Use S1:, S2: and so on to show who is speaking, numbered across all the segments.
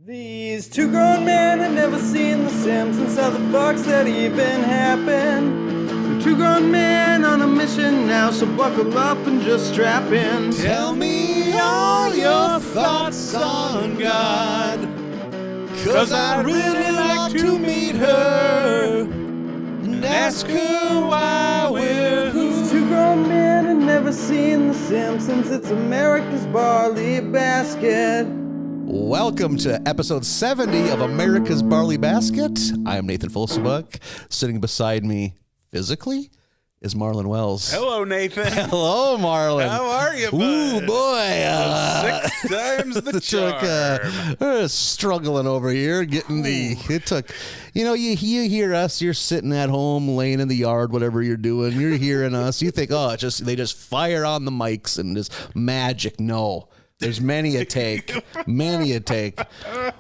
S1: These two grown men had never seen the Simpsons. How the fuck's that even happen? They're two grown men on a mission now, so buckle up and just strap in.
S2: Tell me all your thoughts on God, 'cause I'd really like to meet her and ask her why we're who.
S1: These two grown men had never seen the Simpsons. It's America's Barley Basket.
S2: Welcome to episode 70 of America's Barley Basket. I am Nathan Folsebuck. Sitting beside me physically is Marlin Wells.
S3: Hello, Nathan.
S2: Hello, Marlin.
S3: How are you, bud?
S2: Ooh, boy.
S3: 6 times the charm.
S2: Struggling over here, getting it took, you hear us, you're sitting at home, laying in the yard, whatever you're doing, you're hearing us, you think, they just fire on the mics and just magic. No. There's many a take.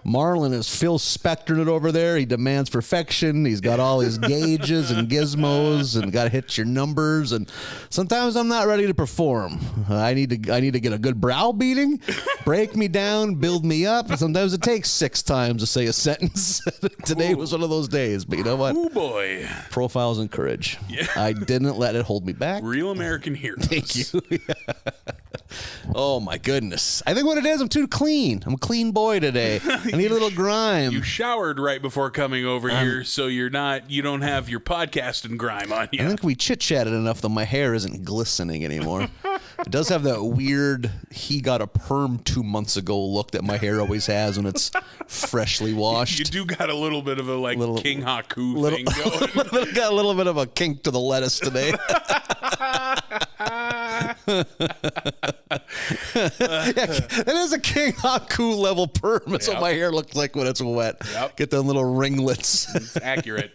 S2: Marlin is Phil Spectoring it over there. He demands perfection. He's got all his gauges and gizmos and got to hit your numbers. And sometimes I'm not ready to perform. I need to get a good browbeating, break me down, build me up. And sometimes it takes 6 times to say a sentence. Today was one of those days. But you know what?
S3: Oh, boy.
S2: Profiles and courage.
S3: Yeah.
S2: I didn't let it hold me back.
S3: Real American heroes.
S2: Thank you. Oh, my goodness. I think what it is, I'm too clean. I'm a clean boy today. I need a little grime.
S3: You showered right before coming over here, so you don't have your podcasting grime on you.
S2: I think we chit-chatted enough that my hair isn't glistening anymore. It does have that weird, he got a perm 2 months ago look that my hair always has when it's freshly washed.
S3: You do got a little bit of a King Haku thing going.
S2: Got a little bit of a kink to the lettuce today. It is a King Haku level perm. That's what my hair looks like when it's wet.
S3: Yep.
S2: Get them little ringlets.
S3: It's accurate.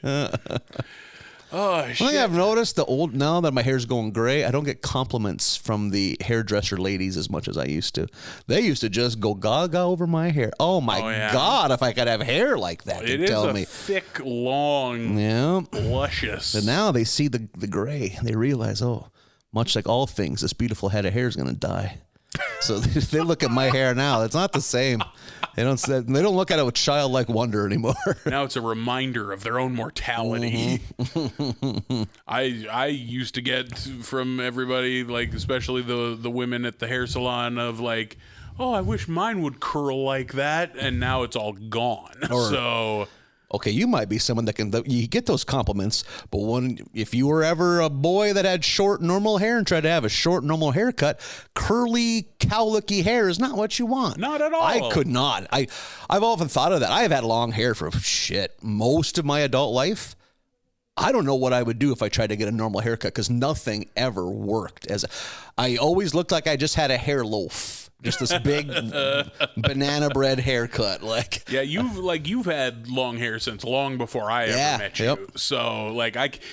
S3: Oh, shit.
S2: One thing I've noticed, now that my hair's going gray, I don't get compliments from the hairdresser ladies as much as I used to. They used to just go gaga over my hair. Oh my God, if I could have hair like that,
S3: it
S2: tell
S3: is
S2: me.
S3: Thick, long, luscious.
S2: But now they see the gray. They realize, much like all things, this beautiful head of hair is going to die. So they look at my hair now. It's not the same. They don't look at it with childlike wonder anymore.
S3: Now it's a reminder of their own mortality.
S2: Mm-hmm.
S3: I used to get from everybody, especially the women at the hair salon, of I wish mine would curl like that, and now it's all gone.
S2: Okay, you might be someone that you get those compliments, but if you were ever a boy that had short, normal hair and tried to have a short, normal haircut, curly, cowlicky hair is not what you want.
S3: Not at all.
S2: I could not. I've often thought of that. I've had long hair for most of my adult life. I don't know what I would do if I tried to get a normal haircut because nothing ever worked. I always looked like I just had a hair loaf. Just this big banana bread haircut,
S3: you've had long hair since long before I ever met you.
S2: Yep.
S3: So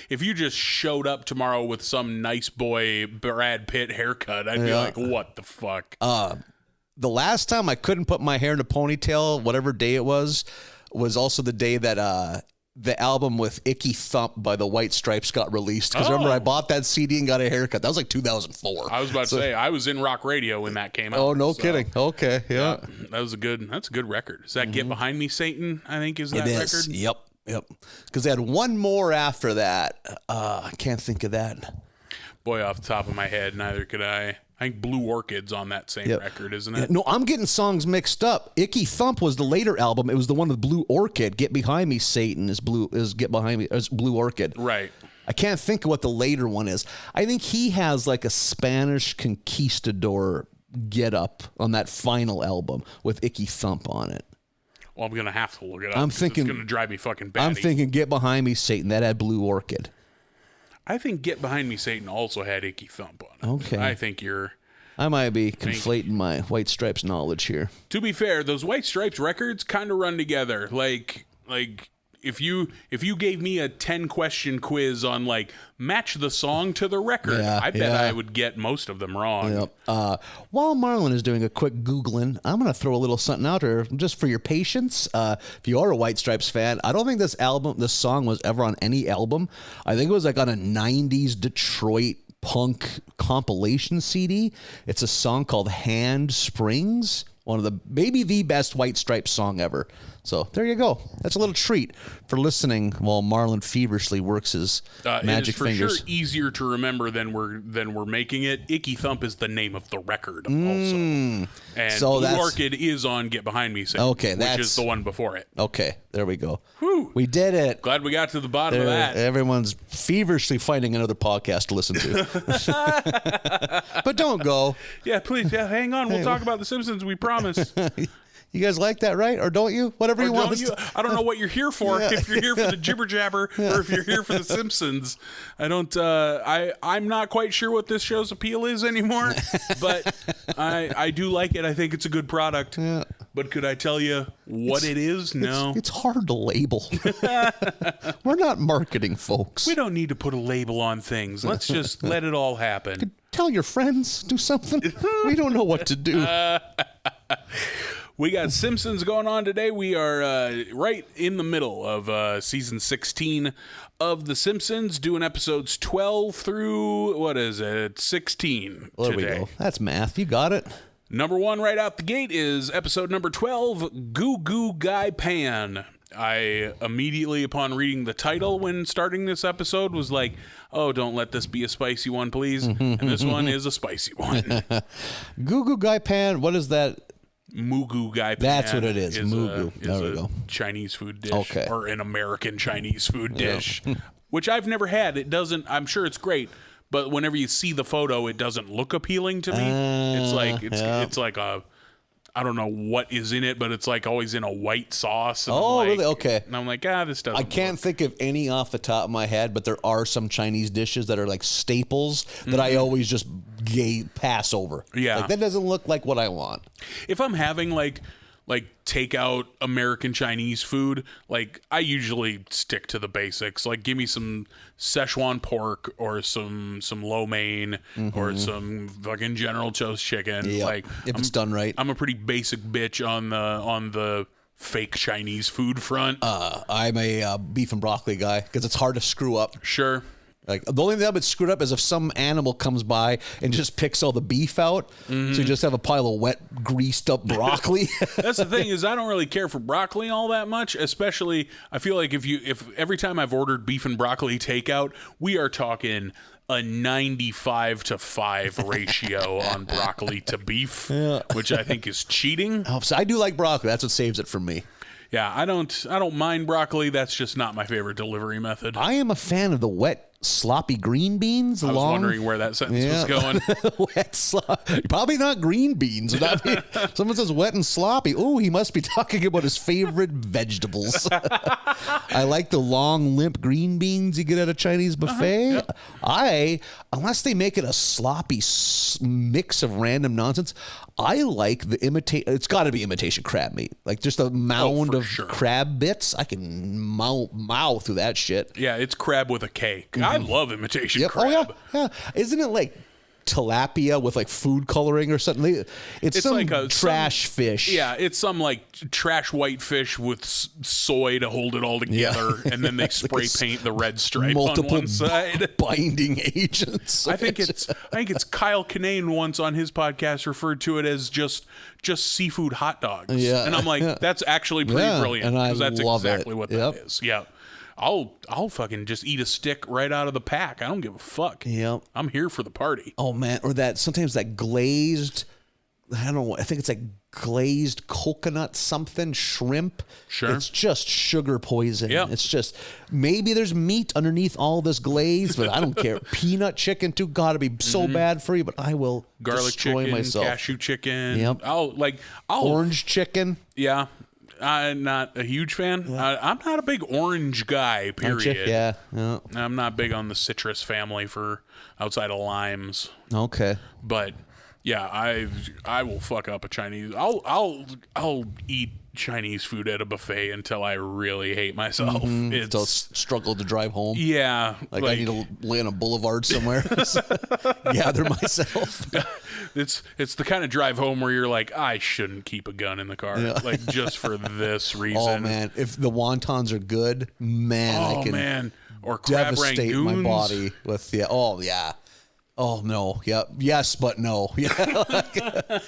S3: if you just showed up tomorrow with some nice boy Brad Pitt haircut, I'd be like, what the fuck?
S2: The last time I couldn't put my hair in a ponytail, whatever day it was also the day that the album with Icky Thump by the White Stripes got released. Because remember, I bought that CD and got a haircut. That was 2004.
S3: I was about to say, I was in rock radio when that came out.
S2: Oh, no kidding. Okay, yeah.
S3: That's a good record. Does that Get Behind Me, Satan, I think is that record?
S2: Yep. Because they had one more after that. I can't think of that.
S3: Boy, off the top of my head, neither could I. I think Blue Orchid's on that same record, isn't it?
S2: No, I'm getting songs mixed up. Icky Thump was the later album. It was the one with Blue Orchid. Get Behind Me, Satan is Blue Orchid.
S3: Right.
S2: I can't think of what the later one is. I think he has a Spanish conquistador get up on that final album with Icky Thump on it.
S3: Well, I'm going to have to look it up.
S2: I'm thinking
S3: it's going to drive me fucking batty.
S2: I'm thinking Get Behind Me, Satan. That had Blue Orchid.
S3: I think Get Behind Me, Satan also had Icky Thump on it.
S2: Okay.
S3: I think
S2: I might be conflating my White Stripes knowledge here.
S3: To be fair, those White Stripes records kind of run together. If you gave me a 10-question quiz on match the song to the record, I bet I would get most of them wrong.
S2: Yep. While Marlin is doing a quick Googling, I'm going to throw a little something out there just for your patience. If you are a White Stripes fan, I don't think this song was ever on any album. I think it was on a 90s Detroit punk compilation CD. It's a song called Hand Springs. One of maybe the best White Stripes song ever. So there you go. That's a little treat for listening while Marlin feverishly works his magic fingers.
S3: It is for sure easier to remember than we're making it. Icky Thump is the name of the record also. And
S2: so
S3: Blue Orchid is on Get Behind Me Sing, which is the one before it.
S2: Okay, there we go.
S3: Whew.
S2: We did it.
S3: Glad we got to the bottom of that.
S2: Everyone's feverishly finding another podcast to listen to. But don't go.
S3: Yeah, please. Yeah, hang on. We'll talk about The Simpsons, we promise.
S2: You guys like that, right? Or don't you? Whatever you want.
S3: I don't know what you're here for. Yeah. If you're here for the jibber jabber, or if you're here for The Simpsons, I don't. I'm not quite sure what this show's appeal is anymore. But I do like it. I think it's a good product. Yeah. But could I tell you what it is? No.
S2: It's hard to label. We're not marketing folks.
S3: We don't need to put a label on things. Let's just let it all happen.
S2: Tell your friends. Do something. We don't know what to do.
S3: We got Simpsons going on today. We are right in the middle of season 16 of The Simpsons, doing episodes 12 through, 16
S2: There
S3: today.
S2: we go. That's math. You got it.
S3: Number 1 right out the gate is episode number 12, Goo Goo Gai Pan. I immediately, upon reading the title when starting this episode, was like, oh, don't let this be a spicy one, please. And this one is a spicy one.
S2: Goo Goo Gai Pan, what is that?
S3: Mugu Gai Pan.
S2: That's what it is. Mugu. There we go.
S3: Chinese food dish.
S2: Okay.
S3: Or an American Chinese food dish. Which I've never had. It doesn't, I'm sure it's great, but whenever you see the photo, it doesn't look appealing to me. It's like a, I don't know what is in it, but it's like always in a white sauce. And
S2: really? Okay.
S3: And I'm like, this doesn't
S2: I can't think of any off the top of my head, but there are some Chinese dishes that are like staples that I always just pass over.
S3: Yeah.
S2: Like, that doesn't look like what I want.
S3: If I'm having like takeout American Chinese food, like I usually stick to the basics. Like give me some Szechuan pork or some lo mein or some fucking General Tso's chicken.
S2: Yep.
S3: Like
S2: if it's done right.
S3: I'm a pretty basic bitch on the fake Chinese food front.
S2: I'm a beef and broccoli guy because it's hard to screw up.
S3: Sure.
S2: Like the only thing that would screw it up is if some animal comes by and just picks all the beef out, so you just have a pile of wet, greased up broccoli.
S3: That's the thing is I don't really care for broccoli all that much. Especially, I feel like if every time I've ordered beef and broccoli takeout, we are talking a 95-5 ratio on broccoli to beef, which I think is cheating.
S2: Oh, so I do like broccoli. That's what saves it for me.
S3: Yeah, I don't mind broccoli. That's just not my favorite delivery method.
S2: I am a fan of the wet, sloppy green beans.
S3: I was wondering where that sentence was going.
S2: Wet, probably not green beans. Someone says wet and sloppy. Oh, he must be talking about his favorite vegetables. I like the long, limp green beans you get at a Chinese buffet. Unless they make it a sloppy mix of random nonsense, I like the it's got to be imitation crab meat. Like just a mound of crab bits. I can mow through that shit.
S3: Yeah, it's crab with a K. I love imitation crab.
S2: Oh, yeah. Isn't it like tilapia with like food coloring or something? It's some like trash fish.
S3: Yeah, it's some like trash white fish with soy to hold it all together, and then they spray paint the red stripe on one side.
S2: Binding agents.
S3: I think it's Kyle Kinane once on his podcast referred to it as just seafood hot dogs. Yeah, and I'm like, that's actually pretty brilliant because that's exactly what that is. Yeah. I'll fucking just eat a stick right out of the pack. I don't give a fuck.
S2: Yep.
S3: I'm here for the party.
S2: Oh man, or sometimes that glazed, I don't know, I think it's like glazed coconut something, shrimp.
S3: Sure.
S2: It's just sugar poison.
S3: Yeah.
S2: It's just, maybe there's meat underneath all this glaze, but I don't care. Peanut chicken too, gotta be so bad for you, but I will
S3: garlic
S2: destroy
S3: chicken,
S2: myself.
S3: Cashew chicken.
S2: Yep. Orange chicken.
S3: Yeah. I'm not a huge fan. I'm not a big orange guy, period.
S2: Yeah.
S3: I'm not big on the citrus family for outside of limes.
S2: Okay.
S3: But yeah, I will fuck up a Chinese. I'll eat Chinese food at a buffet until I really hate myself.
S2: Until I struggle to drive home.
S3: Yeah.
S2: Like I need to lay on a boulevard somewhere. Gather myself.
S3: It's the kind of drive home where you're like, I shouldn't keep a gun in the car. Yeah. Like just for this reason.
S2: Oh man. If the wontons are good, I can
S3: or crab
S2: devastate
S3: rangoons.
S2: my body with Oh no. Yeah. Yes, but no. Yeah.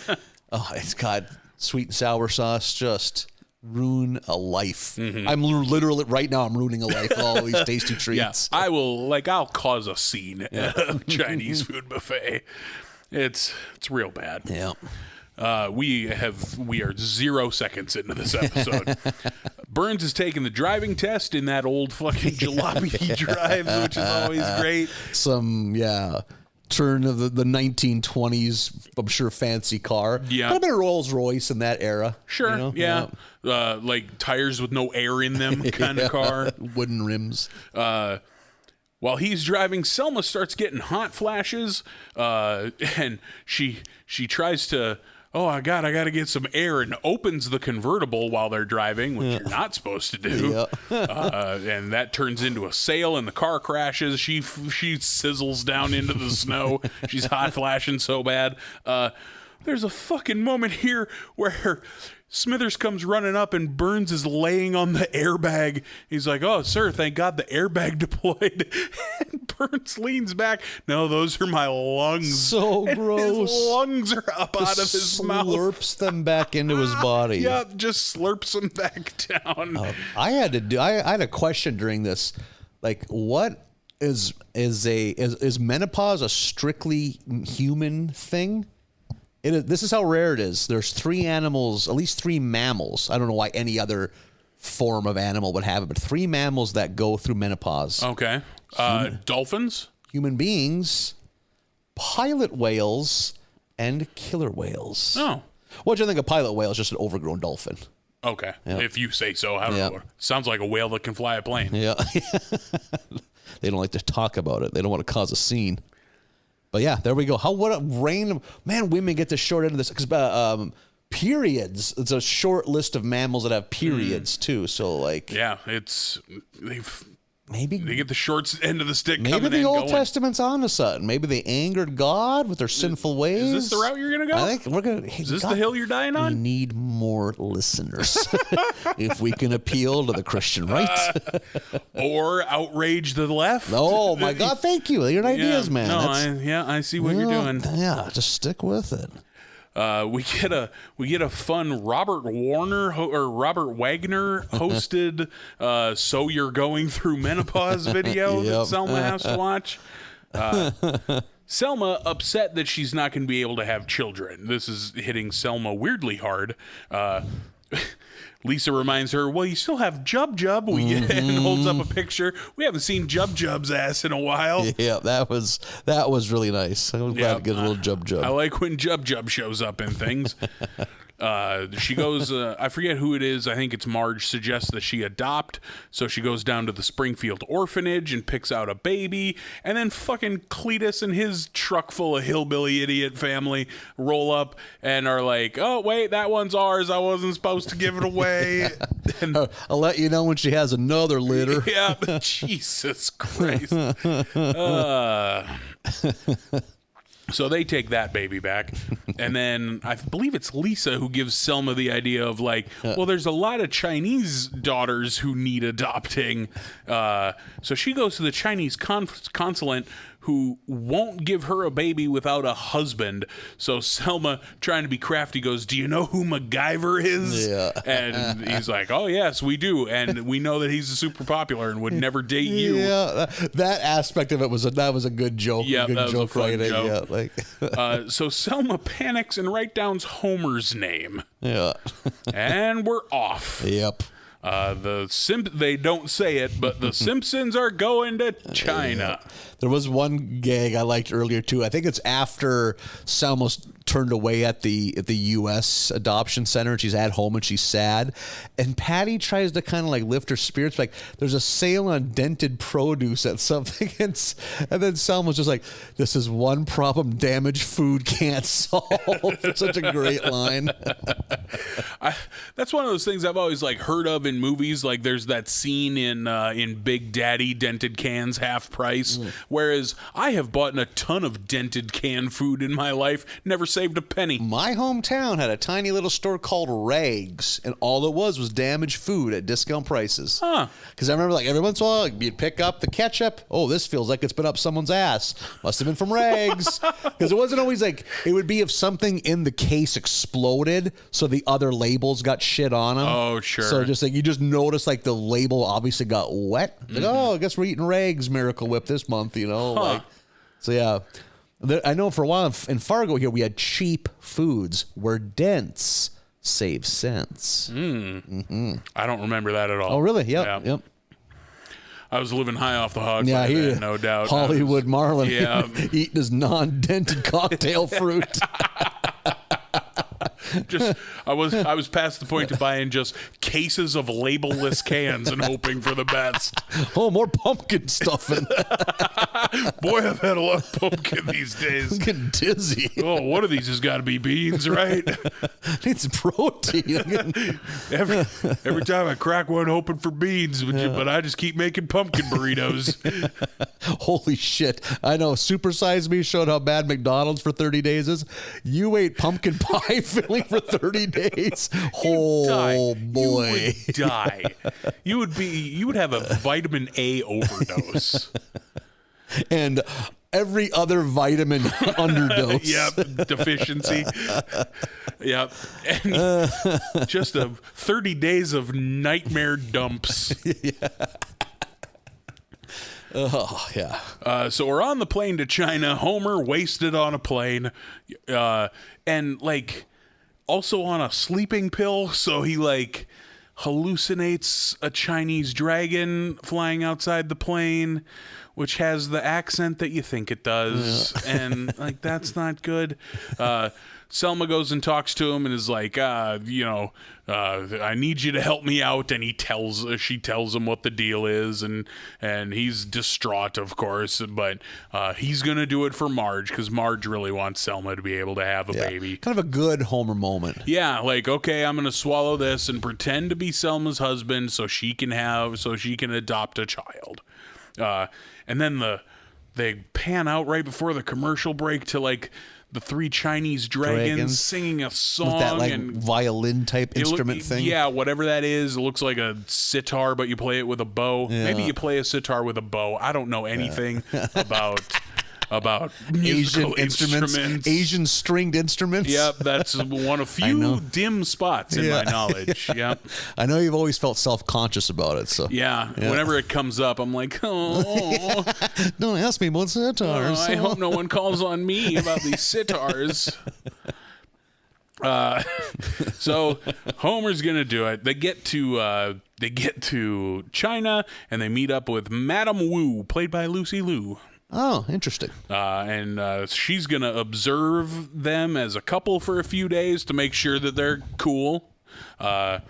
S2: It's got sweet and sour sauce, just ruin a life. I'm literally right now. I'm ruining a life with all these tasty treats.
S3: Yeah, I'll cause a scene at a Chinese food buffet. It's real bad.
S2: Yeah.
S3: We are 0 seconds into this episode. Burns is taking the driving test in that old fucking jalopy he drives, which is always great.
S2: Turn of the 1920s, I'm sure, fancy car.
S3: Yeah.
S2: Could have been a Rolls Royce in that era.
S3: Sure,
S2: you know?
S3: yeah. Like tires with no air in them kind of car.
S2: Wooden rims.
S3: While he's driving, Selma starts getting hot flashes, and she tries to, I gotta get some air, and opens the convertible while they're driving, which you're not supposed to do. And that turns into a sail, and the car crashes. She sizzles down into the snow. She's hot flashing so bad. There's a fucking moment here where Smithers comes running up and Burns is laying on the airbag. He's like, "Oh, sir, thank God the airbag deployed." And Burns leans back. "No, those are my lungs."
S2: So
S3: and
S2: gross.
S3: His lungs are up out of his mouth.
S2: Slurps them back into his body.
S3: Yeah, just slurps them back down.
S2: I had a question during this. Like, what is menopause a strictly human thing? This is how rare it is. There's 3 animals, at least 3 mammals. I don't know why any other form of animal would have it, but 3 mammals that go through menopause.
S3: Okay. Dolphins?
S2: Human beings, pilot whales, and killer whales.
S3: Oh.
S2: What do you think? A pilot whale is just an overgrown dolphin.
S3: Okay. Yeah. If you say so. I don't know. Sounds like a whale that can fly a plane.
S2: Yeah. They don't like to talk about it. They don't want to cause a scene. But yeah, there we go. What a random, man, women get the short end of this. Because periods, it's a short list of mammals that have periods too. So like.
S3: Yeah, they get the short end of the stick coming in.
S2: Maybe the Old Testament's onto something. Maybe they angered God with their sinful ways.
S3: Is this the route you're going to go?
S2: I think we're going to.
S3: Is this the hill you're dying on?
S2: We need more listeners if we can appeal to the Christian right.
S3: Or outrage the left.
S2: Oh, my God. Thank you. Your ideas, man.
S3: No, I see what you're doing.
S2: Yeah, just stick with it.
S3: We get a fun Robert Wagner hosted "So You're Going Through Menopause" video that Selma has to watch. Selma upset that she's not going to be able to have children. This is hitting Selma weirdly hard. Lisa reminds her, "Well, you still have Jub Jub." And holds up a picture. We haven't seen Jub Jub's ass in a while.
S2: Yeah, that was really nice. I was glad to get a little Jub Jub.
S3: I like when Jub Jub shows up in things. She goes, I forget who it is. I think it's Marge suggests that she adopt. So she goes down to the Springfield orphanage and picks out a baby. And then fucking Cletus and his truck full of hillbilly idiot family roll up and are like, "Oh, wait, that one's ours. I wasn't supposed to give it away." And
S2: I'll let you know when she has another litter.
S3: Yeah, Jesus Christ. So they take that baby back, and then I believe it's Lisa who gives Selma the idea of like, well, there's a lot of Chinese daughters who need adopting. So she goes to the Chinese consulate, who won't give her a baby without a husband. So Selma, trying to be crafty, goes, "Do you know who MacGyver is?"
S2: Yeah.
S3: And he's like, "Oh, yes, we do. And we know that he's super popular and would never date you."
S2: Yeah, that aspect of it was a good joke.
S3: Yeah,
S2: good
S3: that was
S2: joke
S3: a fun
S2: writing.
S3: joke.
S2: Yeah, like
S3: So Selma panics and writes down Homer's name.
S2: yeah.
S3: And we're off.
S2: Yep.
S3: They don't say it, but the Simpsons are going to China.
S2: Yeah. There was one gag I liked earlier too. I think it's after Selma's turned away at the U.S. adoption center, and she's at home and she's sad. And Patty tries to kind of like lift her spirits, like there's a sale on dented produce at something, and then Selma's just like, "This is one problem damaged food can't solve." It's such a great line.
S3: That's one of those things I've always like heard of in in movies. Like there's that scene in Big Daddy, dented cans half price. Whereas I have bought a ton of dented canned food in my life, never saved a penny.
S2: My hometown had a tiny little store called Rags, and all it was damaged food at discount prices.
S3: Huh.
S2: Because I remember, like, every once in a while, you'd pick up the ketchup. Oh, this feels like it's been up someone's ass. Must have been from Rags. Because it wasn't always like, it would be if something in the case exploded, so the other labels got shit on them.
S3: Oh, sure.
S2: So just like, you just notice, like, the label obviously got wet. Like, oh, I guess we're eating Rags Miracle Whip this month, you know?
S3: Huh.
S2: Like, so, yeah. I know for a while in Fargo here, we had cheap foods where dents save cents.
S3: I don't remember that at all.
S2: Oh, really? Yep.
S3: I was living high off the hog.
S2: Yeah,
S3: By then, no doubt.
S2: Hollywood Marlin,
S3: Yeah.
S2: eating his non-dented cocktail fruit.
S3: Just I was past the point of buying just cases of labelless cans and hoping for the best.
S2: Oh, more pumpkin stuffing.
S3: Boy, I've had a lot of pumpkin these days.
S2: I'm getting dizzy.
S3: Oh, one of these has got to be beans, right?
S2: Need some protein.
S3: Every time I crack one hoping for beans, but I just keep making pumpkin burritos.
S2: Holy shit. I know. Super Size Me showed how bad McDonald's for 30 days is. You ate pumpkin pie filling for 30 days. Oh, boy.
S3: You would die. You would have a vitamin A overdose.
S2: And every other vitamin underdose.
S3: Yep, deficiency. Yep. And just 30 days of nightmare dumps.
S2: Oh, yeah.
S3: So we're on the plane to China. Homer wasted on a plane. And, like, also on a sleeping pill. So he, like, hallucinates a Chinese dragon flying outside the plane, which has the accent that you think it does. Yeah. And, like, that's not good. Selma goes and talks to him and is like, I need you to help me out. And she tells him what the deal is. And he's distraught, of course, but he's going to do it for Marge because Marge really wants Selma to be able to have a baby.
S2: Kind of a good Homer moment.
S3: Yeah. Like, okay, I'm going to swallow this and pretend to be Selma's husband so she can adopt a child. And then they pan out right before the commercial break to, like, the three Chinese dragons singing a song.
S2: With that, like, violin type instrument thing.
S3: Yeah, whatever that is. It looks like a sitar, but you play it with a bow. Yeah. Maybe you play a sitar with a bow. I don't know anything about musical instruments.
S2: Asian stringed instruments.
S3: Yep, that's one of few dim spots in my knowledge. Yep.
S2: I know you've always felt self-conscious about it. So
S3: yeah, whenever it comes up, I'm like, oh.
S2: Don't ask me about sitars.
S3: I hope no one calls on me about these sitars. So Homer's gonna do it. They get to China and they meet up with Madame Wu, played by Lucy Liu.
S2: Oh, interesting.
S3: And she's going to observe them as a couple for a few days to make sure that they're cool. And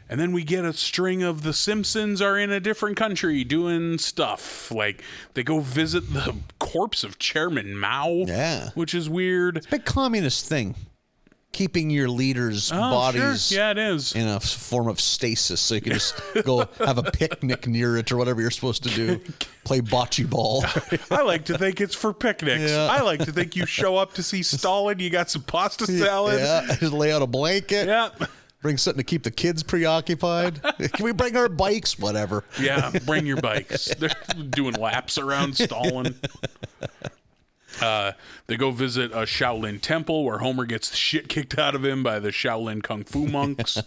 S3: then we get a string of the Simpsons are in a different country doing stuff. Like, they go visit the corpse of Chairman Mao, which is weird.
S2: It's a big communist thing. Keeping your leaders' bodies
S3: it is.
S2: In a form of stasis so you can just go have a picnic near it or whatever you're supposed to do. Play bocce ball.
S3: I like to think it's for picnics. Yeah. I like to think you show up to see Stalin, you got some pasta salad.
S2: Yeah, just lay out a blanket.
S3: Yeah.
S2: Bring something to keep the kids preoccupied. Can we bring our bikes? Whatever.
S3: Yeah, bring your bikes. They're doing laps around Stalin. They go visit a Shaolin temple where Homer gets the shit kicked out of him by the Shaolin Kung Fu monks.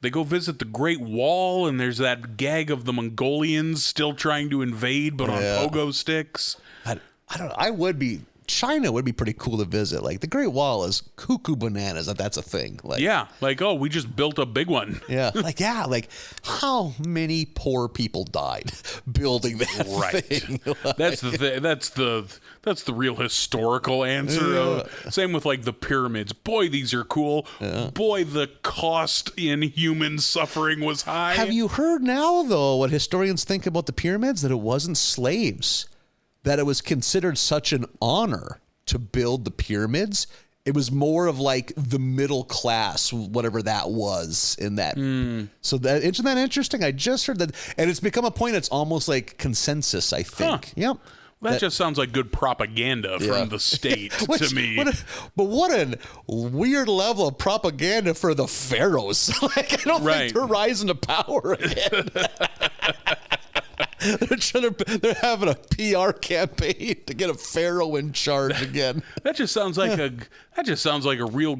S3: They go visit the Great Wall, and there's that gag of the Mongolians still trying to invade, but on pogo sticks.
S2: I don't know. China would be pretty cool to visit. Like, the Great Wall is cuckoo bananas that that's a thing. Like,
S3: we just built a big one.
S2: Yeah. Like how many poor people died building that thing?
S3: That's the thing. That's the real historical answer. Same with, like, the pyramids. Boy, these are cool. Yeah. Boy, the cost in human suffering was high.
S2: Have you heard now, though, what historians think about the pyramids? That it wasn't slaves. That it was considered such an honor to build the pyramids. It was more of like the middle class, whatever that was in that. So that isn't that interesting? I just heard that, and it's become a point. It's almost like consensus, I think.
S3: Huh.
S2: Yep.
S3: That just sounds like good propaganda from the state to me.
S2: But what a weird level of propaganda for the pharaohs. Like, I don't think they're rising to power again. They're having a PR campaign to get a pharaoh in charge again.
S3: That just sounds like a real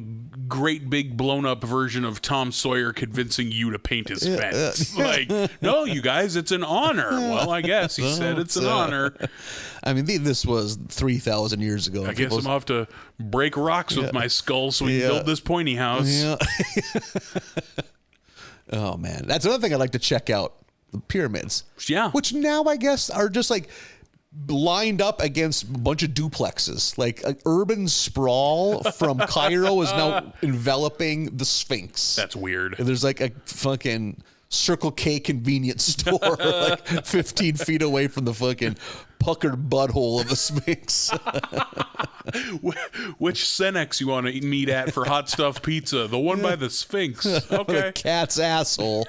S3: great big blown up version of Tom Sawyer convincing you to paint his fence. Like, no, you guys, it's an honor. Well, I guess he said it's an honor.
S2: I mean, this was 3,000 years ago.
S3: I guess I'm off to break rocks with my skull so we can build this pointy house.
S2: Yeah. Oh man, that's another thing I'd like to check out. The pyramids.
S3: Yeah.
S2: Which now I guess are just like lined up against a bunch of duplexes. Like an urban sprawl from Cairo is now enveloping the Sphinx.
S3: That's weird.
S2: And there's like a fucking Circle K convenience store like 15 feet away from the fucking puckered butthole of the Sphinx.
S3: Which Cenex you want to meet at for hot stuffed pizza? The one by the Sphinx. Okay.
S2: The cat's asshole.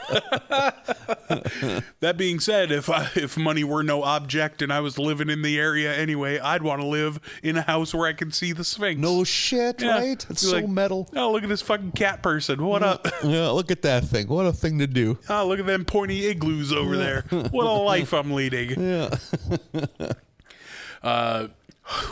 S3: That being said, if money were no object and I was living in the area anyway, I'd want to live in a house where I can see the Sphinx.
S2: No shit, right? It's so metal.
S3: Oh, look at this fucking cat person. What up?
S2: Yeah, look at that thing. What a thing to do.
S3: Oh, look at them pointy igloos over there. What a life I'm leading.
S2: Yeah.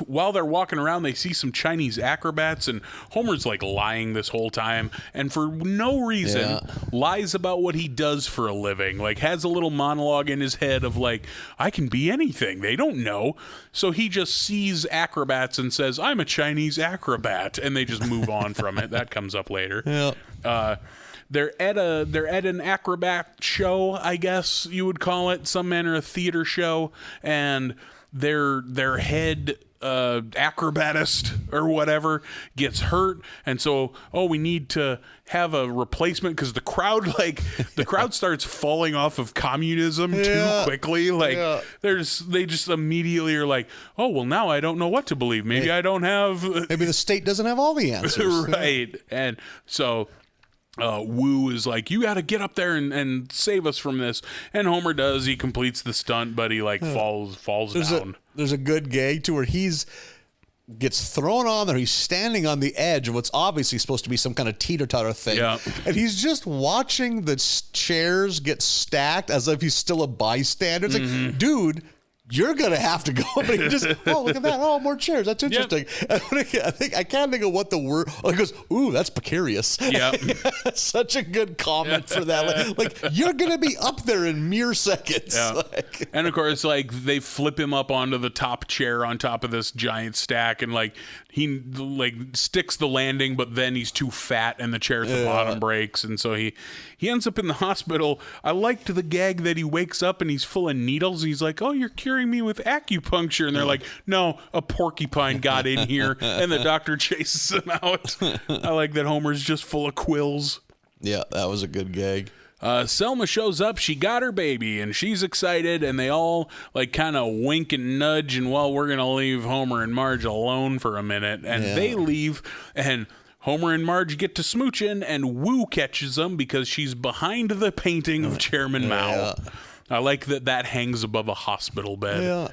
S3: While they're walking around, they see some Chinese acrobats, and Homer's like lying this whole time, and for no reason lies about what he does for a living. Like, has a little monologue in his head of like, I can be anything. They don't know. So he just sees acrobats and says, I'm a Chinese acrobat, and they just move on from it. That comes up later.
S2: Yeah.
S3: They're at an acrobat show, I guess you would call it, some manner of theater show, and their head acrobatist or whatever gets hurt, and so we need to have a replacement because the crowd starts falling off of communism too quickly. Like they just immediately are like, oh well, now I don't know what to believe. Maybe I don't have.
S2: Maybe the state doesn't have all the answers.
S3: Right, and so. Wu is like, you got to get up there and save us from this, and Homer does. He completes the stunt, but he like falls down.
S2: There's a good gag to where gets thrown on there. He's standing on the edge of what's obviously supposed to be some kind of teeter-totter thing, and he's just watching the chairs get stacked as if he's still a bystander. It's like, dude, you're gonna have to go. But he just, look at that. Oh, more chairs. That's interesting. Yep. I can't think of what the word. He goes, ooh, that's precarious.
S3: Yeah,
S2: such a good comment for that. Like you're gonna be up there in mere seconds.
S3: Yeah. And of course, like they flip him up onto the top chair on top of this giant stack, and like he like sticks the landing, but then he's too fat, and the chair at the bottom breaks, and so he ends up in the hospital. I liked the gag that he wakes up and he's full of needles. And he's like, oh, you're curing me with acupuncture, and they're like, no, a porcupine got in here, and the doctor chases him out. I like that Homer's just full of quills.
S2: Yeah, that was a good gag.
S3: Selma shows up. She got her baby, and she's excited, and they all like kind of wink and nudge, and we're gonna leave Homer and Marge alone for a minute, and they leave, and Homer and Marge get to smooching, and Wu catches them because she's behind the painting of Chairman Mao. I like that hangs above a hospital bed.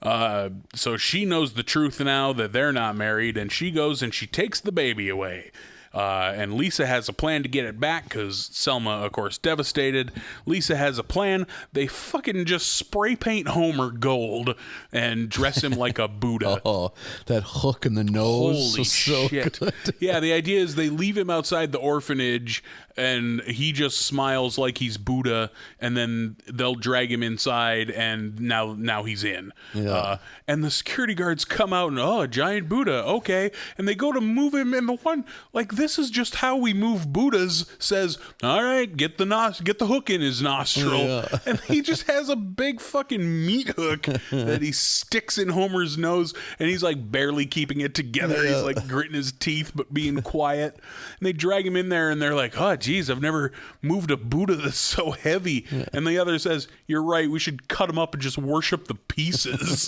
S3: Yeah. So she knows the truth now that they're not married, and she goes and she takes the baby away. And Lisa has a plan to get it back because Selma, of course, devastated. Lisa has a plan. They fucking just spray paint Homer gold and dress him like a Buddha.
S2: Oh, that hook in the nose.
S3: Holy shit. So yeah, the idea is they leave him outside the orphanage and he just smiles like he's Buddha, and then they'll drag him inside, and now he's in. Yeah. And the security guards come out and, a giant Buddha, okay. And they go to move him, and the one, like, this is just how we move Buddhas, says, all right, get the hook in his nostril. Yeah. And he just has a big fucking meat hook that he sticks in Homer's nose, and he's like barely keeping it together. Yeah. He's like gritting his teeth but being quiet. And they drag him in there, and they're like, oh, geez, I've never moved a Buddha that's so heavy. Yeah. And the other says, you're right, we should cut him up and just worship the pieces.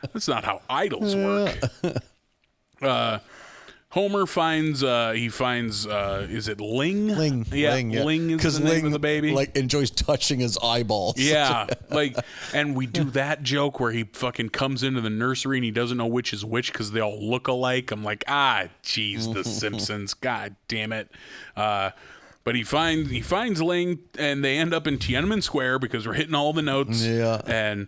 S3: That's not how idols work. Homer finds is it Ling?
S2: Ling.
S3: Yeah, Ling is the name of the baby.
S2: Like enjoys touching his eyeballs.
S3: Yeah, like, and we do that joke where he fucking comes into the nursery and he doesn't know which is which because they all look alike. I'm like, geez, the Simpsons, god damn it. But he finds Ling, and they end up in Tiananmen Square because we're hitting all the notes.
S2: Yeah.
S3: And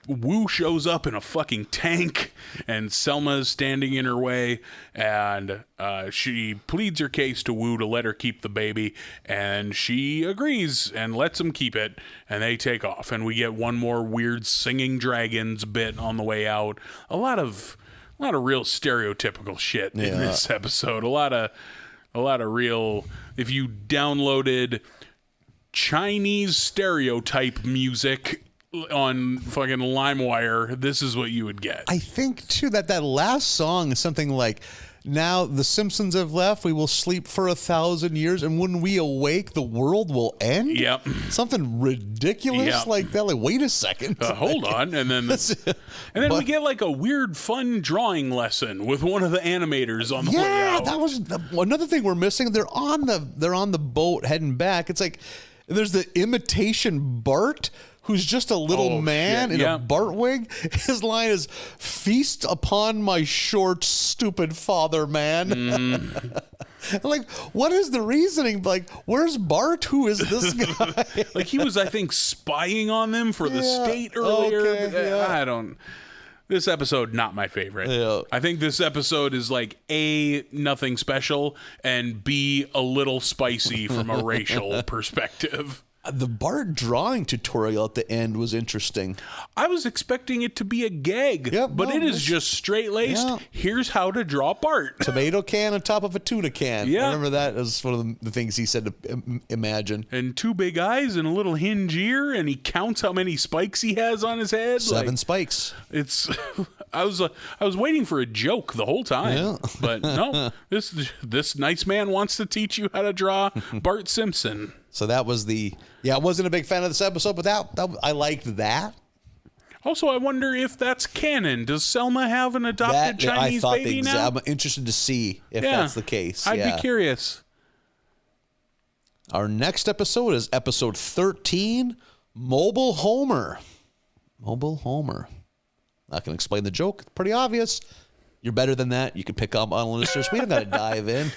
S3: Wu shows up in a fucking tank, and Selma's standing in her way, and she pleads her case to Wu to let her keep the baby, and she agrees and lets him keep it, and they take off. And we get one more weird singing dragons bit on the way out. A lot of real stereotypical shit in this episode. A lot of real, if you downloaded Chinese stereotype music on fucking LimeWire, this is what you would get.
S2: I think, too, that last song is something like, now the Simpsons have left, we will sleep for 1,000 years, and when we awake, the world will end?
S3: Yep.
S2: Something ridiculous like that. Like, wait a second.
S3: Hold on. And then we get like a weird, fun drawing lesson with one of the animators on the way out.
S2: That was another thing we're missing. They're on the boat heading back. It's like there's the imitation Bart, who's just a little man in a Bart wig. His line is, "Feast upon my short, stupid father, man." Like, what is the reasoning? Like, where's Bart? Who is this guy?
S3: Like, he was, I think, spying on them for the state earlier.
S2: Okay,
S3: This episode, not my favorite.
S2: Yeah.
S3: I think this episode is like A, nothing special, and B, a little spicy from a racial perspective.
S2: The Bart drawing tutorial at the end was interesting.
S3: I was expecting it to be a gag, but it is just straight-laced. Yeah. Here's how to draw Bart.
S2: Tomato can on top of a tuna can.
S3: Yeah.
S2: I remember that as one of the things he said to imagine.
S3: And 2 big eyes and a little hinge ear, and he counts how many spikes he has on his head.
S2: 7 spikes.
S3: It's... I was waiting for a joke the whole time, but no. This nice man wants to teach you how to draw Bart Simpson.
S2: So that was I wasn't a big fan of this episode, but that I liked that.
S3: Also, I wonder if that's canon. Does Selma have an adopted Chinese baby now?
S2: I'm interested to see if that's the case.
S3: I'd be curious.
S2: Our next episode is episode 13, Mobile Homer. Mobile Homer. Not going to explain the joke. It's pretty obvious. You're better than that. You can pick up on listeners. We don't got to dive in.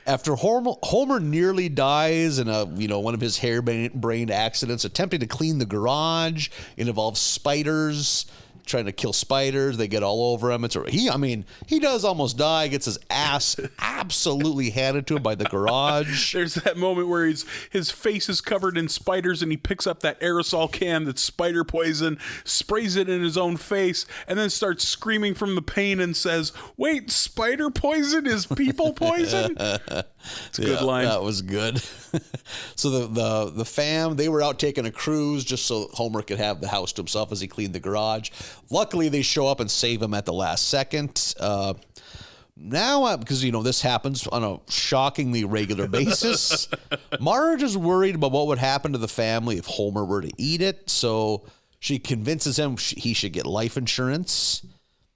S2: After Homer nearly dies in one of his harebrained accidents, attempting to clean the garage, it involves spiders. Trying to kill spiders, they get all over him. He does almost die, gets his ass absolutely handed to him by the garage.
S3: There's that moment where his face is covered in spiders, and he picks up that aerosol can that's spider poison, sprays it in his own face, and then starts screaming from the pain and says, "Wait, spider poison is people poison?" It's a good line.
S2: That was good. So the fam, they were out taking a cruise just so Homer could have the house to himself as he cleaned the garage. Luckily, they show up and save him at the last second. Now, because, this happens on a shockingly regular basis, Marge is worried about what would happen to the family if Homer were to eat it. So she convinces him he should get life insurance.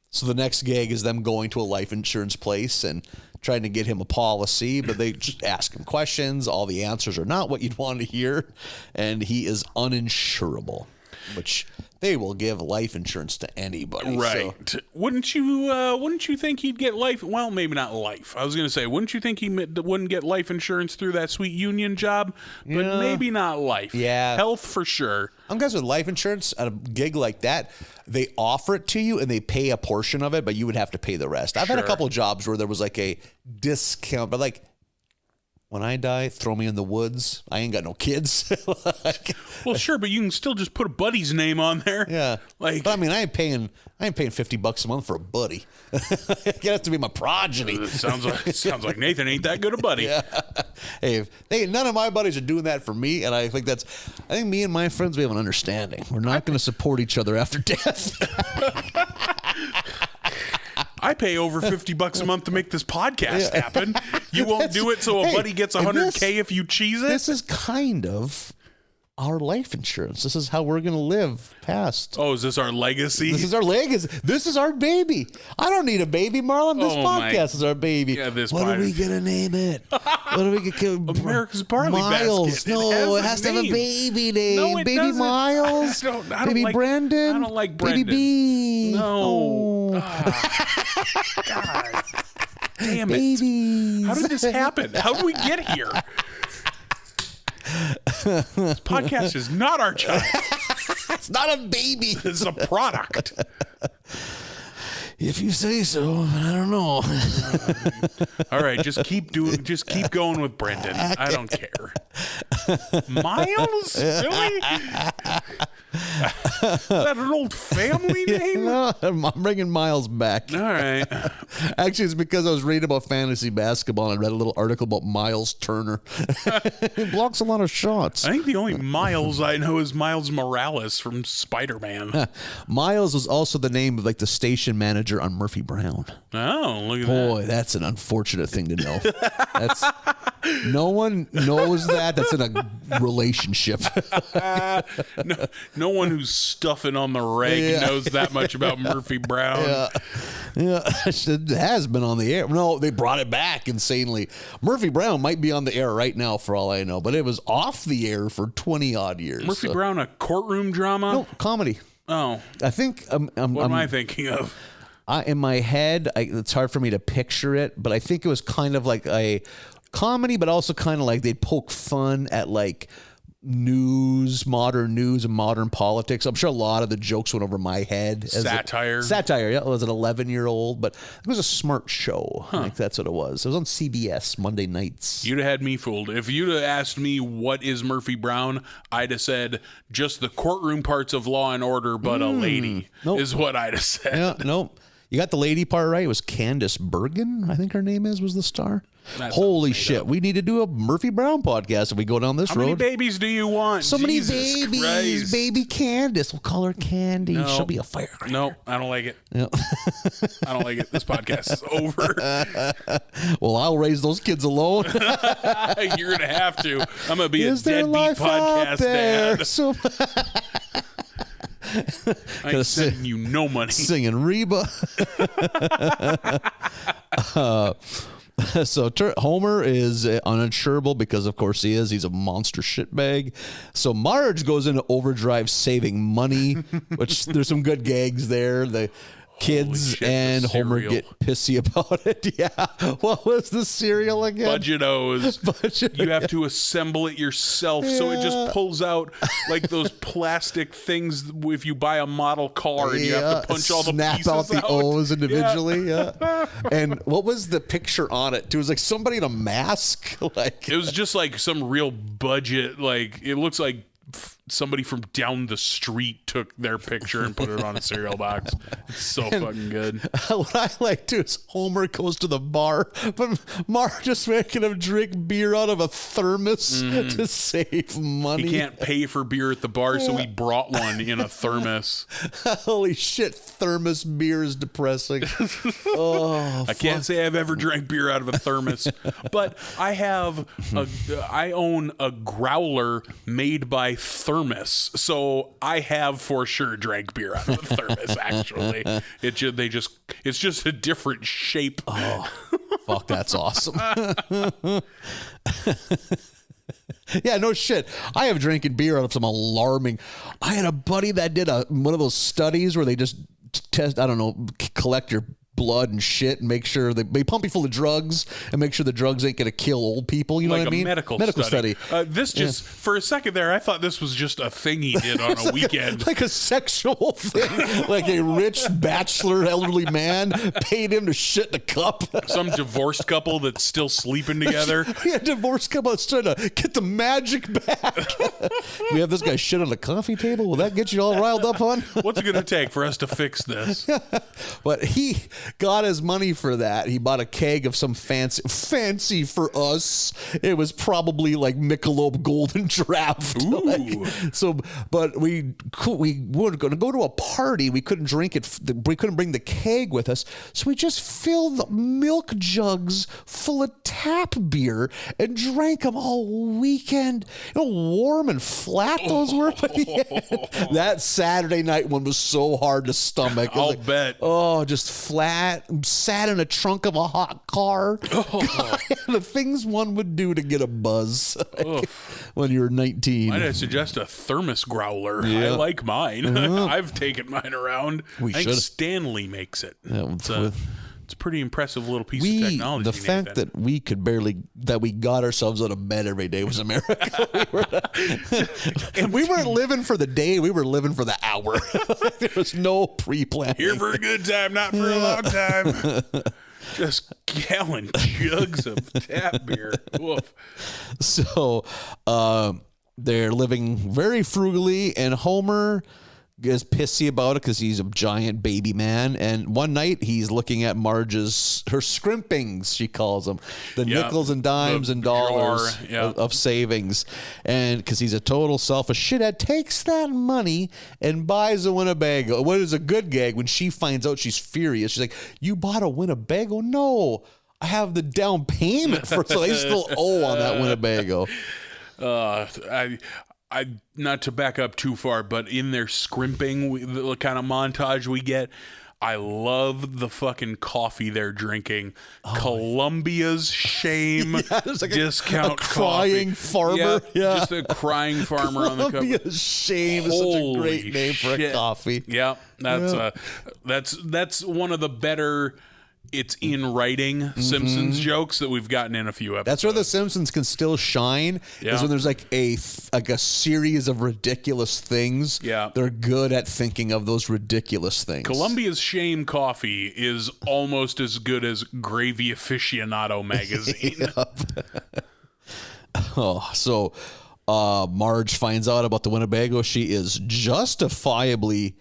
S2: So the next gag is them going to a life insurance place and trying to get him a policy, but they just ask him questions. All the answers are not what you'd want to hear, and he is uninsurable, which they will give life insurance to anybody.
S3: Right. So. Wouldn't you think he'd get life? Well, maybe not life. I was going to say, wouldn't you think he wouldn't get life insurance through that sweet union job? But maybe not life.
S2: Yeah.
S3: Health for sure.
S2: I'm guessing with life insurance at a gig like that, they offer it to you and they pay a portion of it, but you would have to pay the rest. I've had a couple of jobs where there was like a discount, but like, when I die, throw me in the woods. I ain't got no kids.
S3: Well, sure, but you can still just put a buddy's name on there.
S2: Yeah. But I ain't paying $50 a month for a buddy. It has to be my progeny.
S3: It sounds like Nathan ain't that good a buddy.
S2: Yeah. Hey, none of my buddies are doing that for me, and I think me and my friends, we have an understanding. We're not going to support each other after death.
S3: I pay over $50 a month to make this podcast happen. You won't do it so a buddy gets $100K if you cheese it?
S2: This is kind of our life insurance. This is how we're going to live past.
S3: Oh, is this our legacy?
S2: This is our legacy. This is our baby. I don't need a baby, Marlon. This podcast is our baby.
S3: Yeah,
S2: what are we going to name it? What are we going to
S3: America's Barley
S2: Miles.
S3: Basket.
S2: No, it has to have a baby name.
S3: No, it
S2: baby
S3: doesn't.
S2: Miles.
S3: I don't
S2: baby
S3: like,
S2: Brandon.
S3: I don't like Brandon.
S2: Baby B.
S3: No.
S2: Oh.
S3: God. Damn it.
S2: Babies.
S3: How did this happen? How did we get here? This podcast is not our child.
S2: It's not a baby.
S3: It's a product.
S2: If you say so, I don't know.
S3: All right, just keep going with Brendan. I don't care. Miles? Really? Is that an old family name?
S2: No, I'm bringing Miles back.
S3: All right.
S2: Actually, it's because I was reading about fantasy basketball and I read a little article about Miles Turner. He blocks a lot of shots.
S3: I think the only Miles I know is Miles Morales from Spider-Man.
S2: Miles was also the name of like the station manager on Murphy Brown.
S3: Oh, look at that.
S2: Boy, that's an unfortunate thing to know. That's no one knows that. That's in a relationship.
S3: No one who's stuffing on the reg knows that much about Murphy Brown.
S2: Yeah, it has been on the air. No, they brought it back insanely. Murphy Brown might be on the air right now for all I know, but it was off the air for 20 odd years.
S3: Murphy Brown, a courtroom drama?
S2: No, comedy.
S3: Oh.
S2: I think
S3: what am I thinking of?
S2: In my head, it's hard for me to picture it, but I think it was kind of like a comedy, but also kind of like they'd poke fun at like modern news and modern politics. I'm sure a lot of the jokes went over my head.
S3: Satire,
S2: yeah. I was an 11-year-old, but it was a smart show. Like that's what it was. It was on CBS Monday nights.
S3: You'd have had me fooled. If you'd have asked me what is Murphy Brown, I'd have said just the courtroom parts of Law and Order, but a lady is what I'd have said.
S2: Yeah, nope. You got the lady part right. It was Candace Bergen, I think her name was the star. Holy shit. We need to do a Murphy Brown podcast if we go down this road.
S3: How many babies do you want?
S2: So
S3: Jesus
S2: many babies.
S3: Christ.
S2: Baby Candace. We'll call her Candy.
S3: No.
S2: She'll be a firecracker.
S3: No, I don't like it.
S2: No.
S3: I don't like it. This podcast is over.
S2: Well, I'll raise those kids alone.
S3: You're going to have to. I'm going to be
S2: Is
S3: a
S2: there
S3: deadbeat
S2: life
S3: podcast
S2: out there?
S3: dad.
S2: So
S3: I ain't sending you no money.
S2: Singing Reba. So Homer is uninsurable because, of course, he is. He's a monster shitbag. So Marge goes into overdrive saving money, which there's some good gags there. The kids and Homer get pissy about it. Yeah. What was the cereal again?
S3: Budget-O's. You have to assemble it yourself. So it just pulls out like those plastic things if you buy a model car and you have to punch all the pieces out.
S2: Snap out the O's individually. Yeah. And what was the picture on it? It was like somebody in a mask. Like
S3: it was just like some real budget. Like it looks like somebody from down the street took their picture and put it on a cereal box. It's so fucking good.
S2: What I like too is Homer goes to the bar, but Marge just making him drink beer out of a thermos to save money.
S3: He can't pay for beer at the bar, so he brought one in a thermos.
S2: Holy shit, thermos beer is depressing. Oh,
S3: I can't say I've ever drank beer out of a thermos, but I own a growler made by Thermos, so I have for sure drank beer out of a thermos. Actually, it's just a different shape.
S2: Oh, fuck, that's awesome. Yeah, no shit. I have drinking beer out of some alarming. I had a buddy that did one of those studies where they just test. I don't know, collect your blood and shit and make sure they pump you full of drugs and make sure the drugs ain't gonna kill old people. You know what I mean?
S3: Medical study. For a second there, I thought this was just a thing he did on a weekend.
S2: Like a sexual thing. Like a rich bachelor elderly man paid him to shit in a cup.
S3: Some divorced couple that's still sleeping together.
S2: Yeah, divorced couple that's trying to get the magic back. We have this guy shit on the coffee table. Will that get you all riled up, hon?
S3: What's it gonna take for us to fix this?
S2: But got his money for that. He bought a keg of some fancy for us. It was probably like Michelob Golden Draft. But we were going to go to a party. We couldn't drink it. We couldn't bring the keg with us. So we just filled milk jugs full of tap beer and drank them all weekend. Warm and flat those were. That Saturday night one was so hard to stomach.
S3: I'll bet.
S2: Oh, just flat. Sat in the trunk of a hot car. The things one would do to get a buzz when you're 19.
S3: I'd suggest a thermos growler. I like mine. I've taken mine around. I think Stanley makes it. It's a pretty impressive little piece of technology.
S2: The fact that we got ourselves out of bed every day was America. We weren't living for the day. We were living for the hour. There was no pre-planning.
S3: Here for a good time, not for a long time. Just gallon jugs of tap beer. Woof.
S2: So they're living very frugally, and Homer is pissy about it because he's a giant baby man. And one night he's looking at her scrimpings, she calls them, the nickels and dimes and dollars of savings. And because he's a total selfish shithead, takes that money and buys a Winnebago. What is a good gag when she finds out, she's furious. She's like, "You bought a Winnebago?" "No, I have the down payment for, so they still owe on that Winnebago."
S3: I not to back up too far, but in their scrimping, the kind of montage we get, I love the fucking coffee they're drinking. Columbia's Shame discount
S2: a crying
S3: coffee.
S2: farmer. Yeah.
S3: Just a crying farmer on the cover.
S2: Columbia's Shame is such a great name for a coffee.
S3: Yeah, that's one of the better. It's in writing Simpsons jokes that we've gotten in a few episodes.
S2: That's where the Simpsons can still shine. Is when there's like a series of ridiculous things.
S3: Yeah,
S2: they're good at thinking of those ridiculous things.
S3: Columbia's Shame coffee is almost as good as Gravy Aficionado magazine.
S2: So Marge finds out about the Winnebago. She is justifiably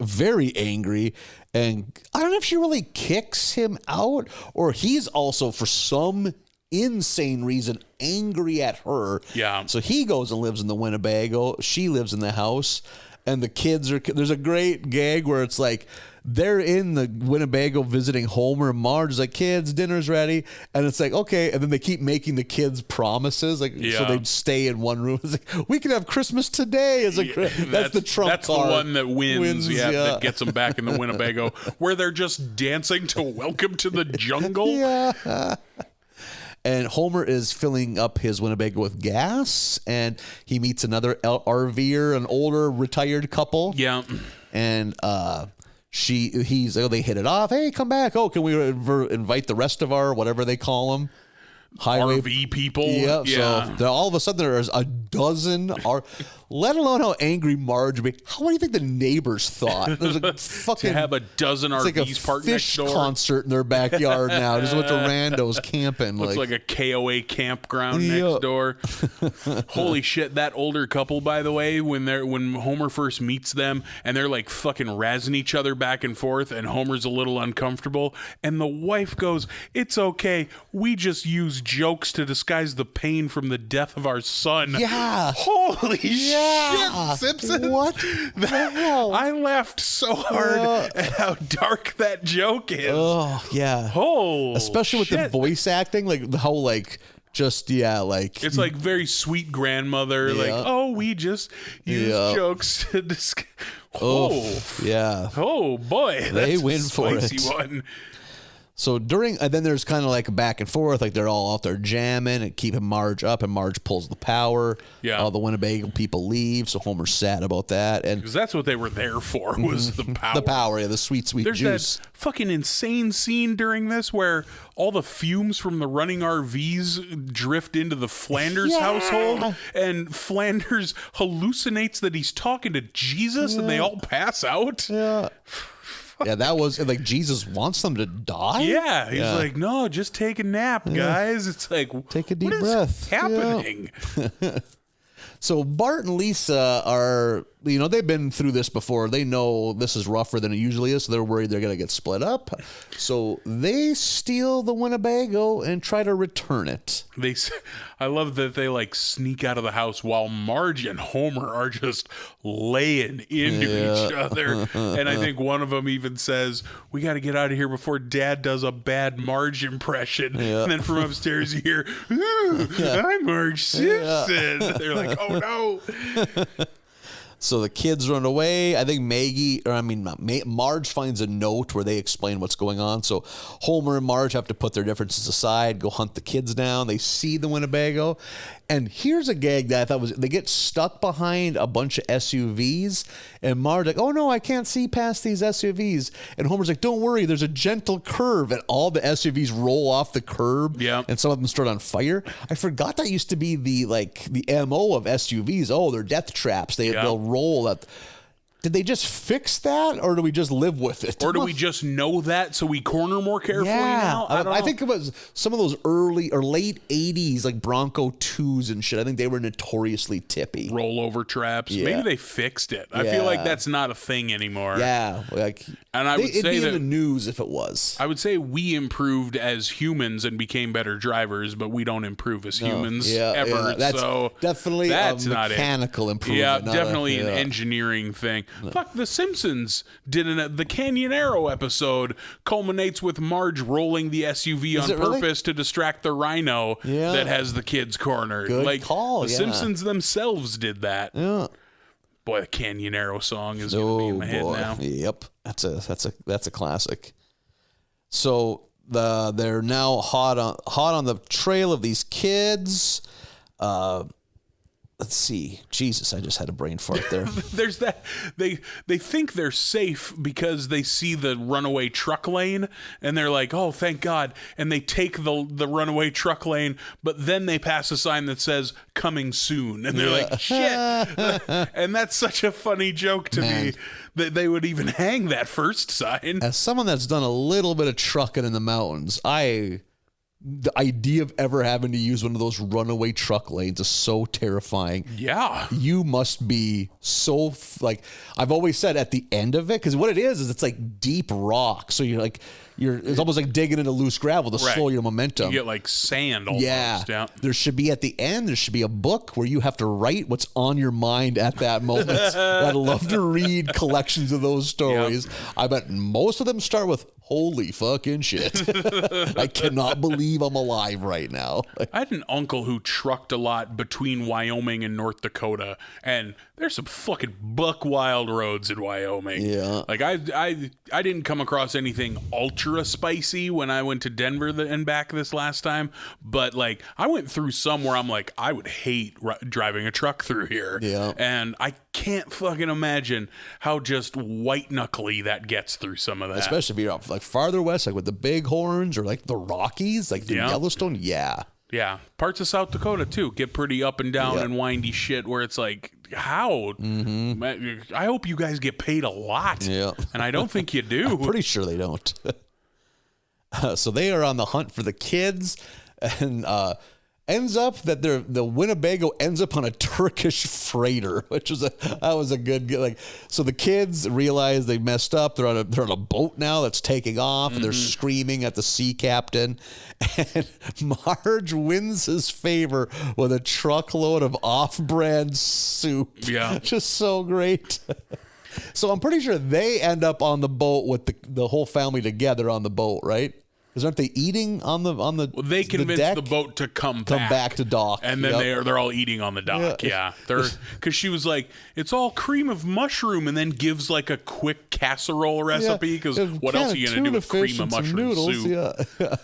S2: very angry, and I don't know if she really kicks him out or he's also for some insane reason angry at her.
S3: Yeah.
S2: So he goes and lives in the Winnebago. She lives in the house, and the kids there's a great gag where it's like they're in the Winnebago visiting Homer, and Marge is like, "Kids, dinner's ready." And it's like, okay. And then they keep making the kids promises. So they stay in one room. It's like, "We can have Christmas today." That's the trump
S3: That's
S2: card.
S3: the one that wins. That gets them back in the Winnebago, where they're just dancing to Welcome to the Jungle.
S2: Yeah. And Homer is filling up his Winnebago with gas, and he meets another RVer, an older retired couple.
S3: Yeah.
S2: And they hit it off. "Hey, come back. Oh, can we invite the rest of our," whatever they call them, highway
S3: RV people?
S2: Yeah. So all of a sudden there's a dozen, let alone how angry Marge would be. How do you think the neighbors thought? There's a fucking
S3: to have a dozen RVs
S2: like a
S3: parked
S2: fish
S3: next door.
S2: concert in their backyard now. There's a bunch of randos camping.
S3: Looks like a KOA campground next door. Holy shit! That older couple, by the way, when Homer first meets them, and they're like fucking razzing each other back and forth, and Homer's a little uncomfortable, and the wife goes, "It's okay. We just use jokes to disguise the pain from the death of our son."
S2: Yeah.
S3: Holy shit, Simpsons!
S2: What the hell?
S3: I laughed so hard at how dark that joke is.
S2: Oh yeah.
S3: Oh,
S2: especially with the voice acting, like how it's
S3: like very sweet grandmother. Like, "Oh, we just use jokes to disguise." Oh boy,
S2: they
S3: that's
S2: win
S3: a
S2: for
S3: spicy
S2: it.
S3: One.
S2: So and then there's kind of like a back and forth, like they're all out there jamming and keeping Marge up, and Marge pulls the power.
S3: Yeah.
S2: All the Winnebago people leave, so Homer's sad about that. And
S3: because that's what they were there for, was the power.
S2: The power, the sweet
S3: There's
S2: juice.
S3: That fucking insane scene during this where all the fumes from the running RVs drift into the Flanders household, and Flanders hallucinates that he's talking to Jesus, and they all pass out.
S2: Yeah. Yeah, that was like Jesus wants them to die.
S3: Yeah, he's like, "No, just take a nap, guys." It's like,
S2: take a deep
S3: what
S2: breath.
S3: Is happening?
S2: So Bart and Lisa are, they've been through this before. They know this is rougher than it usually is, so they're worried they're going to get split up. So they steal the Winnebago and try to return it.
S3: I love that they like sneak out of the house while Marge and Homer are just laying into each other. And I think one of them even says, "We got to get out of here before Dad does a bad Marge impression."
S2: Yeah.
S3: And then from upstairs you hear, "I'm Marge Simpson." They're like, "Oh no."
S2: So the kids run away. I think Marge finds a note where they explain what's going on. So Homer and Marge have to put their differences aside, go hunt the kids down. They see the Winnebago. And here's a gag that I thought they get stuck behind a bunch of SUVs. And Marge like, "Oh no, I can't see past these SUVs." And Homer's like, "Don't worry, there's a gentle curve." And all the SUVs roll off the curb.
S3: Yeah.
S2: And some of them start on fire. I forgot that used to be the MO of SUVs. Oh, they're death traps. They'll roll that. Did they just fix that, or do we just live with it?
S3: Or do we just know that so we corner more carefully now?
S2: I think it was some of those early or late 80s, like Bronco 2s and shit. I think they were notoriously tippy.
S3: Rollover traps.
S2: Yeah.
S3: Maybe they fixed it. I feel like that's not a thing anymore.
S2: Yeah.
S3: And I would
S2: it'd
S3: say
S2: be
S3: that
S2: in the news if it was.
S3: I would say we improved as humans and became better drivers, but we don't improve as humans ever.
S2: Yeah. That's definitely a mechanical improvement.
S3: Yeah, definitely an engineering thing. Fuck, The Simpsons did the Canyonero episode culminates with Marge rolling the SUV on purpose to distract the rhino that has the kids cornered.
S2: Good call.
S3: The Simpsons themselves did that.
S2: Yeah.
S3: Boy, the Canyonero song is going to be in my head now.
S2: Yep, that's a classic. So they're now hot on the trail of these kids. Let's see. Jesus, I just had a brain fart there.
S3: There's that. They think they're safe because they see the runaway truck lane, and they're like, "Oh, thank God!" And they take the runaway truck lane, but then they pass a sign that says "Coming soon," and they're like, "Shit!" And that's such a funny joke to me that they would even hang that first sign.
S2: As someone that's done a little bit of trucking in the mountains, the idea of ever having to use one of those runaway truck lanes is so terrifying.
S3: Yeah.
S2: You must be so, I've always said at the end of it, because what it is it's like deep rock. So it's almost like digging into loose gravel to slow your momentum.
S3: You get like sand almost.
S2: Yeah. There should be at the end, there should be a book where you have to write what's on your mind at that moment. I'd love to read collections of those stories. Yep. I bet most of them start with, "Holy fucking shit." I cannot believe I'm alive right now.
S3: I had an uncle who trucked a lot between Wyoming and North Dakota, and there's some fucking buck wild roads in Wyoming.
S2: Yeah.
S3: Like I didn't come across anything ultra spicy when I went to Denver and back this last time, but like I went through some where I'm like, I would hate driving a truck through here.
S2: Yeah.
S3: And I can't fucking imagine how just white knuckly that gets through some of that.
S2: Especially if you're up like farther west, like with the big horns or like the Rockies, like the Yellowstone. Yeah.
S3: Yeah. Parts of South Dakota too get pretty up and down and windy shit where it's like, how? Mm-hmm. I hope you guys get paid a lot.
S2: Yeah.
S3: And I don't think you do.
S2: I'm pretty sure they don't. So they are on the hunt for the kids, and ends up that the Winnebago ends up on a Turkish freighter, which was a good. So the kids realize they messed up. They're on a boat now that's taking off, and they're screaming at the sea captain. And Marge wins his favor with a truckload of off-brand soup.
S3: Yeah,
S2: just so great. So I'm pretty sure they end up on the boat with the whole family together on the boat, right? Because aren't they eating on the
S3: Well, they convinced the boat to come back
S2: to dock,
S3: and then they're all eating on the dock. Yeah, because she was like, "It's all cream of mushroom," and then gives like a quick casserole recipe. Because what else are you gonna do with cream of mushroom
S2: noodles,
S3: soup?
S2: Yeah.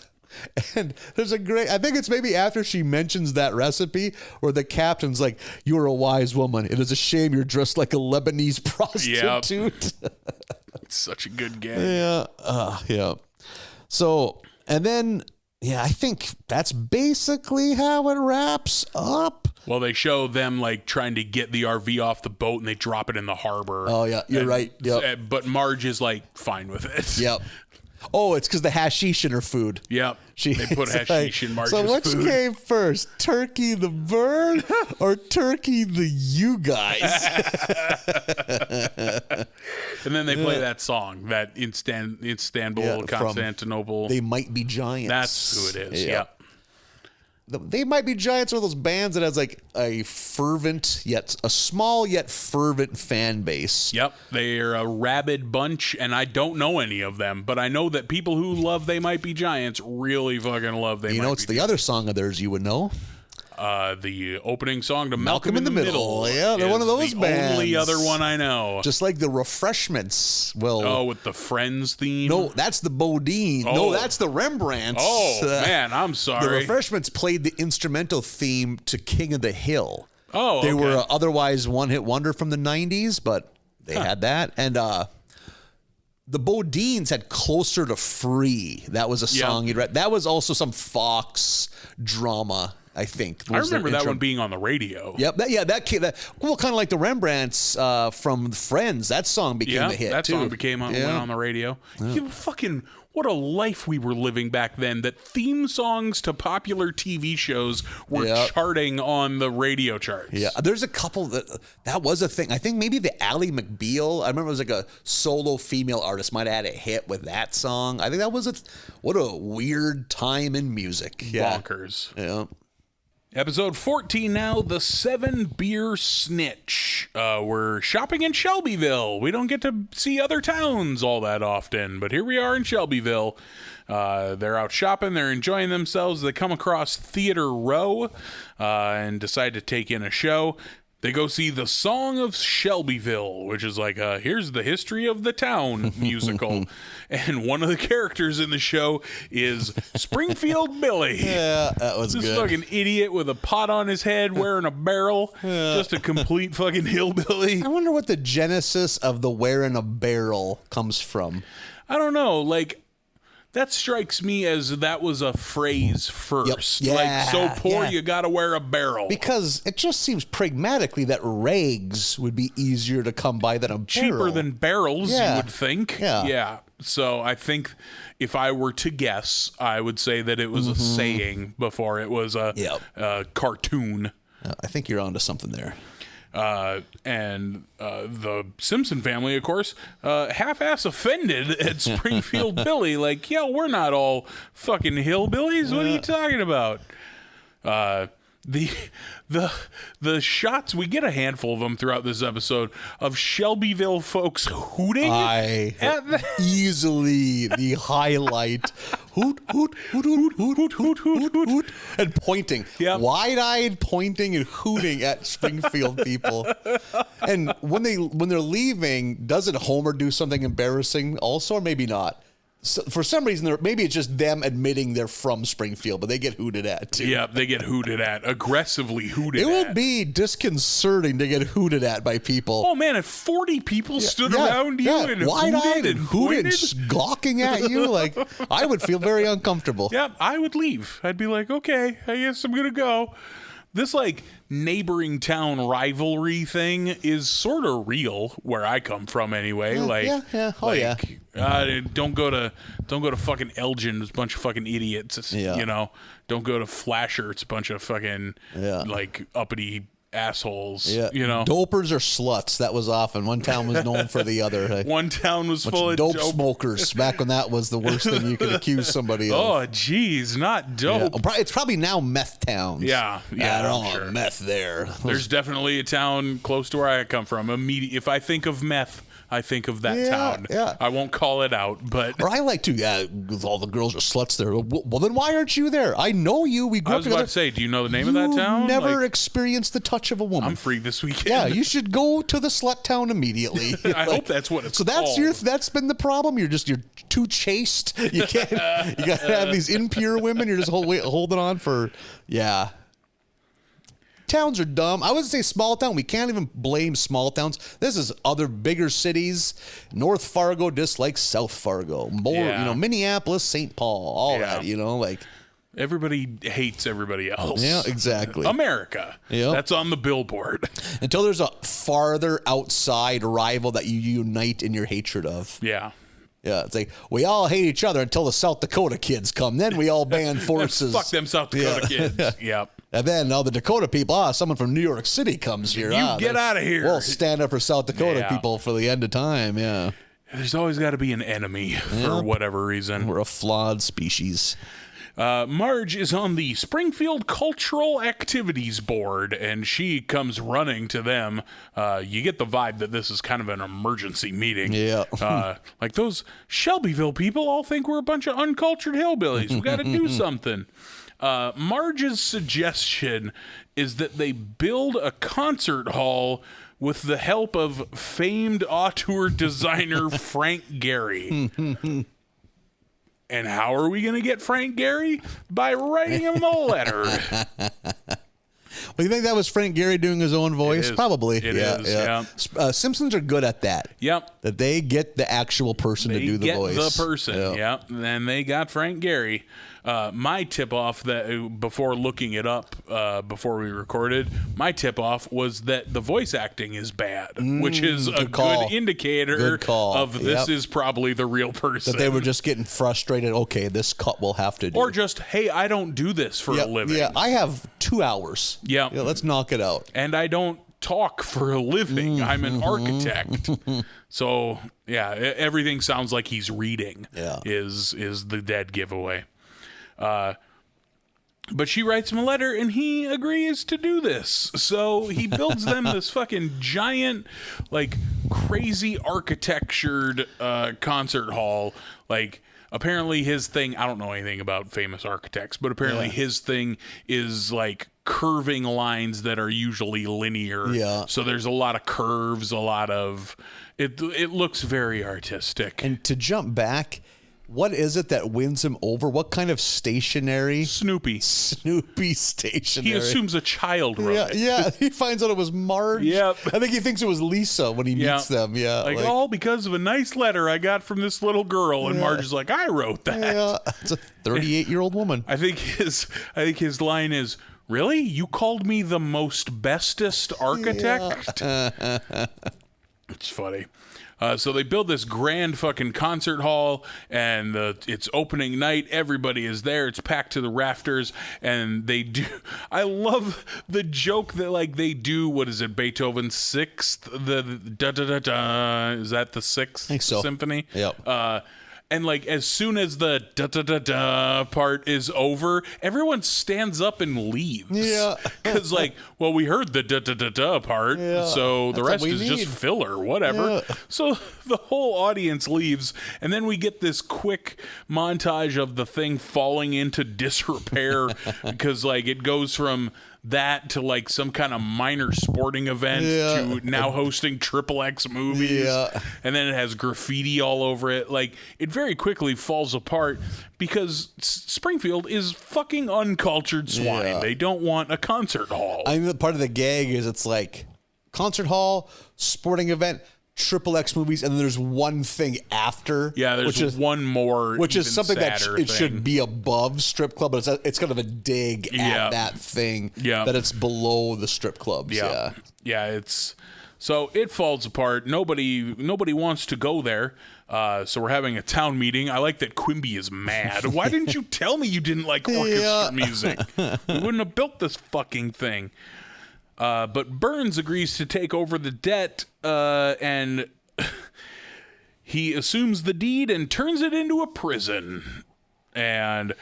S2: And there's I think it's maybe after she mentions that recipe where the captain's like, "You're a wise woman. It is a shame you're dressed like a Lebanese prostitute."
S3: Yep. It's such a good gag.
S2: Yeah. Yeah. So, and then, I think that's basically how it wraps up.
S3: Well, they show them like trying to get the RV off the boat and they drop it in the harbor.
S2: Oh, yeah. You're right. Yep.
S3: But Marge is like fine with it.
S2: Yep. Oh, it's because the hashish in her food.
S3: Yep. They put hashish in Marge's food.
S2: So which came first, Turkey the bird or Turkey the you guys?
S3: And then they play that song, that Istanbul, Constantinople.
S2: They Might Be Giants.
S3: That's who it is. Yep.
S2: They Might Be Giants are those bands that has like a small yet fervent fan base.
S3: Yep, they're a rabid bunch, and I don't know any of them, but I know that people who love They Might Be Giants really fucking love They Might Be Giants.
S2: You know, it's the other song of theirs you would know.
S3: The opening song to
S2: Malcolm in the Middle. Yeah, they're one of those bands.
S3: Only other one I know.
S2: Just like the Refreshments. Well,
S3: with the Friends theme.
S2: No, that's the Bodine.
S3: Oh.
S2: No, that's the Rembrandts.
S3: Oh man, I'm sorry.
S2: The Refreshments played the instrumental theme to King of the Hill.
S3: Oh,
S2: they were otherwise one-hit wonder from the '90s, but they had that. And the Bodines had Closer to Free. That was a song you'd read. That was also some Fox drama, I think.
S3: I remember that one being on the radio.
S2: Yep. That kind of like the Rembrandts from Friends. That song became a hit,
S3: that
S2: too.
S3: Song went on the radio. What a life we were living back then, that theme songs to popular TV shows were charting on the radio charts.
S2: Yeah, there's a couple that was a thing. I think maybe the Ally McBeal, I remember it was like a solo female artist might have had a hit with that song. I think that was what a weird time in music.
S3: Bonkers.
S2: Yeah.
S3: Episode 14 now, the 7-beer snitch. We're shopping in Shelbyville. We don't get to see other towns all that often, but here we are in Shelbyville. They're out shopping. They're enjoying themselves. They come across Theater Row and decide to take in a show. They go see The Song of Shelbyville, which is like here's the history of the town musical. And one of the characters in the show is Springfield Billy.
S2: Yeah, that was
S3: this
S2: good.
S3: Fucking idiot with a pot on his head wearing a barrel. Just a complete fucking hillbilly.
S2: I wonder what the genesis of the wearing a barrel comes from.
S3: I don't know. Like, that strikes me as that was a phrase first.
S2: Yep.
S3: Like, so poor you gotta wear a barrel.
S2: Because it just seems pragmatically that rags would be easier to come by than a barrel.
S3: Cheaper than barrels, you would think.
S2: Yeah.
S3: So I think if I were to guess, I would say that it was a saying before it was a cartoon.
S2: I think you're onto something there.
S3: And the Simpson family, of course, half-ass offended at Springfield Billy. Like, we're not all fucking hillbillies. What are you talking about? The shots, we get a handful of them throughout this episode of Shelbyville folks hooting.
S2: Easily the highlight. Hoot, hoot, hoot, hoot, hoot, hoot, hoot, hoot, hoot, hoot, and pointing.
S3: Yep.
S2: Wide-eyed pointing and hooting at Springfield people. And when they're leaving, doesn't Homer do something embarrassing also, or maybe not? So for some reason, maybe it's just them admitting they're from Springfield, but they get hooted at, too.
S3: Yeah, they get hooted at. Aggressively hooted at.
S2: It would be disconcerting to get hooted at by people.
S3: Oh, man, if 40 people stood around you and
S2: wide-eyed
S3: and
S2: hooted, gawking at you, like, I would feel very uncomfortable.
S3: Yeah, I would leave. I'd be like, okay, I guess I'm going to go. This, like, neighboring town rivalry thing is sort of real where I come from anyway. Don't go to fucking Elgin. It's a bunch of fucking idiots. You know, don't go to Flasher. It's a bunch of fucking like uppity assholes. You know,
S2: dopers or sluts. That was often one town was known for the other. Like,
S3: one town was full of
S2: dope smokers. Back when that was the worst thing you could accuse somebody of.
S3: Oh, geez, not dope.
S2: It's probably now meth towns.
S3: Yeah,
S2: I don't know, meth there.
S3: There's definitely a town close to where I come from. If I think of meth, I think of that town.
S2: Yeah.
S3: I won't call it out, but...
S2: Or I like to, all the girls are sluts there. Well, then why aren't you there? I know you. We grew up together.
S3: I was about to say, do you know the name of that town?
S2: Never experienced the touch of a woman.
S3: I'm free this weekend.
S2: Yeah, you should go to the slut town immediately.
S3: I hope that's what it's
S2: called. That's been the problem? You're too chaste. You can't, you got to have these impure women. You're just holding on for, Towns are dumb. I wouldn't say small town. We can't even blame small towns. This is other bigger cities. North Fargo dislikes South Fargo. More, Minneapolis, St. Paul, all that, like.
S3: Everybody hates everybody else.
S2: Yeah, exactly.
S3: America. Yep. That's on the billboard.
S2: Until there's a farther outside rival that you unite in your hatred of.
S3: Yeah.
S2: Yeah, it's like we all hate each other until the South Dakota kids come. Then we all band forces.
S3: Fuck them South Dakota kids. Yep.
S2: And then all the Dakota people, someone from New York City comes here.
S3: You get out of here.
S2: We'll stand up for South Dakota people for the end of time. Yeah.
S3: There's always got to be an enemy for whatever reason.
S2: We're a flawed species.
S3: Marge is on the Springfield Cultural Activities Board, and she comes running to them. You get the vibe that this is kind of an emergency meeting.
S2: Yeah.
S3: Like those Shelbyville people all think we're a bunch of uncultured hillbillies. We got to do something. Marge's suggestion is that they build a concert hall with the help of famed auteur designer Frank Gehry. And how are we going to get Frank Gehry? By writing him a letter.
S2: Well, you think that was Frank Gehry doing his own voice? Probably.
S3: It is, yeah.
S2: Simpsons are good at that.
S3: Yep.
S2: That they get the actual person to do the voice.
S3: The person, yep. And they got Frank Gehry. My tip-off that before looking it up before we recorded, my tip-off was that the voice acting is bad, which is a good indicator of this is probably the real person.
S2: That they were just getting frustrated. Okay, this cut will have to do.
S3: Or just, hey, I don't do this for a living.
S2: Yeah, I have 2 hours.
S3: Yeah.
S2: Let's knock it out.
S3: And I don't talk for a living. I'm an architect. So, yeah, everything sounds like he's reading is the dead giveaway. But she writes him a letter, and he agrees to do this. So he builds them this fucking giant, like, crazy architectured concert hall. Like, apparently his thing, I don't know anything about famous architects, but apparently his thing is, like, curving lines that are usually linear.
S2: Yeah.
S3: So there's a lot of curves, a lot of... It looks very artistic.
S2: And to jump back... What is it that wins him over? What kind of stationery?
S3: Snoopy
S2: stationery.
S3: He assumes a child wrote it.
S2: Yeah, he finds out it was Marge.
S3: Yep.
S2: I think he thinks it was Lisa when he meets them. Yeah.
S3: Like, all because of a nice letter I got from this little girl. And Marge is like, I wrote that.
S2: Yeah, it's a 38-year-old woman.
S3: I think his line is, really? You called me the most bestest architect? Yeah. It's funny. So they build this grand fucking concert hall, and it's opening night. Everybody is there. It's packed to the rafters, and they do. I love the joke that, like, they do. What is it? Beethoven's Sixth. The da da da da. Is that the Sixth Symphony?
S2: Yep.
S3: And, like, as soon as the da-da-da-da part is over, everyone stands up and leaves. Yeah. Because, like, well, we heard the da-da-da-da part, so the rest is just filler, whatever. Yeah. So the whole audience leaves, and then we get this quick montage of the thing falling into disrepair because, like, it goes from that to, like, some kind of minor sporting event to now hosting XXX movies. Yeah. And then it has graffiti all over it. Like, it very quickly falls apart because Springfield is fucking uncultured swine. Yeah. They don't want a concert hall.
S2: I mean, part of the gag is it's like concert hall, sporting event, XXX movies, and then there's one thing after.
S3: Yeah, there's one more,
S2: which is something that
S3: it
S2: should be above strip club, but it's kind of a dig at that thing. Yeah, that it's below the strip clubs.
S3: Yeah. It's so it falls apart. Nobody wants to go there. So we're having a town meeting. I like that Quimby is mad. Why didn't you tell me you didn't like orchestra music? We wouldn't have built this fucking thing. But Burns agrees to take over the debt, and he assumes the deed and turns it into a prison. And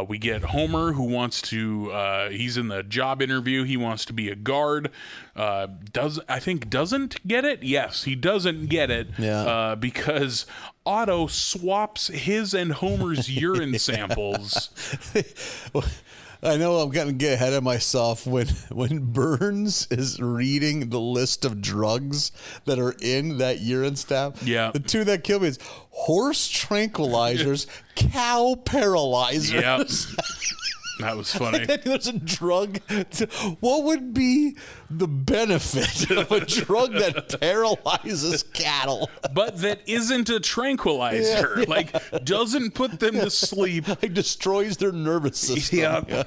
S3: we get Homer, who wants to, he's in the job interview. He wants to be a guard. Doesn't get it? Yes, he doesn't get it. Yeah. Because Otto swaps his and Homer's urine samples.
S2: I know I'm going to get ahead of myself when Burns is reading the list of drugs that are in that urine stamp.
S3: Yeah.
S2: The two that kill me is horse tranquilizers, cow paralyzers.
S3: Yep. That was funny.
S2: There's a drug. What would be the benefit of a drug that paralyzes cattle?
S3: But that isn't a tranquilizer.
S2: Yeah.
S3: Like, doesn't put them to sleep.
S2: Like, destroys their nervous system.
S3: Yep.
S2: Yeah.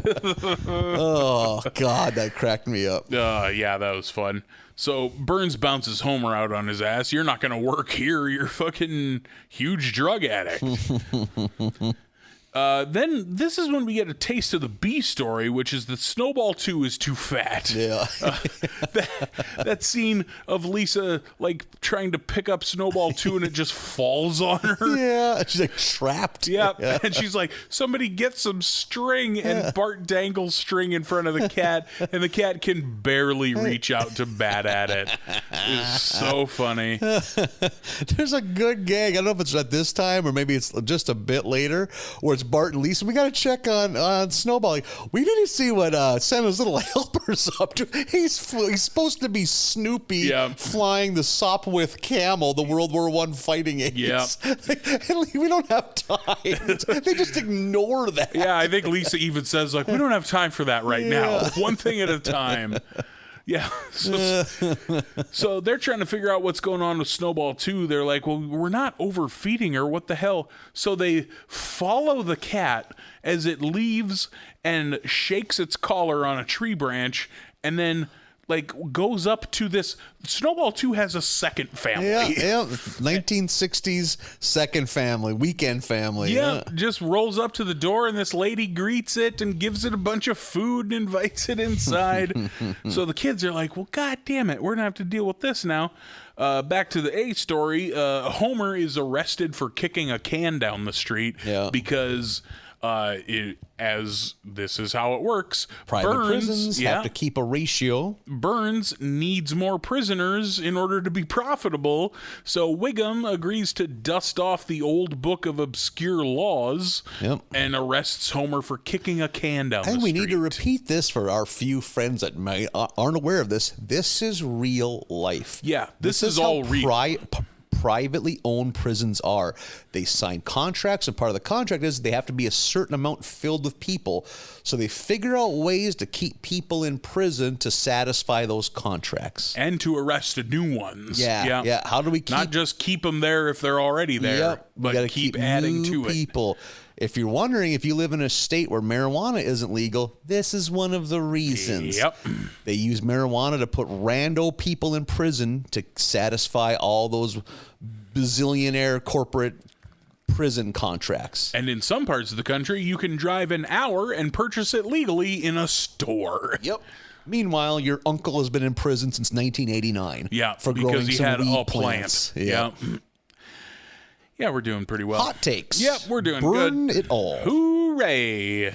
S2: Oh, God, that cracked me up.
S3: Yeah, that was fun. So Burns bounces Homer out on his ass. You're not going to work here. You're a fucking huge drug addict. Then this is when we get a taste of the B story, which is that Snowball 2 is too fat.
S2: Yeah.
S3: That scene of Lisa, like, trying to pick up Snowball 2 and it just falls on her.
S2: Yeah. She's like trapped.
S3: Yeah. And she's like, somebody get some string. And Bart dangles string in front of the cat, and the cat can barely reach out to bat at it. It's so funny.
S2: There's a good gag. I don't know if it's at this time or maybe it's just a bit later, where it's Bart and Lisa. We got to check on Snowball. Like, we need to see what Santa's little helper's up to. He's supposed to be Snoopy flying the Sopwith camel, the World War I fighting aids.
S3: Yeah.
S2: And we don't have time. They just ignore that.
S3: Yeah, I think Lisa even says, like, we don't have time for that right now. One thing at a time. Yeah. So they're trying to figure out what's going on with Snowball 2. They're like, well, we're not overfeeding her. What the hell? So they follow the cat as it leaves and shakes its collar on a tree branch, and then, like, goes up to this. Snowball 2 has a second family.
S2: Yeah. 1960s second family, weekend family.
S3: Yeah, just rolls up to the door, and this lady greets it and gives it a bunch of food and invites it inside. So the kids are like, well, God damn it, we're going to have to deal with this now. Back to the A story. Homer is arrested for kicking a can down the street because... as this is how it works.
S2: Private prisons have to keep a ratio.
S3: Burns needs more prisoners in order to be profitable, so Wiggum agrees to dust off the old book of obscure laws and arrests Homer for kicking a can down the street.
S2: We need to repeat this for our few friends that aren't aware of this. This is real life.
S3: Yeah, this is all real.
S2: Privately owned prisons are. They sign contracts, and part of the contract is they have to be a certain amount filled with people. So they figure out ways to keep people in prison to satisfy those contracts
S3: and to arrest new ones.
S2: Yeah. How do we
S3: not just keep them there if they're already there, but keep adding
S2: new
S3: to
S2: people. If you're wondering if you live in a state where marijuana isn't legal, this is one of the reasons.
S3: Yep.
S2: They use marijuana to put rando people in prison to satisfy all those bazillionaire corporate prison contracts.
S3: And in some parts of the country, you can drive an hour and purchase it legally in a store.
S2: Yep. Meanwhile, your uncle has been in prison since 1989.
S3: Yeah,
S2: for growing
S3: because he
S2: some
S3: had
S2: weed
S3: a
S2: plants.
S3: plant. Yeah. Yeah, we're doing pretty well.
S2: Hot takes.
S3: Yep, we're doing
S2: Burn
S3: good.
S2: it all.
S3: Hooray.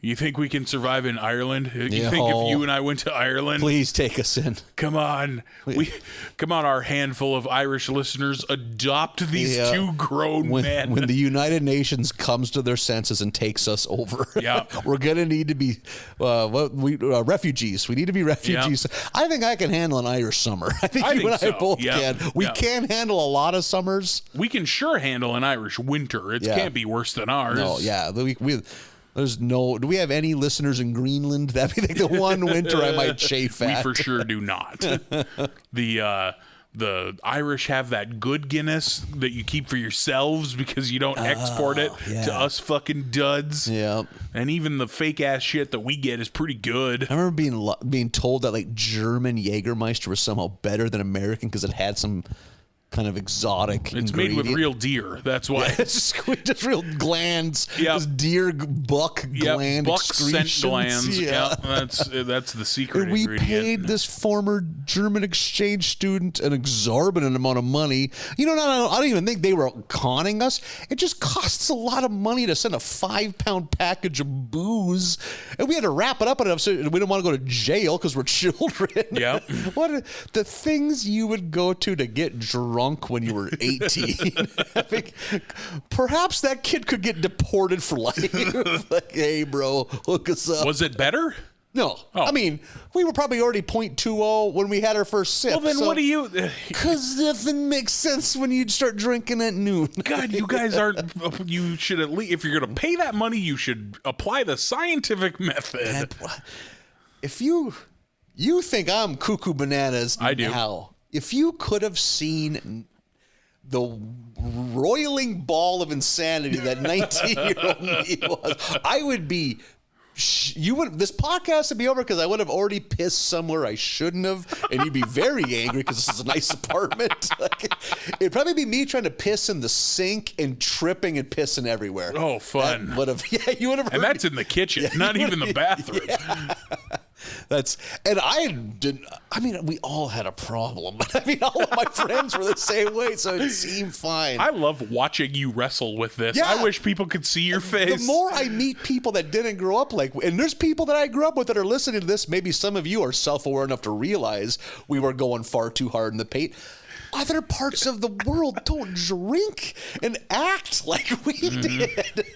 S3: You think we can survive in Ireland? You think if you and I went to Ireland?
S2: Please take us in.
S3: Come on. Come on, our handful of Irish listeners, adopt these two grown men.
S2: When the United Nations comes to their senses and takes us over, we're going to need to be refugees. We need to be refugees. I think I can handle an Irish summer. I think you and I both can. We can handle a lot of summers.
S3: We can sure handle an Irish winter. It can't be worse than ours.
S2: No, do we have any listeners in Greenland? That'd be like the one winter I might chafe at.
S3: We for sure do not. The Irish have that good Guinness that you keep for yourselves because you don't export it to us fucking duds.
S2: Yeah.
S3: And even the fake ass shit that we get is pretty good.
S2: I remember being told that like German Jägermeister was somehow better than American because it had some kind of exotic
S3: It's
S2: ingredient.
S3: made with real deer. That's why.
S2: It's just real glands. This deer buck gland
S3: buck
S2: excretions.
S3: scent glands. Yeah, that's the secret
S2: we
S3: ingredient.
S2: paid this former German exchange student an exorbitant amount of money. I don't even think they were conning us. It just costs a lot of money to send a 5-pound package of booze, and we had to wrap it up enough so we didn't want to go to jail because we're children.
S3: Yeah.
S2: What are the things you would go to get drunk when you were 18? I think perhaps that kid could get deported for life. Like, hey, bro, hook us up.
S3: Was it better?
S2: No. I mean, we were probably already 0.20 when we had our first sip.
S3: Well, then what do you...
S2: Because nothing makes sense when you start drinking at noon.
S3: God, you guys aren't... You should at least... If you're going to pay that money, you should apply the scientific method.
S2: If you think I'm cuckoo bananas,
S3: I do.
S2: Now, if you could have seen the roiling ball of insanity that 19-year-old me was, I would be... This podcast would be over because I would have already pissed somewhere I shouldn't have, and you'd be very angry because this is a nice apartment. It'd probably be me trying to piss in the sink and tripping and pissing everywhere.
S3: Oh, fun!
S2: You would have.
S3: And that's in the kitchen, not even the bathroom.
S2: Yeah. I mean, we all had a problem. I mean, all of my friends were the same way, so it seemed fine.
S3: I love watching you wrestle with this.
S2: Yeah.
S3: I wish people could see your face.
S2: The more I meet people that didn't grow up and there's people that I grew up with that are listening to this, maybe some of you are self-aware enough to realize we were going far too hard in the paint. Other parts of the world don't drink and act like we did.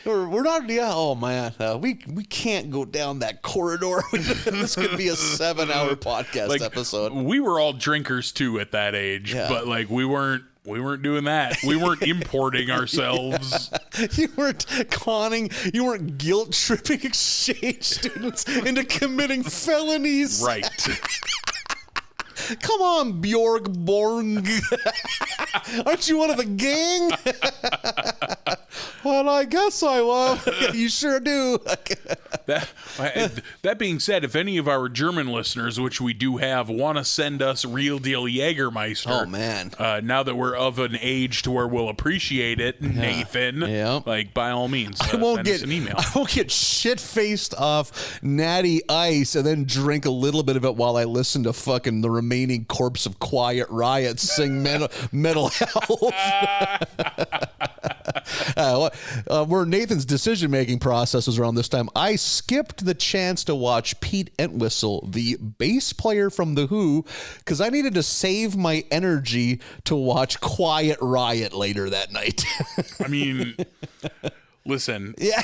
S2: We're not. Yeah. Oh man, we can't go down that corridor. This could be a 7-hour podcast episode.
S3: We were all drinkers too at that age, but we weren't doing that. We weren't importing ourselves.
S2: You weren't conning. You weren't guilt tripping exchange students into committing felonies.
S3: Right.
S2: Come on, Bjorg. Aren't you one of the gang? Well, I guess I was. You sure do.
S3: That being said, if any of our German listeners, which we do have, want to send us real deal Jägermeister,
S2: oh man,
S3: now that we're of an age to where we'll appreciate it, Nathan, by all means, send us an email.
S2: I won't get shit faced off Natty Ice and then drink a little bit of it while I listen to fucking the remaining corpse of Quiet Riot sing Mental Health. Where Nathan's decision-making process was around this time, I skipped the chance to watch Pete Entwistle, the bass player from The Who, because I needed to save my energy to watch Quiet Riot later that night.
S3: I mean... Listen.
S2: Yeah,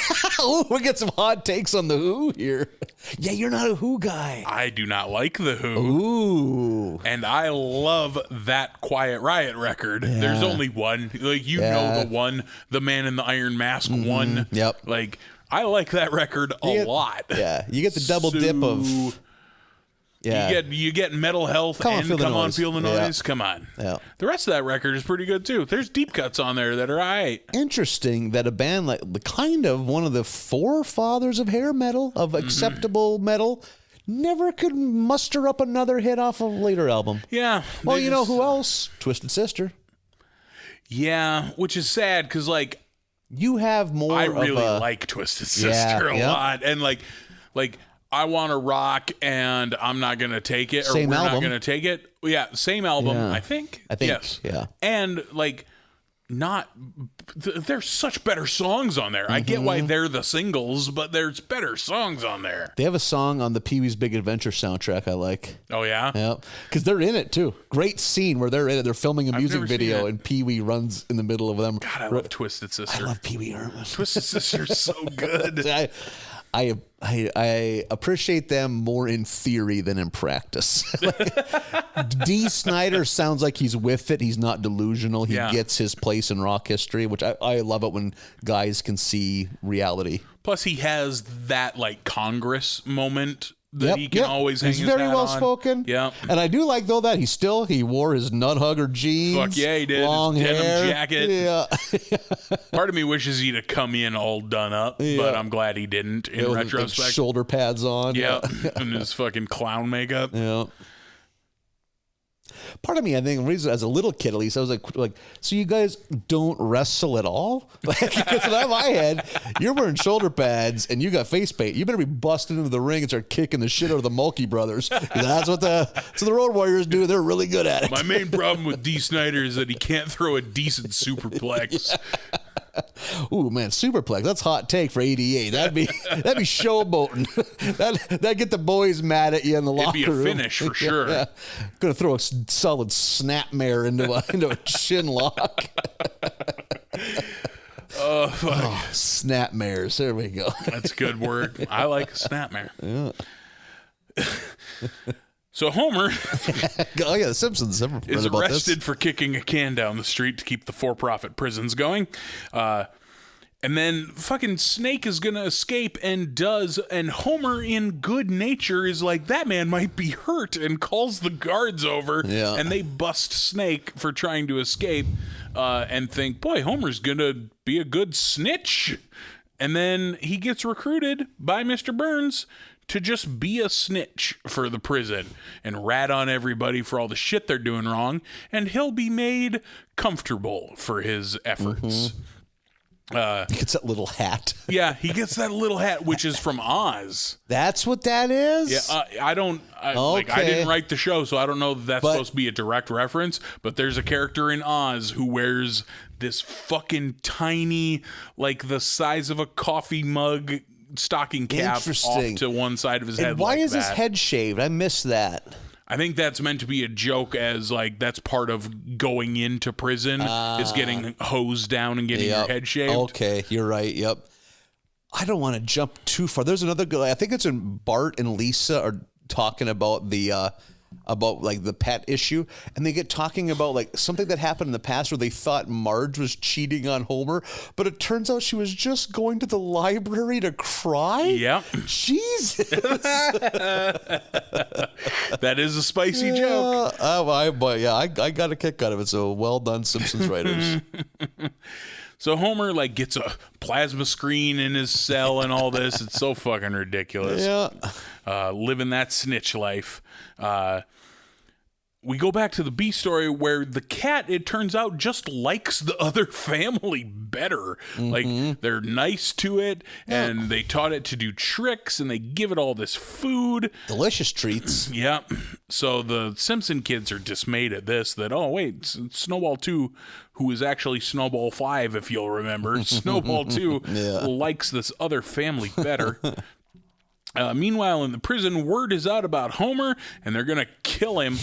S2: we get some hot takes on The Who here. Yeah, you're not a Who guy.
S3: I do not like The Who.
S2: Ooh.
S3: And I love that Quiet Riot record. Yeah. There's only one. Know the one, the Man in the Iron Mask one.
S2: Yep.
S3: I like that record a lot.
S2: Yeah, you get the double dip of... Yeah.
S3: You get Mental Health and Come On Feel the Noise. Yeah. Come on. Yeah. The rest of that record is pretty good too. There's deep cuts on there that are all right.
S2: Interesting that a band like one of the forefathers of hair metal, of acceptable metal, never could muster up another hit off a later album.
S3: Yeah.
S2: Well, you know who else? Twisted Sister.
S3: Yeah, which is sad because
S2: you have more.
S3: I really like Twisted Sister a lot, and I Want to Rock and I'm Not Gonna Take It, or
S2: same
S3: We're
S2: album.
S3: Not Gonna Take It. Yeah, same album, I think. Yes.
S2: Yeah.
S3: And there's such better songs on there. Mm-hmm. I get why they're the singles, but there's better songs on there.
S2: They have a song on the Pee-wee's Big Adventure soundtrack I like.
S3: Oh, yeah?
S2: Yeah. Because they're in it, too. Great scene where they're in it. They're filming a music video, and Pee-wee runs in the middle of them.
S3: God, I love Twisted Sister.
S2: I love Pee-wee Herman.
S3: Twisted Sister's so good.
S2: I appreciate them more in theory than in practice. Dee Snider sounds like he's with it. He's not delusional. He gets his place in rock history, which I love it when guys can see reality.
S3: Plus, he has that Congress moment that he can always hang his hat on.
S2: He's very well spoken.
S3: Yeah.
S2: And I do like, though, that he wore his nut hugger jeans.
S3: Fuck yeah, he did.
S2: Long
S3: his
S2: hair.
S3: Denim jacket.
S2: Yeah.
S3: Part of me wishes he'd have come in all done up, but I'm glad he didn't in retrospect.
S2: With shoulder pads on.
S3: Yeah. And his fucking clown makeup.
S2: Yeah. Part of me, I think, reason as a little kid at least, I was like, so you guys don't wrestle at all? Because in my head, you're wearing shoulder pads and you got face paint. You better be busting into the ring and start kicking the shit out of the Mulkey brothers. That's what the Road Warriors do. They're really good at it.
S3: My main problem with Dee Snider is that he can't throw a decent superplex.
S2: Ooh, man, superplex. That's hot take for 88. That'd be showboating. That'd get the boys mad at you in the locker room.
S3: It'd be a finish for sure.
S2: Yeah. Gonna throw a solid snapmare into a chin lock.
S3: fuck.
S2: Oh, snapmares. There we go.
S3: That's a good word. I like a snapmare. Yeah. So Homer
S2: oh yeah, the Simpsons
S3: is arrested for kicking a can down the street to keep the for-profit prisons going. And then fucking Snake is going to escape and does. And Homer, in good nature, is like, that man might be hurt, and calls the guards over.
S2: Yeah.
S3: And they bust Snake for trying to escape and think, boy, Homer's going to be a good snitch. And then he gets recruited by Mr. Burns to just be a snitch for the prison and rat on everybody for all the shit they're doing wrong. And he'll be made comfortable for his efforts.
S2: Mm-hmm. He gets that little hat.
S3: Yeah, he gets that little hat, which is from Oz.
S2: That's what that is?
S3: Yeah, I didn't write the show, so I don't know that that's supposed to be a direct reference, but there's a character in Oz who wears this fucking tiny, like the size of a coffee mug stocking cap off to one side of his head.
S2: Why is his head shaved? I missed that.
S3: I think that's meant to be a joke, as like that's part of going into prison is getting hosed down and getting your head shaved.
S2: Okay, you're right. Yep. I don't want to jump too far. There's another good. I think it's in Bart and Lisa are talking about the pet issue, and they get talking about like something that happened in the past where they thought Marge was cheating on Homer, but it turns out she was just going to the library to cry.
S3: Yep.
S2: Jesus.
S3: That is a spicy joke.
S2: I got a kick out of it. So well done, Simpsons writers.
S3: So Homer like gets a plasma screen in his cell and all this. It's so fucking ridiculous.
S2: Yeah.
S3: Living that snitch life. We go back to the B story where the cat, it turns out, just likes the other family better. Mm-hmm. Like, they're nice to it, and they taught it to do tricks, and they give it all this food.
S2: Delicious treats.
S3: Yeah. So the Simpson kids are dismayed at this, that, oh, wait, Snowball 2, who is actually Snowball 5, if you'll remember. Snowball 2 likes this other family better. Meanwhile, in the prison, word is out about Homer, and they're going to kill him,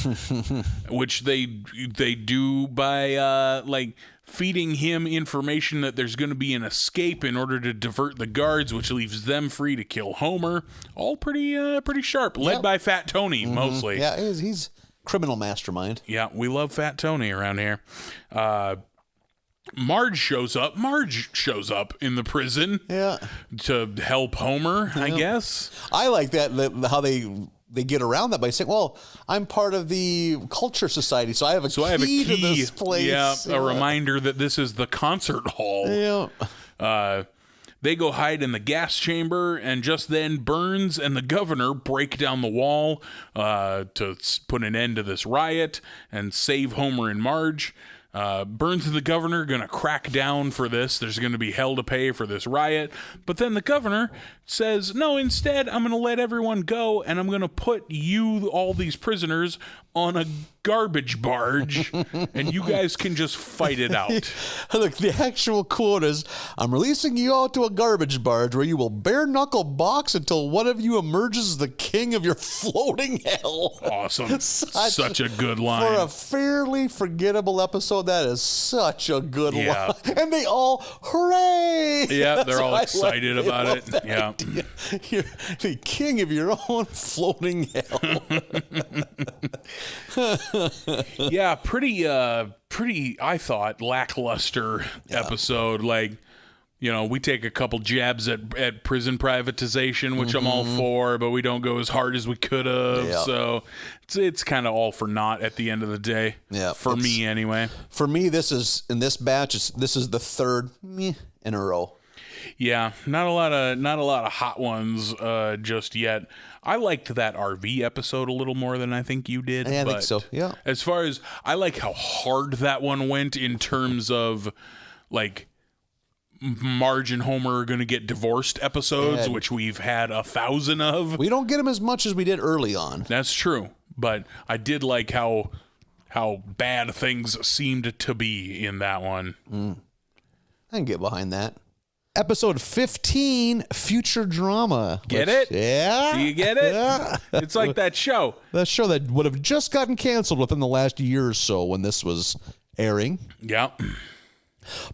S3: which they do by, feeding him information that there's going to be an escape in order to divert the guards, which leaves them free to kill Homer. All pretty sharp, led by Fat Tony, mostly.
S2: Yeah, he's criminal mastermind.
S3: Yeah, we love Fat Tony around here. Marge shows up in the prison to help Homer, I guess.
S2: I like that how they get around that by saying, well, I'm part of the culture society, so I have a key to this place.
S3: Yeah, a reminder that this is the concert hall.
S2: Yeah.
S3: They go hide in the gas chamber, and just then Burns and the governor break down the wall to put an end to this riot and save Homer and Marge. Burns and the governor are going to crack down for this. There's going to be hell to pay for this riot. But then the governor says, no, instead, I'm going to let everyone go, and I'm going to put all these prisoners, on a garbage barge, and you guys can just fight it out.
S2: Look, the actual quote is, I'm releasing you out to a garbage barge where you will bare-knuckle box until one of you emerges as the king of your floating hell.
S3: Awesome. Such a good line.
S2: For a fairly forgettable episode, that is such a good line. And they all, hooray!
S3: Yeah, they're all excited about it. Yeah.
S2: Idea. You're the king of your own floating hell.
S3: Yeah, pretty, I thought, lackluster episode. Like, you know, we take a couple jabs at prison privatization, which I'm all for, but we don't go as hard as we could have. Yeah. So it's kind of all for naught at the end of the day. Yeah, for me anyway.
S2: For me, this is in this batch. This is the third in a row.
S3: Yeah, not a lot of hot ones just yet. I liked that RV episode a little more than I think you did.
S2: Yeah, I think so. Yeah.
S3: As far as I like how hard that one went in terms of like Marge and Homer are going to get divorced episodes, which we've had 1,000 of.
S2: We don't get them as much as we did early on.
S3: That's true, but I did like how bad things seemed to be in that one.
S2: I can get behind that. Episode 15, Future Drama.
S3: Get it?
S2: Yeah.
S3: Do you get it? Yeah. It's like that show.
S2: That show that would have just gotten canceled within the last year or so when this was airing.
S3: Yeah.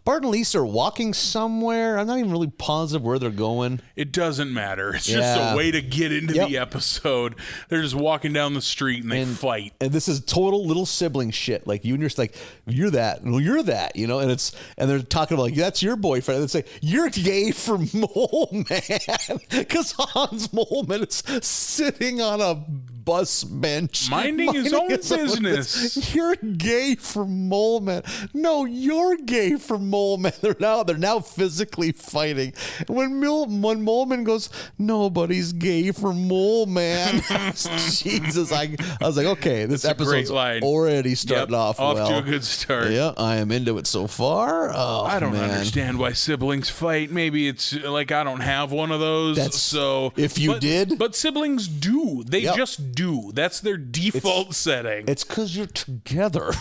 S2: Bart and Lisa are walking somewhere. I'm not even really positive where they're going.
S3: It doesn't matter. It's just a way to get into the episode. They're just walking down the street and they fight.
S2: And this is total little sibling shit. Like you and you're like, you're that, well, you're that, you know. And they're talking about like that's your boyfriend. And it's like you're gay for Mole Man because Hans Moleman is sitting on a bus bench
S3: minding his own business.
S2: You're gay for Mole Man. No, you're gay for Mole Man. They're now physically fighting. When Mole Man goes, nobody's gay for Mole Man. Jesus, I was like, okay, this episode's already starting off
S3: to a good start.
S2: Yeah, I am into it so far. Oh,
S3: I don't
S2: man.
S3: understand why siblings fight. Maybe it's like I don't have one of those. So
S2: if you did,
S3: but siblings do. They just do. That's their default setting.
S2: It's because you're together.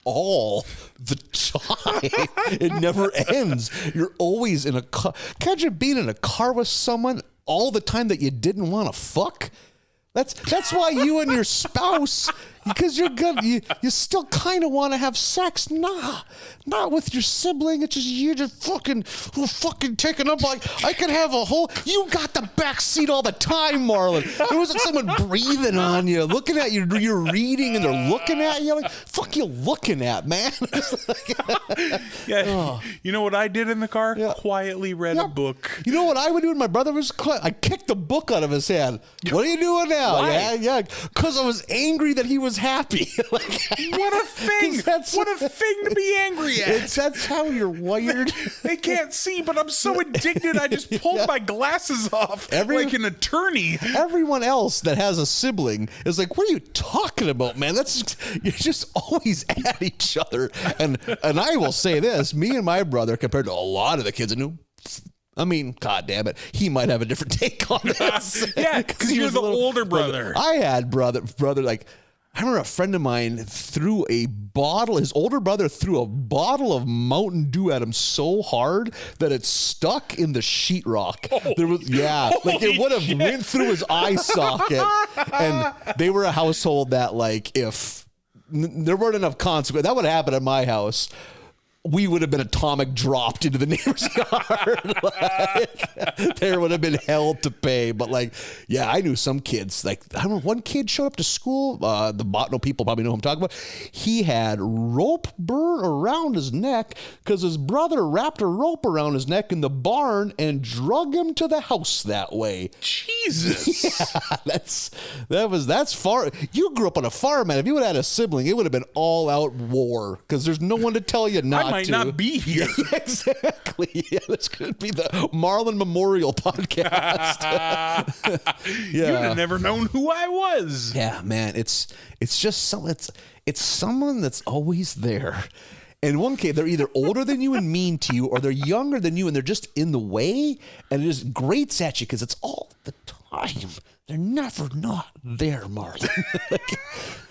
S2: All the time. It never ends. You're always in a car. Can't you being in a car with someone all the time that you didn't want to fuck? That's why you and your spouse, because you're good, you still kind of want to have sex. Nah, not with your sibling. It's just you're just fucking taking up. Like I could have a whole. You got the back seat all the time, Marlin. There wasn't someone breathing on you, looking at you. You're reading and they're looking at you. Like fuck, you looking at, man.
S3: You know what I did in the car? Quietly read a book.
S2: You know what I would do when my brother was? I kicked the book out of his hand. What are you doing now?
S3: Why?
S2: Yeah, because I was angry that he was happy.
S3: What a thing! What a thing to be angry at!
S2: That's how you're wired.
S3: They can't see, but I'm so indignant. I just pulled my glasses off like an attorney.
S2: Everyone else that has a sibling is like, "What are you talking about, man? You're just always at each other." And I will say this: me and my brother, compared to a lot of the kids I knew. I mean, God damn it. He might have a different take on this.
S3: Because you're the older brother.
S2: I had brother, like, I remember a friend of mine threw his older brother threw a bottle of Mountain Dew at him so hard that it stuck in the sheetrock. It would have went through his eye socket. And they were a household that, like, if there weren't enough consequences, that would happen at my house. We would have been atomic dropped into the neighbor's yard. There would have been hell to pay. But I knew some kids. Like, I remember one kid showed up to school. The Botno people probably know who I'm talking about. He had rope burn around his neck because his brother wrapped a rope around his neck in the barn and drug him to the house that way.
S3: Jesus.
S2: Yeah, that's far. You grew up on a farm, man. If you would have had a sibling, it would have been all out war because there's no one to tell you not.
S3: I might not be here.
S2: Yeah, exactly. Yeah, this could be the Marlin Memorial podcast.
S3: You'd have never known who I was.
S2: Yeah, man. It's just it's someone that's always there. In one case, they're either older than you and mean to you, or they're younger than you and they're just in the way, and it just grates at you because it's all the time. They're never not there, Marlin.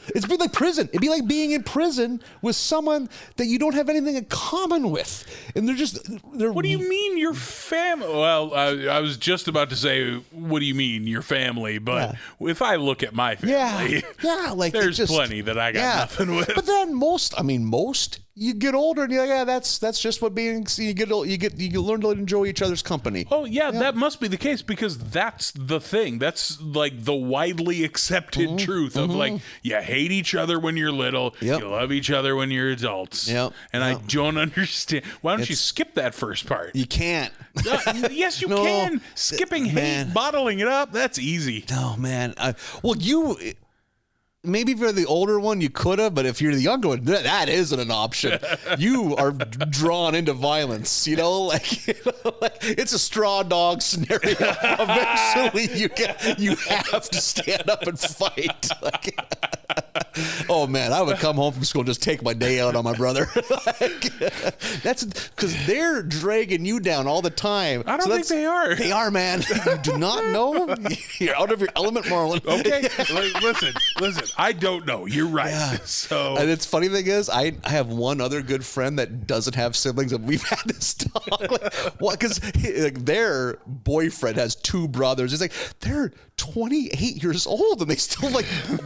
S2: It's been like prison. It'd be like being in prison with someone that you don't have anything in common with. And they're
S3: What do you mean your family? Well, I was just about to say, what do you mean your family? But if I look at my family, there's plenty that I got nothing with.
S2: But then most, you get older and you're like, that's just what being, you learn to enjoy each other's company.
S3: Oh yeah, that must be the case because that's the thing. That's like the widely accepted truth of like, you hate each other when you're little, you love each other when you're adults. And I don't understand. Why don't you skip that first part?
S2: You can't.
S3: Yes, you can. Skipping hate, bottling it up, that's easy.
S2: No, man. Maybe if you're the older one, you could have, but if you're the younger one, that isn't an option. You are drawn into violence, it's a straw dog scenario. Eventually, you have to stand up and fight. Oh man, I would come home from school and just take my day out on my brother. That's because they're dragging you down all the time.
S3: I don't think they are.
S2: They are, man. You do not know. You're out of your element, Marlin.
S3: Okay, listen. I don't know. You're right.
S2: Yeah.
S3: So,
S2: and it's funny thing is, I have one other good friend that doesn't have siblings, and we've had this talk. Because their boyfriend has two brothers. It's like they're 28 years old and they still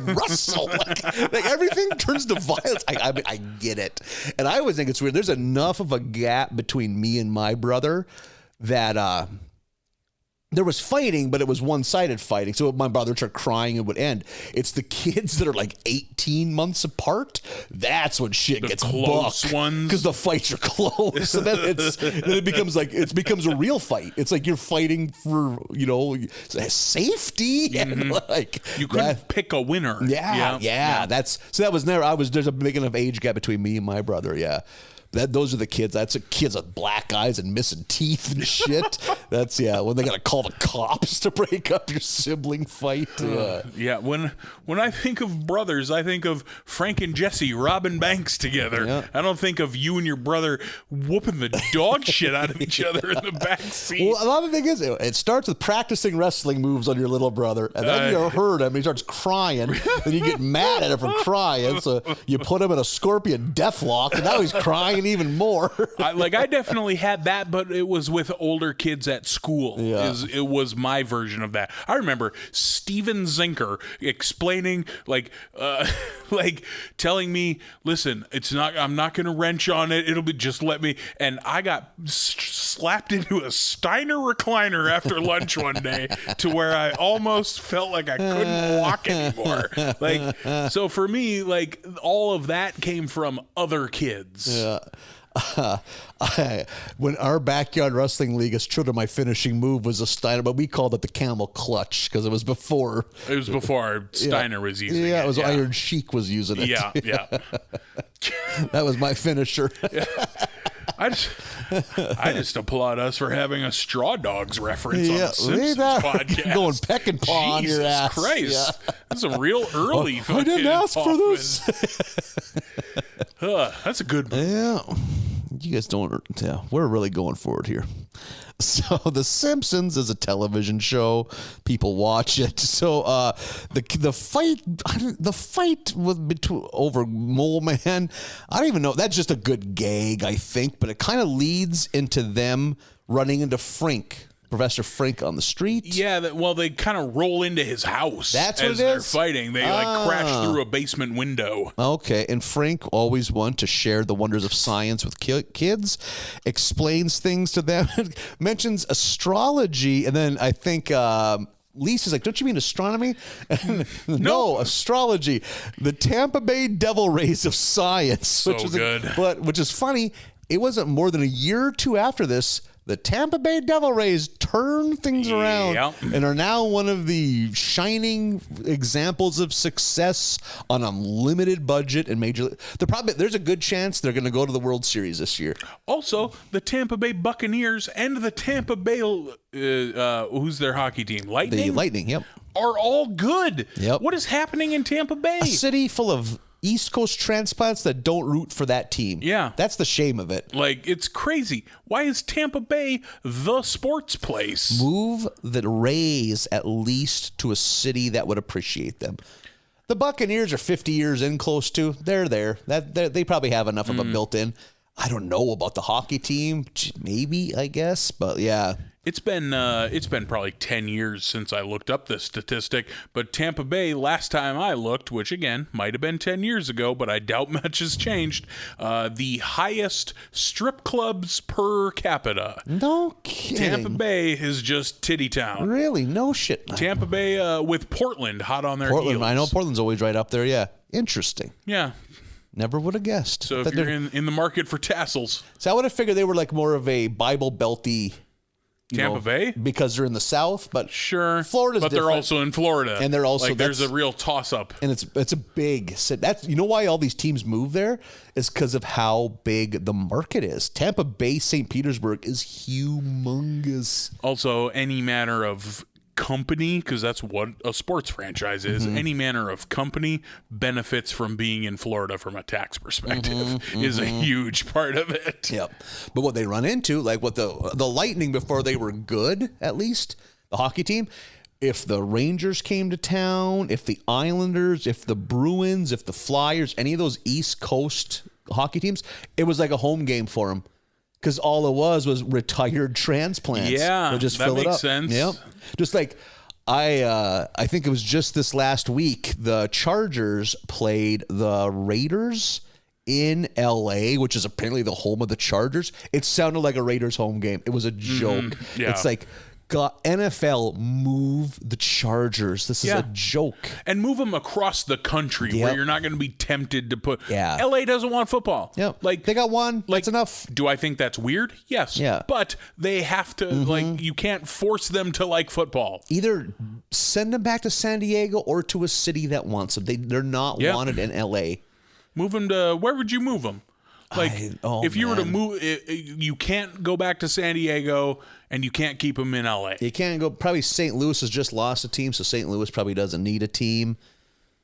S2: wrestle. Like everything turns to violence. I mean, I get it. And I always think it's weird. There's enough of a gap between me and my brother that there was fighting, but it was one-sided fighting. So if my brother started crying, it would end. It's the kids that are like 18 months apart. That's when shit gets
S3: close ones,
S2: because the fights are close. So then it becomes a real fight. It's like you're fighting for safety and like
S3: you couldn't pick a winner.
S2: Yeah. There's a big enough age gap between me and my brother. Yeah. Those are the kids. That's kids with black eyes and missing teeth and shit. That's when they gotta call the cops to break up your sibling fight.
S3: When I think of brothers, I think of Frank and Jesse robbing banks together. Yeah. I don't think of you and your brother whooping the dog shit out of each other in the back seat.
S2: Well, a lot of the thing is, it starts with practicing wrestling moves on your little brother, and then you hurt him. He starts crying, then you get mad at him for crying, so you put him in a scorpion death lock, and now he's crying even more.
S3: I definitely had that, but it was with older kids at school.
S2: Yeah.
S3: It was my version of that. I remember Steven Zinker explaining, telling me, listen, I'm not going to wrench on it. It'll be, just let me. And I got slapped into a Steiner recliner after lunch one day to where I almost felt like I couldn't walk anymore. So for me, all of that came from other kids.
S2: Yeah. When our backyard wrestling league, as true to my finishing move was a Steiner, but we called it the camel clutch because it was before.
S3: It was before Steiner was using it.
S2: Yeah, it was Iron Sheik was using it.
S3: Yeah.
S2: That was my finisher.
S3: Yeah. I just applaud us for having a Straw Dogs reference on the Simpsons podcast.
S2: Going peck and paw on your ass.
S3: Jesus Christ. Yeah. That's a real early
S2: I didn't ask for this.
S3: That's a good one.
S2: Yeah. You guys don't. Yeah, we're really going forward here. So The Simpsons is a television show. People watch it. So the fight over Mole Man, I don't even know. That's just a good gag, I think. But it kind of leads into them running into Professor Frink on the street.
S3: Yeah, they kind of roll into his house.
S2: That's what it is?
S3: They're fighting. They crash through a basement window.
S2: Okay, and Frink, always one to share the wonders of science with kids, explains things to them, mentions astrology, and then I think Lisa's like, don't you mean astronomy? No, astrology. The Tampa Bay Devil Rays of science. Which is funny. It wasn't more than a year or two after this, the Tampa Bay Devil Rays turned things around and are now one of the shining examples of success on a limited budget and major. There's a good chance they're going to go to the World Series this year.
S3: Also, the Tampa Bay Buccaneers and the Tampa Bay, who's their hockey team? Lightning?
S2: The Lightning, yep.
S3: Are all good.
S2: Yep.
S3: What is happening in Tampa Bay?
S2: A city full of East Coast transplants that don't root for that team.
S3: Yeah.
S2: That's the shame of it.
S3: It's crazy. Why is Tampa Bay the sports place?
S2: Move the Rays at least to a city that would appreciate them. The Buccaneers are 50 years in close to. They're there. They probably have enough of a built-in. I don't know about the hockey team. Maybe, I guess. But yeah.
S3: It's been probably 10 years since I looked up this statistic, but Tampa Bay, last time I looked, which again might have been 10 years ago, but I doubt much has changed, the highest strip clubs per capita.
S2: No kidding.
S3: Tampa Bay is just titty town.
S2: Really? No shit.
S3: Tampa Bay with Portland hot on their heels.
S2: I know Portland's always right up there, yeah. Interesting.
S3: Yeah.
S2: Never would have guessed.
S3: So if you're in the market for tassels.
S2: So I would have figured they were more of a Bible Belty
S3: Tampa Bay?
S2: Because they're in the South, but
S3: sure.
S2: Florida's
S3: different. They're also in Florida.
S2: And they're also
S3: there's a real toss up.
S2: And it's a big city. That's why all these teams move there is because of how big the market is. Tampa Bay, St. Petersburg is humongous.
S3: Also, any manner of company, because that's what a sports franchise is, any manner of company benefits from being in Florida from a tax perspective is a huge part of it.
S2: Yep. But what they run into, what the Lightning before they were good, at least, the hockey team, if the Rangers came to town, if the Islanders, if the Bruins, if the Flyers, any of those East Coast hockey teams, it was like a home game for them. Because all it was retired transplants.
S3: Yeah,
S2: just
S3: that
S2: fill
S3: makes
S2: it up.
S3: sense.
S2: Yep. Just I think it was just this last week, the Chargers played the Raiders in LA, which is apparently the home of the Chargers. It sounded like a Raiders home game. It was a joke.
S3: Yeah.
S2: It's like, God, NFL, move the Chargers. This is a joke.
S3: And move them across the country where you're not going to be tempted to put.
S2: Yeah.
S3: LA doesn't want football.
S2: Yeah.
S3: Like,
S2: they got one. That's enough.
S3: Do I think that's weird? Yes.
S2: Yeah.
S3: But they have to, like, you can't force them to like football.
S2: Either send them back to San Diego or to a city that wants them. They're not wanted in LA.
S3: Move them to, where would you move them? Like, if you were to move, you can't go back to San Diego and you can't keep them in LA.
S2: You can't go. Probably St. Louis has just lost a team, so St. Louis probably doesn't need a team.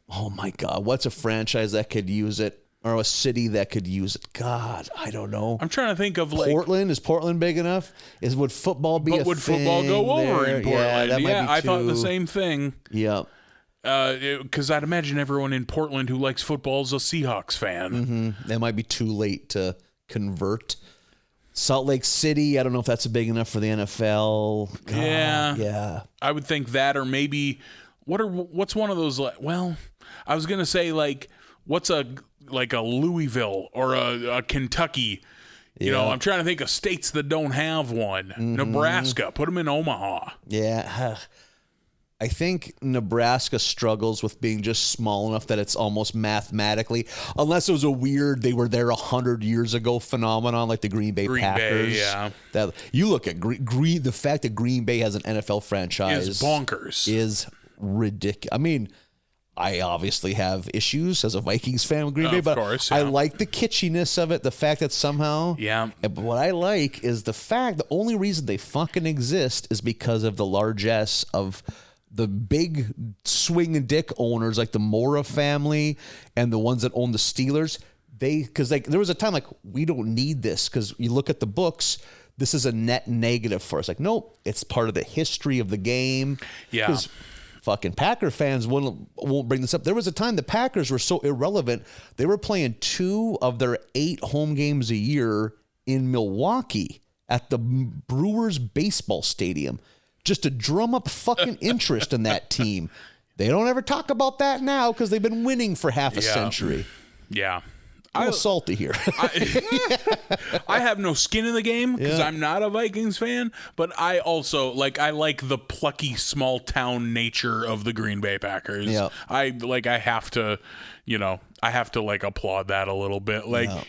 S2: Oh my God, what's a franchise that could use it, or a city that could use it? God, I don't know.
S3: I'm trying to think of like
S2: Portland. Is Portland big enough? Would football be?
S3: But would football go over in Portland?
S2: Yeah, that might be
S3: I thought the same thing.
S2: Yeah.
S3: Because I'd imagine everyone in Portland who likes football is a Seahawks fan.
S2: That might be too late to convert. Salt Lake City, I don't know if that's big enough for the NFL. God, yeah.
S3: I would think that, or maybe what's one of those? Well, I was gonna say like what's a Louisville or a Kentucky. You know, I'm trying to think of states that don't have one. Nebraska, put them in Omaha.
S2: Yeah. I think Nebraska struggles with being just small enough that it's almost mathematically, unless it was a weird, they were there 100 years ago phenomenon like the Green Bay Packers. That you look at the fact that Green Bay has an NFL franchise
S3: is bonkers.
S2: Is ridiculous. I mean, I obviously have issues as a Vikings fan with Green Bay, but I like the kitschiness of it. The fact that somehow, But what I like is the fact the only reason they fucking exist is because of the largesse of the big swing and dick owners like the Mora family and the ones that own the Steelers. Because like there was a time like we don't need this because you look at the books, this is a net negative for us. Like nope, it's part of the history of the game.
S3: Yeah.
S2: Because fucking Packer fans won't bring this up. There was a time the Packers were so irrelevant. They were playing 2 of their 8 home games a year in Milwaukee at the Brewers baseball stadium, just to drum up fucking interest in that team. They don't ever talk about that now because they've been winning for half a century.
S3: Yeah.
S2: I'm salty here.
S3: I have no skin in the game because I'm not a Vikings fan, but I also I like the plucky small town nature of the Green Bay Packers.
S2: Yeah.
S3: I have to, applaud that a little bit.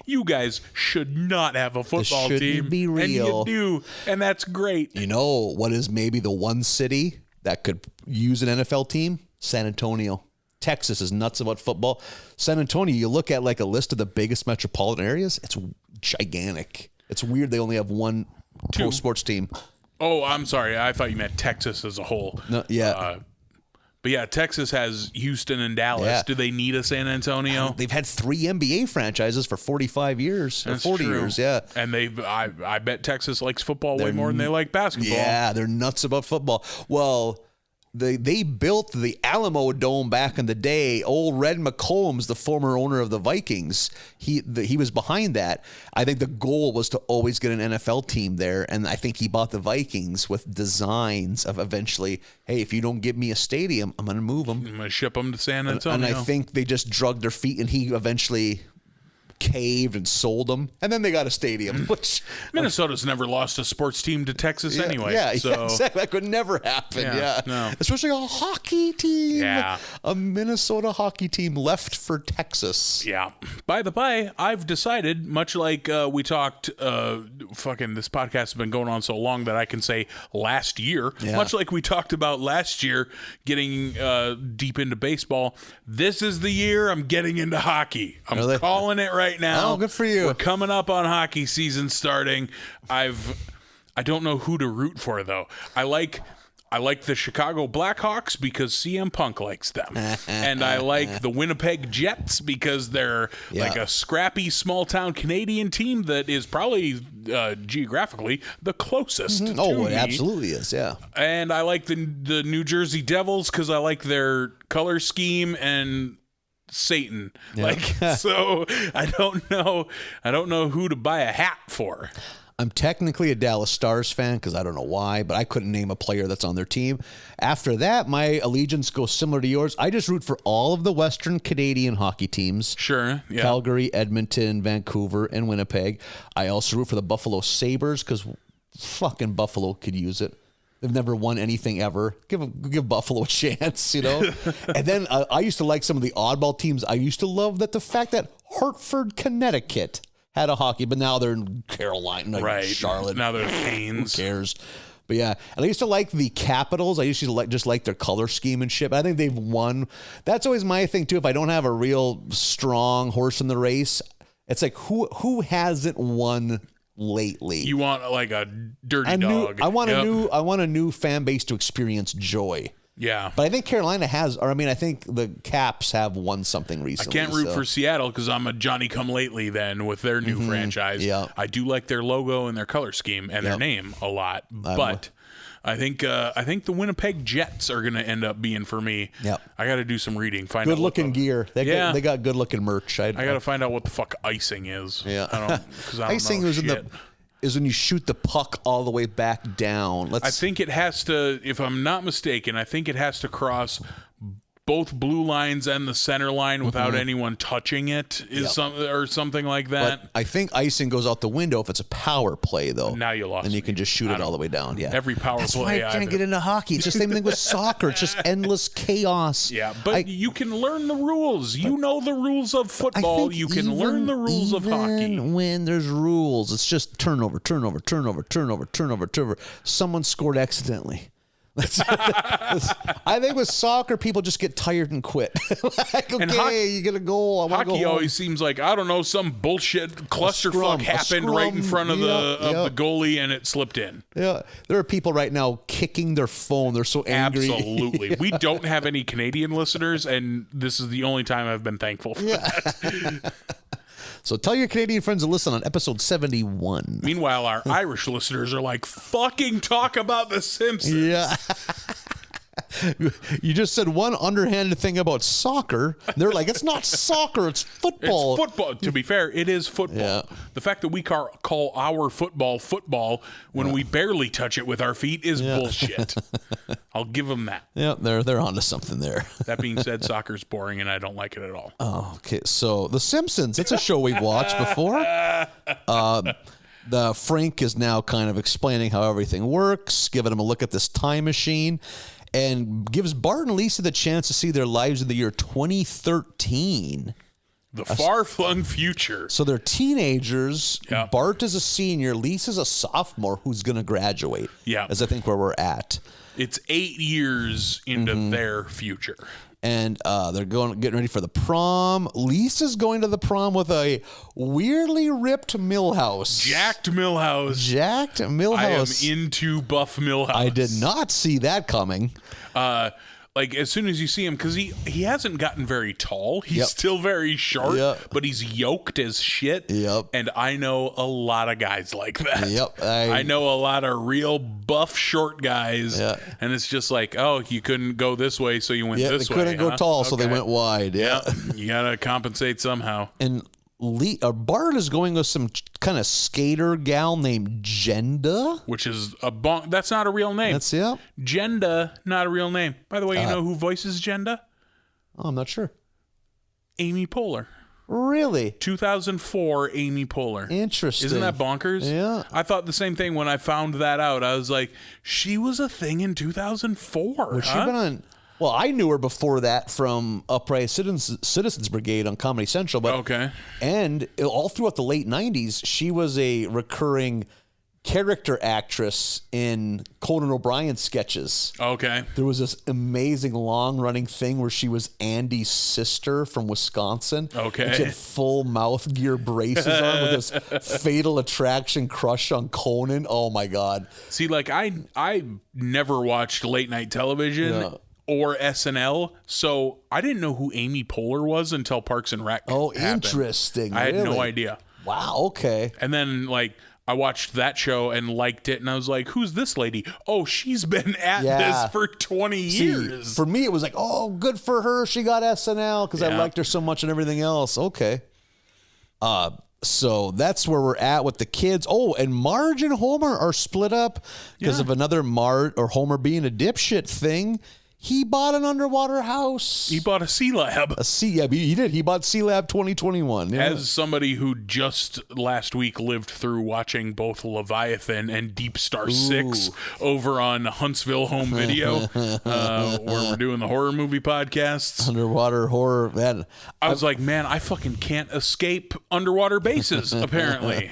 S3: You guys should not have a football team.
S2: Be real.
S3: And you do, and that's great.
S2: You know what is maybe the one city that could use an NFL team? San Antonio. Texas is nuts about football. San Antonio, you look at like a list of the biggest metropolitan areas, it's gigantic. It's weird they only have one pro sports team.
S3: Oh, I'm sorry. I thought you meant Texas as a whole.
S2: No, yeah.
S3: But yeah, Texas has Houston and Dallas. Yeah. Do they need a San Antonio?
S2: They've had 3 NBA franchises for 45 years.
S3: That's
S2: 40
S3: true.
S2: years, yeah.
S3: And I bet Texas likes football way more than they like basketball.
S2: Yeah, they're nuts about football. Well, They built the Alamo Dome back in the day. Old Red McCollum's the former owner of the Vikings. He was behind that. I think the goal was to always get an NFL team there, and I think he bought the Vikings with designs of eventually, hey, if you don't give me a stadium, I'm going to move them.
S3: I'm going to ship them to San Antonio.
S2: And I think they just drugged their feet, and he eventually caved and sold them, and then they got a stadium. Which
S3: Minnesota's never lost a sports team to Texas anyway.
S2: Yeah,
S3: so.
S2: Exactly. That could never happen. Yeah,
S3: no.
S2: Especially a hockey team.
S3: Yeah,
S2: a Minnesota hockey team left for Texas.
S3: Yeah. By the by, I've decided, much like we talked, this podcast has been going on so long that I can say last year. Yeah. Much like we talked about last year, getting deep into baseball. This is the year I'm getting into hockey. I'm calling it right now.
S2: Oh, good for you.
S3: We're coming up on hockey season starting. I don't know who to root for though. I like the Chicago Blackhawks because CM Punk likes them. And I like the Winnipeg Jets because they're like a scrappy small town Canadian team that is probably geographically the closest to me.
S2: It absolutely is, yeah.
S3: And I like the New Jersey Devils because I like their color scheme and Satan. So I don't know who to buy a hat for.
S2: I'm technically a Dallas Stars fan because I don't know why, but I couldn't name a player that's on their team. After that, my allegiance goes similar to yours. I just root for all of the Western Canadian hockey teams.
S3: Sure. Yeah.
S2: Calgary, Edmonton, Vancouver, and Winnipeg. I also root for the Buffalo Sabres because fucking Buffalo could use it. They've never won anything ever. Give Buffalo a chance, And then I used to like some of the oddball teams. I used to love the fact that Hartford, Connecticut had a hockey, but now they're in Carolina,
S3: right.
S2: Charlotte.
S3: Now they're Canes.
S2: Who cares? But yeah, and I used to like the Capitals. I used to just like their color scheme and shit. But I think they've won. That's always my thing too. If I don't have a real strong horse in the race, it's like who hasn't won lately?
S3: You want like a dirty dog.
S2: I want a new fan base to experience joy.
S3: Yeah.
S2: But I think Carolina has, or I mean, I think the Caps have won something recently.
S3: I can't root for Seattle because I'm a Johnny-come-lately then with their new franchise.
S2: Yeah.
S3: I do like their logo and their color scheme and their name a lot. But I think the Winnipeg Jets are going to end up being for me.
S2: Yep.
S3: I got to do some reading. Find
S2: good looking gear. They got good looking merch. I
S3: got to find out what the fuck icing is.
S2: Yeah.
S3: I don't
S2: icing
S3: know
S2: is
S3: shit.
S2: Is when you shoot the puck all the way back down.
S3: I think it has to, if I'm not mistaken, I think it has to cross both blue lines and the center line without anyone touching it or something like that.
S2: But I think icing goes out the window if it's a power play, though.
S3: Now you lost
S2: and you
S3: me.
S2: can just shoot it all the way down. Yeah,
S3: every power
S2: That's
S3: play.
S2: That's why I can't get into hockey. It's the same thing with soccer. It's just endless chaos.
S3: Yeah, but you can learn the rules. You know the rules of football. You can learn the rules of hockey.
S2: When there's rules, it's just turnover. Someone scored accidentally. I think with soccer, people just get tired and quit. You get a goal. I want to go home.
S3: Always seems like, I don't know, some bullshit clusterfuck happened right in front of the goalie and it slipped in.
S2: Yeah, there are people right now kicking their phone. They're so angry.
S3: Absolutely. We don't have any Canadian listeners, and this is the only time I've been thankful for that.
S2: So tell your Canadian friends to listen on episode 71.
S3: Meanwhile, our Irish listeners are like, fucking talk about The Simpsons.
S2: Yeah. You just said one underhanded thing about soccer. They're like, it's not soccer, it's football.
S3: It's football. To be fair, it is football.
S2: Yeah.
S3: The fact that we call our football when we barely touch it with our feet is bullshit. I'll give them that.
S2: Yeah, they're onto something there.
S3: That being said, soccer's boring and I don't like it at all.
S2: Oh, okay. So The Simpsons, it's a show we've watched before. The Frank is now kind of explaining how everything works, giving him a look at this time machine, and gives Bart and Lisa the chance to see their lives in the year 2013.
S3: The far-flung future.
S2: So they're teenagers.
S3: Yeah.
S2: Bart is a senior. Lisa's a sophomore who's going to graduate.
S3: Yeah.
S2: Is I think where we're at.
S3: It's 8 years into their future.
S2: And they're getting ready for the prom. Lisa's going to the prom with a weirdly ripped Milhouse.
S3: Jacked Milhouse.
S2: I
S3: am into buff Milhouse.
S2: I did not see that coming.
S3: Like, as soon as you see him, because he hasn't gotten very tall. He's still very short, but he's yoked as shit.
S2: Yep.
S3: And I know a lot of guys like that.
S2: Yep.
S3: I know a lot of real buff short guys.
S2: Yeah.
S3: And it's just like, oh, you couldn't go this way, so you went this way.
S2: They couldn't go tall, so they went wide. Yeah.
S3: You got to compensate somehow.
S2: And Bart is going with some kind of skater gal named Jenda.
S3: Which is that's not a real name. Jenda, not a real name. By the way, you know who voices Jenda?
S2: Oh, I'm not sure.
S3: Amy Poehler.
S2: Really?
S3: 2004 Amy Poehler.
S2: Interesting.
S3: Isn't that bonkers?
S2: Yeah.
S3: I thought the same thing when I found that out. I was like, she was a thing in 2004.
S2: Was she been on... Well, I knew her before that from Upright Citizens Brigade on Comedy Central. But
S3: okay.
S2: And all throughout the late 90s, she was a recurring character actress in Conan O'Brien sketches.
S3: Okay.
S2: There was this amazing long-running thing where she was Andy's sister from Wisconsin.
S3: Okay.
S2: And she had full mouth gear braces on with this Fatal Attraction crush on Conan. Oh, my God.
S3: See, like, I never watched late-night television or SNL, so I didn't know who Amy Poehler was until Parks and Rec happened.
S2: Interesting.
S3: I had
S2: really?
S3: no idea.
S2: Wow, okay.
S3: And then, like, I watched that show and liked it, and I was like, who's this lady? Oh, she's been at this for 20 years.
S2: See, for me, it was like, oh, good for her. She got SNL because I liked her so much and everything else. Okay. So that's where we're at with the kids. Oh, and Marge and Homer are split up because of another Homer being a dipshit thing. He bought an underwater house.
S3: He bought a C-Lab.
S2: He did. He bought C-Lab 2021. Yeah.
S3: As somebody who just last week lived through watching both Leviathan and Deep Star 6 over on Huntsville Home Video, where we're doing the horror movie podcasts.
S2: Underwater horror, man.
S3: I was like, man, I fucking can't escape underwater bases, apparently.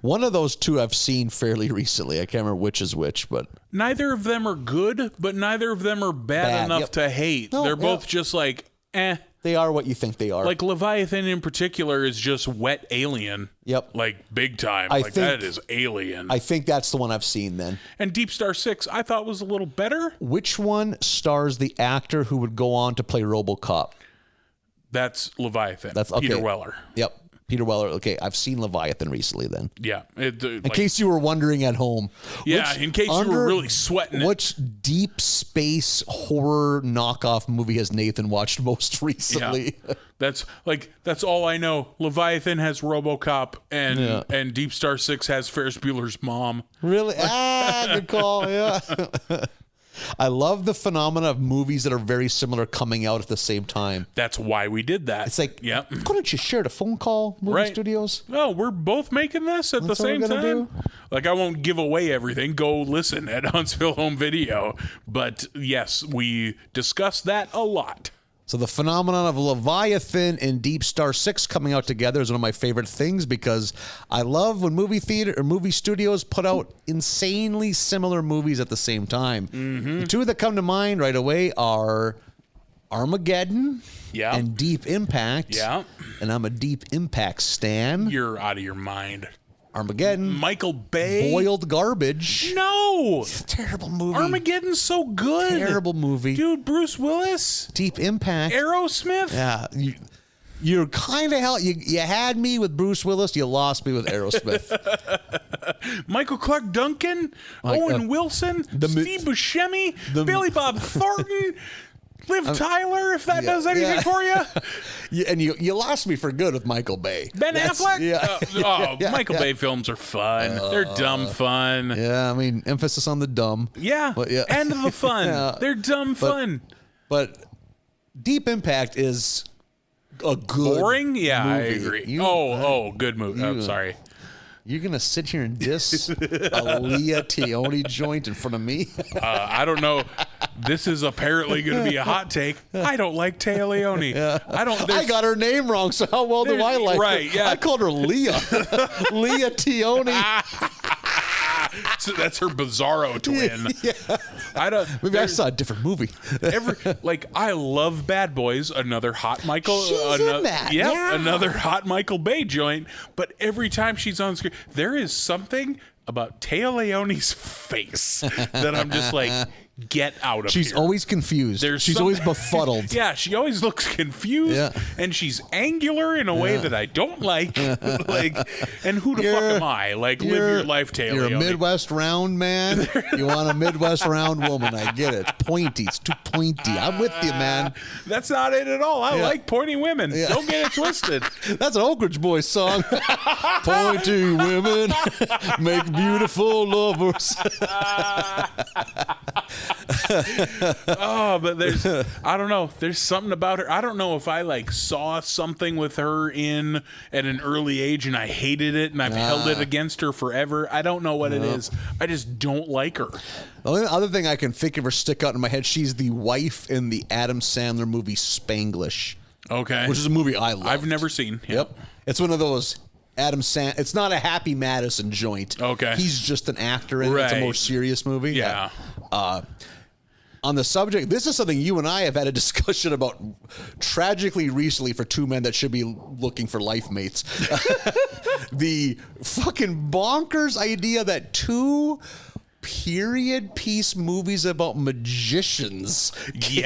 S2: One of those two I've seen fairly recently. I can't remember which is which, but
S3: neither of them are good, but neither of them are bad enough to hate.
S2: No,
S3: They're both just like, eh.
S2: They are what you think they are.
S3: Like Leviathan in particular is just wet alien.
S2: Yep.
S3: Like big time. That is alien.
S2: I think that's the one I've seen then.
S3: And Deep Star 6 I thought was a little better.
S2: Which one stars the actor who would go on to play RoboCop?
S3: That's Leviathan.
S2: That's okay.
S3: Peter Weller.
S2: Yep. Peter Weller. Okay, I've seen Leviathan recently then.
S3: Yeah.
S2: In case you were wondering at home.
S3: Yeah, in case you were really sweating it.
S2: Which deep space horror knockoff movie has Nathan watched most recently?
S3: Yeah. That's all I know. Leviathan has RoboCop and Deep Star 6 has Ferris Bueller's mom.
S2: Really? Good call. Yeah. I love the phenomena of movies that are very similar coming out at the same time.
S3: That's why we did that.
S2: It's like, couldn't you share the phone call, movie studios?
S3: No, we're both making this at the same time. Do? Like, I won't give away everything. Go listen at Huntsville Home Video. But yes, we discussed that a lot.
S2: So the phenomenon of Leviathan and Deep Star 6 coming out together is one of my favorite things because I love when movie theater or movie studios put out insanely similar movies at the same time. Mm-hmm. The two that come to mind right away are Armageddon and Deep Impact.
S3: Yeah.
S2: And I'm a Deep Impact stan.
S3: You're out of your mind.
S2: Armageddon.
S3: Michael Bay.
S2: Boiled garbage.
S3: No.
S2: It's a terrible movie.
S3: Armageddon's so good.
S2: Terrible movie.
S3: Dude, Bruce Willis.
S2: Deep Impact.
S3: Aerosmith.
S2: Yeah. You're kind of hell. You had me with Bruce Willis. You lost me with Aerosmith.
S3: Michael Clark Duncan. Owen Wilson. Steve Buscemi. Billy Bob Thornton. Liv Tyler, if that does anything for you.
S2: And you lost me for good with Michael Bay.
S3: Ben Affleck? Michael Bay films are fun. They're dumb fun.
S2: Yeah, I mean, emphasis on the dumb.
S3: Yeah, and the fun. They're dumb fun.
S2: But Deep Impact is a good
S3: boring? Yeah,
S2: movie.
S3: I agree. Good movie. I'm sorry.
S2: You're going to sit here and diss a Leah Tione joint in front of me?
S3: I don't know. This is apparently going to be a hot take. I don't like Téa Leoni. Yeah.
S2: I got her name wrong, so how well do I like her?
S3: Yeah.
S2: I called her Leah. Leah Tione.
S3: So that's her Bizarro twin.
S2: Yeah. Maybe I saw a different movie.
S3: I love Bad Boys, another hot Michael.
S2: She's in that.
S3: Yeah, another hot Michael Bay joint. But every time she's on screen, there is something about Téa Leoni's face that I'm just like, get out of here.
S2: She's always confused. She's always befuddled.
S3: Yeah, she always looks confused, and she's angular in a way that I don't like. And who the fuck am I? Live your life, Téa
S2: You're
S3: Leoni.
S2: a Midwest round man. You want a Midwest round woman. I get it. Pointy. It's too pointy. I'm with you, man.
S3: That's not it at all. I like pointy women. Yeah. Don't get it twisted.
S2: That's an Oak Ridge Boys song. Pointy women make beautiful lovers.
S3: But I don't know. There's something about her. I don't know if I saw something with her at an early age and I hated it and I've held it against her forever. I don't know what it is. I just don't like her.
S2: The only other thing I can think of her stick out in my head, she's the wife in the Adam Sandler movie Spanglish.
S3: Okay.
S2: Which is a movie I love.
S3: I've never seen.
S2: Yep. It's one of those it's not a Happy Madison joint.
S3: Okay.
S2: He's just an actor in it. It's a more serious movie.
S3: Yeah.
S2: On the subject, this is something you and I have had a discussion about tragically recently for two men that should be looking for life mates. The fucking bonkers idea that two period piece movies about magicians came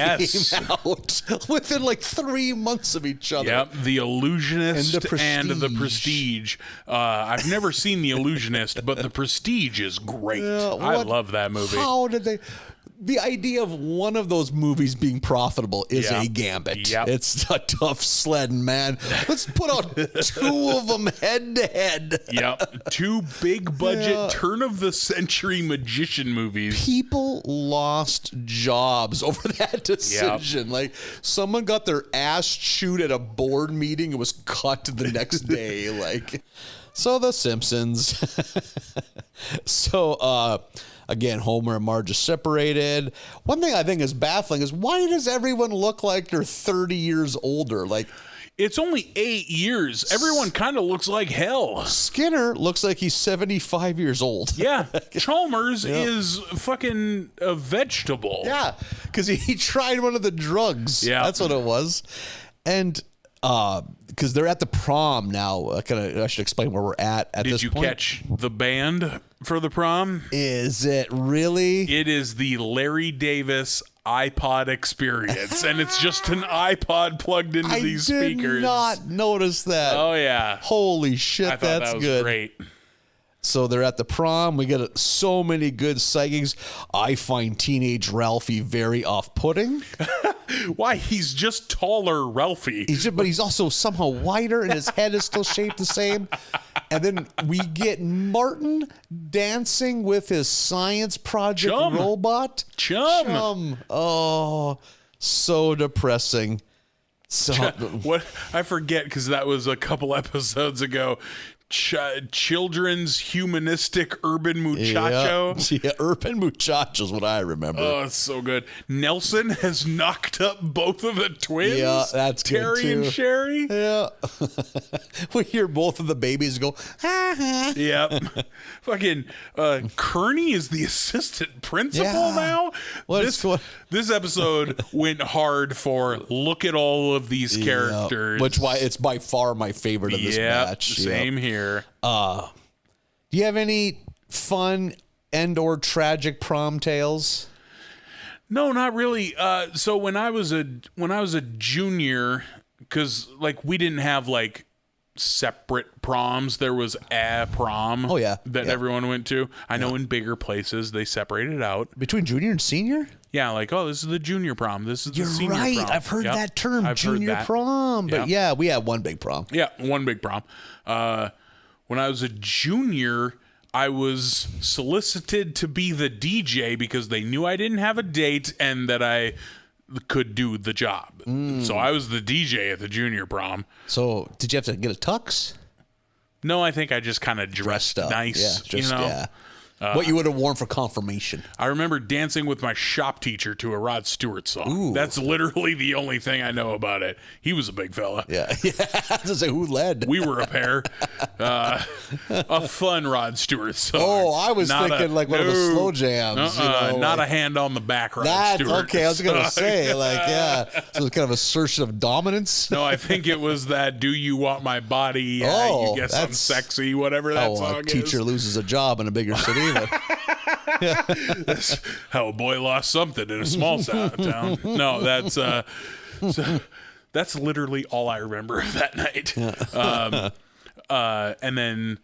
S2: out within 3 months of each other.
S3: Yep, The Illusionist and The Prestige. I've never seen The Illusionist, but The Prestige is great. I love that movie.
S2: How did they... the idea of one of those movies being profitable is a gambit.
S3: Yep.
S2: It's a tough sledding, man. Let's put out 2 of them head to head.
S3: Yep. 2 big budget turn of the century magician movies.
S2: People lost jobs over that decision.
S3: Yep.
S2: Like, someone got their ass chewed at a board meeting and was cut the next day. Like, so The Simpsons. So, again, Homer and Marge are separated. One thing I think is baffling is, why does everyone look like they're 30 years older? Like,
S3: it's only 8 years. Everyone kind of looks like hell.
S2: Skinner looks like he's 75 years old.
S3: Yeah. Chalmers is fucking a vegetable.
S2: Yeah, because he tried one of the drugs.
S3: Yeah.
S2: That's what it was. And because they're at the prom now. I should explain where we're at this point.
S3: Did you catch the band for the prom?
S2: Is it really?
S3: It is the Larry Davis iPod experience, and it's just an iPod plugged into these speakers.
S2: I did not notice that.
S3: Oh, yeah.
S2: Holy shit,
S3: I thought
S2: that's
S3: that was
S2: good.
S3: great.
S2: So they're at the prom. We get so many good sightings. I find teenage Ralphie very off-putting.
S3: Why? He's just taller Ralphie.
S2: But he's also somehow wider, and his head is still shaped the same. And then we get Martin dancing with his science project robot.
S3: Chum.
S2: Oh, so depressing. So
S3: what? I forget, because that was a couple episodes ago. Children's humanistic urban muchacho.
S2: Yeah, urban muchacho is what I remember.
S3: Oh, it's so good. Nelson has knocked up both of the twins.
S2: Yeah, that's
S3: Terry
S2: good too.
S3: and Sherry.
S2: Yeah. We hear both of the babies go, ha.
S3: Yep. Fucking Kearney is the assistant principal now. This episode went hard for look at all of these characters.
S2: Which why it's by far my favorite of this match.
S3: Same here.
S2: Do you have any fun and or tragic prom tales?
S3: No, not really. So when I was a junior, because like we didn't have like separate proms. There was a prom.
S2: Oh yeah,
S3: that everyone went to. I know in bigger places they separated out
S2: between junior and senior.
S3: Yeah, like, oh, this is the junior prom. This is the senior
S2: prom. You're right.
S3: Prom.
S2: I've heard that term, junior prom. But yeah, we had one big prom.
S3: Yeah, one big prom. When I was a junior, I was solicited to be the DJ because they knew I didn't have a date and that I could do the job. So I was the DJ at the junior prom.
S2: So did you have to get a tux?
S3: No, I think I just kind of dressed up. Nice.
S2: What you would have worn for confirmation.
S3: I remember dancing with my shop teacher to a Rod Stewart song.
S2: Ooh.
S3: That's literally the only thing I know about it. He was a big fella.
S2: Yeah. I was say, who led?
S3: We were a pair. A fun Rod Stewart song.
S2: Oh, I was thinking like one of the slow jams.
S3: Not a hand on the back Rod Stewart.
S2: Okay, I was going to say, so it's kind of assertion of dominance.
S3: No, I think it was that "Do You Want My Body?" You guess I'm sexy, whatever that song is.
S2: A teacher loses a job in a bigger city.
S3: That's how a boy lost something in a small town. No, that's literally all I remember of that night. And then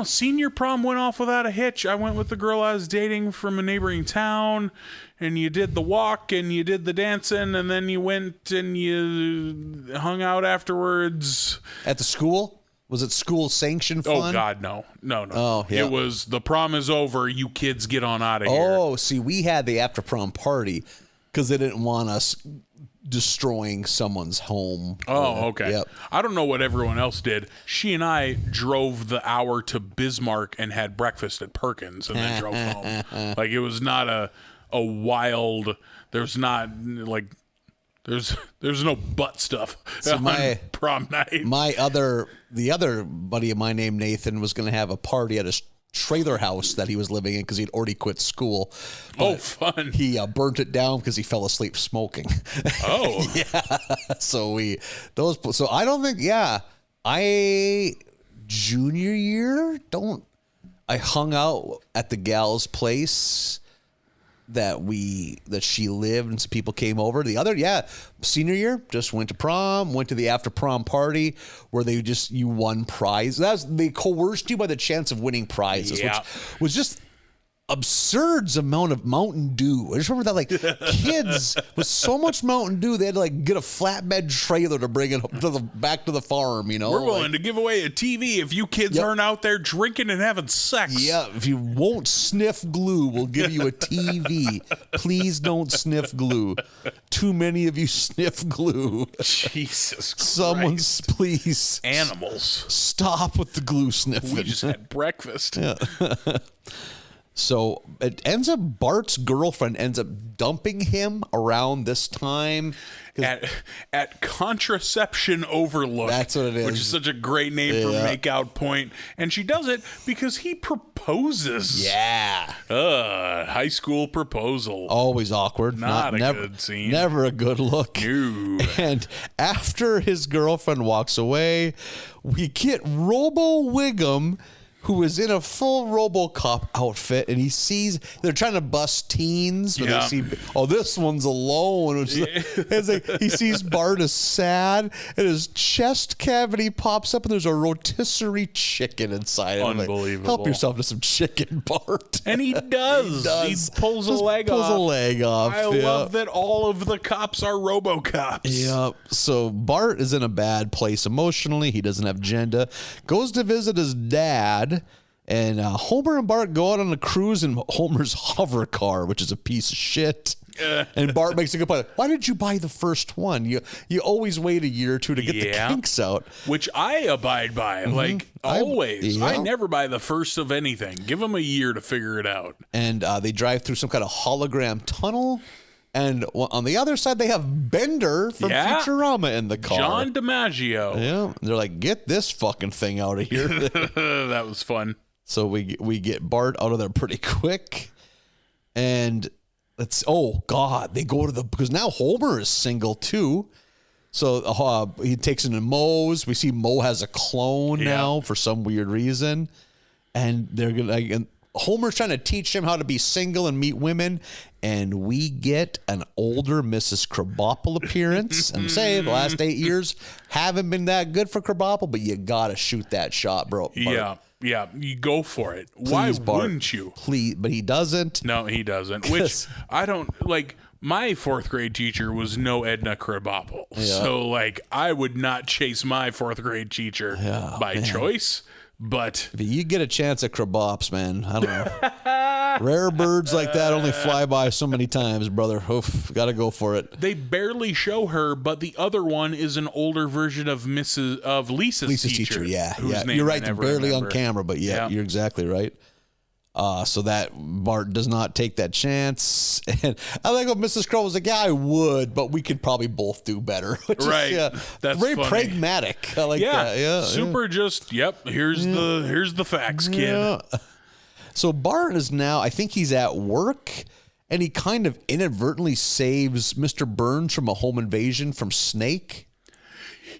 S3: senior prom went off without a hitch. I went with the girl I was dating from a neighboring town, and you did the walk and you did the dancing, and then you went and you hung out afterwards
S2: at the school. Was it school sanctioned fun?
S3: Oh, God, no.
S2: Oh, yeah.
S3: It was, the prom is over, you kids get on out of here.
S2: Oh, see, we had the after prom party because they didn't want us destroying someone's home.
S3: Oh, okay.
S2: Yep.
S3: I don't know what everyone else did. She and I drove the hour to Bismarck and had breakfast at Perkins and then drove home. Like, it was not a wild, there's not, like... There's no butt stuff on prom night. The other buddy of mine named Nathan was going to have a party at his trailer house that he was living in because he'd already quit school. Oh, fun!
S2: He burnt it down because he fell asleep smoking.
S3: Oh,
S2: yeah. So I don't think. Yeah, junior year I hung out at the gal's place that she lived, and some people came over. The other, senior year, just went to prom, went to the after prom party where you won prize. They coerced you by the chance of winning prizes, which was just absurd amount of Mountain Dew. I just remember that, like, kids with so much Mountain Dew, they had to, like, get a flatbed trailer to bring it back to the farm, you know?
S3: We're willing to give away a TV if you kids aren't out there drinking and having sex.
S2: Yeah, if you won't sniff glue, we'll give you a TV. Please don't sniff glue. Too many of you sniff glue.
S3: Jesus Christ.
S2: Someone's, please.
S3: Animals.
S2: Stop with the glue sniffing.
S3: We just had breakfast.
S2: Yeah. So it ends up, Bart's girlfriend ends up dumping him around this time.
S3: At Contraception Overlook.
S2: That's what it is.
S3: Which is such a great name for Makeout Point. And she does it because he proposes.
S2: Yeah.
S3: High school proposal.
S2: Always awkward.
S3: Not a good scene.
S2: Never a good look.
S3: No.
S2: And after his girlfriend walks away, we get Robo Wiggum, who is in a full RoboCop outfit, and he sees they're trying to bust teens. But they see, this one's alone. It's like he sees Bart is sad, and his chest cavity pops up, and there's a rotisserie chicken inside.
S3: Unbelievable.
S2: Like, help yourself to some chicken, Bart.
S3: And he does. He pulls a leg off. I love that all of the cops are RoboCops.
S2: Yeah. So Bart is in a bad place emotionally. He doesn't have agenda. Goes to visit his dad. And Homer and Bart go out on a cruise in Homer's hover car, which is a piece of shit. And Bart makes a good point. Why did you buy the first one? You always wait a year or two to get the kinks out.
S3: Which I abide by, like always. I never buy the first of anything. Give them a year to figure it out.
S2: And they drive through some kind of hologram tunnel. And on the other side, they have Bender from Futurama in the car.
S3: John DiMaggio.
S2: Yeah. They're like, get this fucking thing out of here.
S3: That was fun.
S2: So we get Bart out of there pretty quick. And they go to because now Homer is single too. So he takes him to Moe's. We see Moe has a clone now for some weird reason. And they're and Homer's trying to teach him how to be single and meet women. And we get an older Mrs. Krabappel appearance. I'm saying the last 8 years haven't been that good for Krabappel, but you got to shoot that shot, bro. Bart.
S3: Yeah, you go for it.
S2: Please,
S3: Why
S2: Bart,
S3: wouldn't you?
S2: Please, but he doesn't.
S3: No, he doesn't. Which I don't like. My fourth grade teacher was no Edna Krabappel. Yeah. So, like, I would not chase my fourth grade teacher by choice. But
S2: if you get a chance at Krabops, man, I don't know. Rare birds like that only fly by so many times, brother. Oof, got to go for it.
S3: They barely show her, but the other one is an older version of Lisa's teacher.
S2: Yeah. You're right. They're barely on camera, but you're exactly right. So that Bart does not take that chance. And I like what Mrs. Crow was like, yeah, I would, but we could probably both do better.
S3: Right. That's
S2: very
S3: funny.
S2: pragmatic. I like that. Yeah.
S3: Super just, here's the facts, kid. Yeah.
S2: So Bart is now, I think he's at work, and he kind of inadvertently saves Mr. Burns from a home invasion from Snake.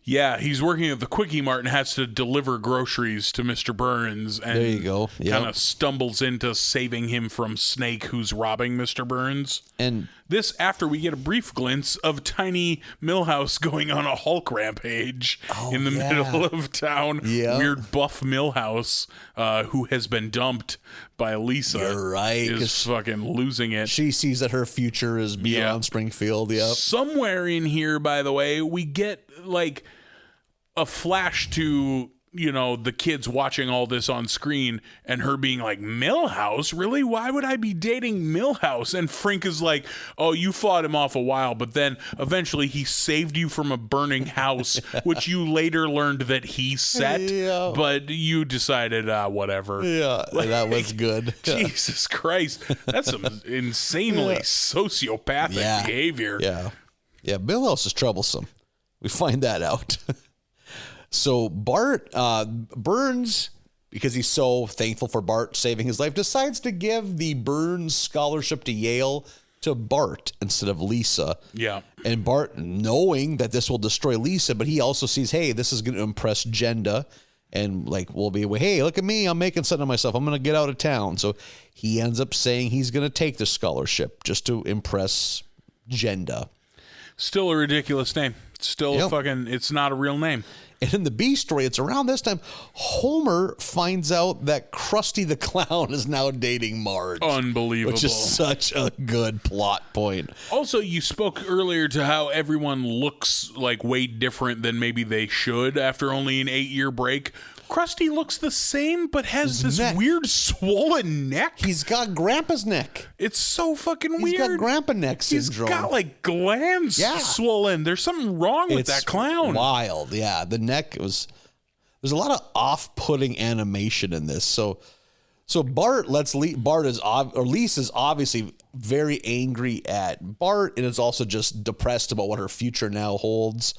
S3: Yeah, he's working at the Quickie Mart and has to deliver groceries to Mr. Burns. And
S2: there you go.
S3: Kind of stumbles into saving him from Snake, who's robbing Mr. Burns.
S2: And
S3: this after we get a brief glimpse of Tiny Millhouse going on a Hulk rampage in the middle of town. Yeah. Weird buff Millhouse, who has been dumped by Lisa.
S2: You're right.
S3: Is fucking losing it.
S2: She sees that her future is beyond Springfield. Yep.
S3: Somewhere in here, by the way, we get like a flash to, the kids watching all this on screen and her being like, Millhouse? Really? Why would I be dating Millhouse? And Frink is like, oh, you fought him off a while, but then eventually he saved you from a burning house, which you later learned that he set, but you decided, whatever.
S2: Yeah, that was good.
S3: Jesus Christ. That's some insanely sociopathic behavior.
S2: Yeah. Yeah, Millhouse is troublesome. We find that out. So Bart Burns, because he's so thankful for Bart saving his life, decides to give the Burns scholarship to Yale to Bart instead of Lisa.
S3: Yeah.
S2: And Bart, knowing that this will destroy Lisa, but he also sees, hey, this is going to impress Jenda. And we'll be, hey, look at me. I'm making something of myself. I'm going to get out of town. So he ends up saying he's going to take the scholarship just to impress Jenda.
S3: Still a ridiculous name. Still fucking, it's not a real name.
S2: And in the B story, it's around this time, Homer finds out that Krusty the Clown is now dating Marge.
S3: Unbelievable.
S2: Which is such a good plot point.
S3: Also, you spoke earlier to how everyone looks like way different than maybe they should after only an 8-year break. Krusty looks the same, but has this weird swollen neck.
S2: He's got Grandpa's neck.
S3: It's so fucking weird.
S2: He's got Grandpa neck syndrome.
S3: He's got like glands swollen. There's something wrong with that clown.
S2: Wild, yeah. The neck was. There's a lot of off-putting animation in this. So Bart Lisa's obviously very angry at Bart, and is also just depressed about what her future now holds.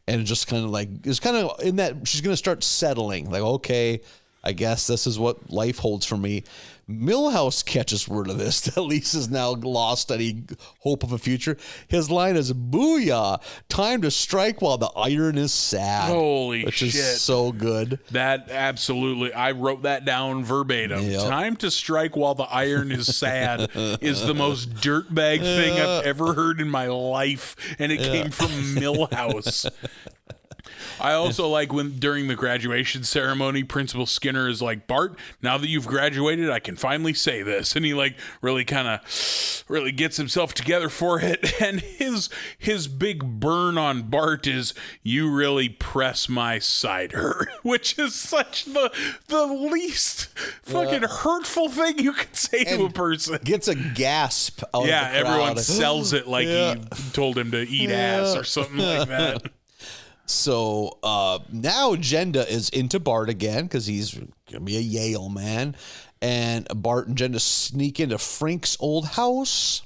S2: And just kind of like, it's kind of in that she's going to start settling. Like, okay, I guess this is what life holds for me. Milhouse catches word of this, that Lisa's now lost any hope of a future. His line is, "Booyah, time to strike while the iron is sad."
S3: Holy shit.
S2: Which is so good.
S3: That absolutely, I wrote that down verbatim.
S2: Yep.
S3: Time to strike while the iron is sad is the most dirtbag thing I've ever heard in my life. And it came from Milhouse. I also like when during the graduation ceremony, Principal Skinner is like, "Bart, now that you've graduated, I can finally say this." And he like really gets himself together for it. And his big burn on Bart is, "You really press my cider," which is such the least fucking hurtful thing you could say to a person.
S2: Gets a gasp out of the crowd.
S3: Everyone sells it like he told him to eat ass or something like that.
S2: So now Jenda is into Bart again because he's going to be a Yale man. And Bart and Jenda sneak into Frank's old house,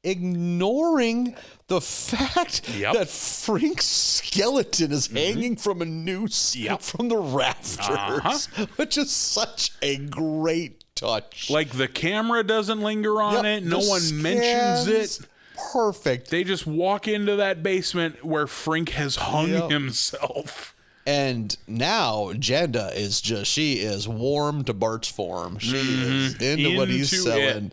S2: ignoring the fact that Frank's skeleton is hanging from a noose from the rafters, which is such a great touch.
S3: Like the camera doesn't linger on it. No one mentions it.
S2: Perfect.
S3: They just walk into that basement where Frank has hung himself.
S2: And now Jenda is she is warm to Bart's form. She is into what he's selling.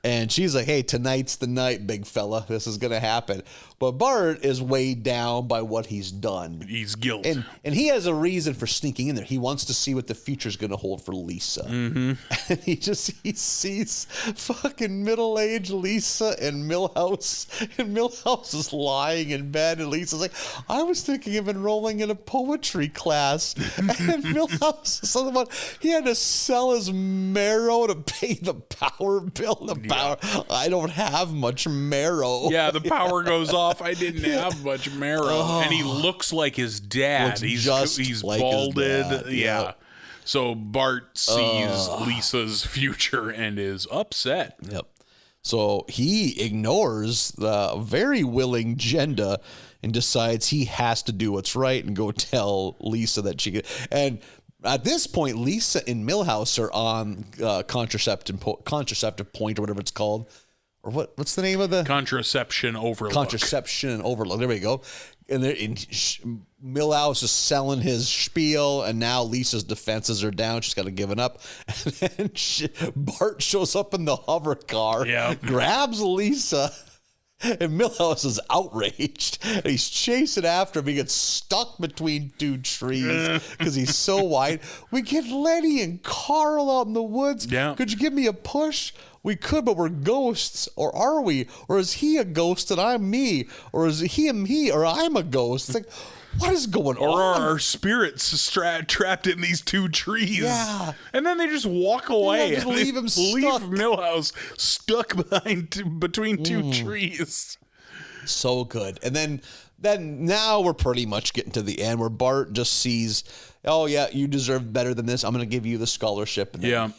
S2: And she's like, "Hey, tonight's the night, big fella. This is going to happen." But Bart is weighed down by what he's done.
S3: He's guilt.
S2: And he has a reason for sneaking in there. He wants to see what the future's going to hold for Lisa. And he sees fucking middle-aged Lisa and Milhouse. And Milhouse is lying in bed. And Lisa's like, "I was thinking of enrolling in a poetry class." And Milhouse is something about he had to sell his marrow to pay the power bill. I don't have much marrow.
S3: Yeah, the power goes off. I didn't have much marrow. And he looks like his dad. He's like balded. Yeah. So Bart sees Lisa's future and is upset.
S2: Yep. So he ignores the very willing Jenda and decides he has to do what's right and go tell Lisa that she can. And at this point, Lisa and Milhouse are on contraceptive point or whatever it's called. Or what's the name of the?
S3: Contraception Overlook.
S2: Contraception Overlook. There we go. And Milhouse is selling his spiel, and now Lisa's defenses are down. She's got to give it up. And then Bart shows up in the hover car, grabs Lisa, and Milhouse is outraged. And he's chasing after him. He gets stuck between two trees because he's so wide. "We get Lenny and Carl out in the woods. Could you give me a push?" "We could, but we're ghosts. Or are we? Or is he a ghost and I'm me? Or is he and me? Or I'm a ghost?" It's like, what is going on?
S3: Or are our spirits trapped in these two trees?
S2: Yeah.
S3: And then they just walk away.
S2: Just leave him stuck.
S3: Leave Milhouse stuck between two trees.
S2: So good. And then now we're pretty much getting to the end where Bart just sees, "Oh, yeah, you deserve better than this. I'm going to give you the scholarship." And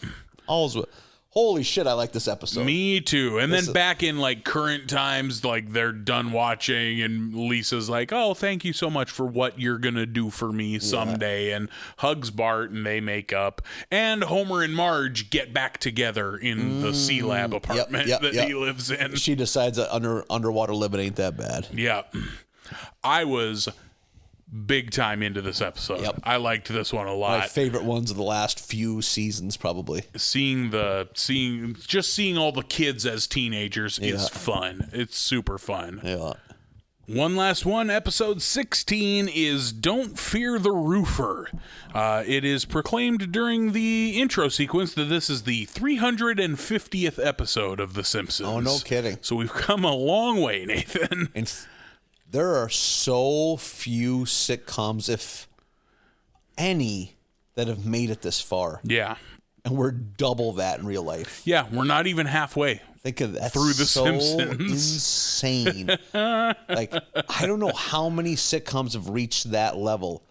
S2: holy shit, I like this episode.
S3: Me too. And then back in like current times, like they're done watching and Lisa's like, "Oh, thank you so much for what you're going to do for me someday," and hugs Bart and they make up. And Homer and Marge get back together in the C-Lab apartment that he lives in.
S2: She decides that underwater living ain't that bad.
S3: Yeah. I was big time into this episode. I liked this one a lot.
S2: My favorite ones of the last few seasons, probably.
S3: Seeing all the kids as teenagers is fun. It's super fun.
S2: Yeah.
S3: One last one, episode 16 is Don't Fear the Roofer. It is proclaimed during the intro sequence that this is the 350th episode of The Simpsons.
S2: Oh, no kidding.
S3: So we've come a long way, Nathan.
S2: And there are so few sitcoms, if any, that have made it this far.
S3: Yeah.
S2: And we're double that in real life.
S3: Yeah, we're not even halfway.
S2: Think of that.
S3: Through The
S2: so
S3: Simpsons.
S2: Insane. Like, I don't know how many sitcoms have reached that level.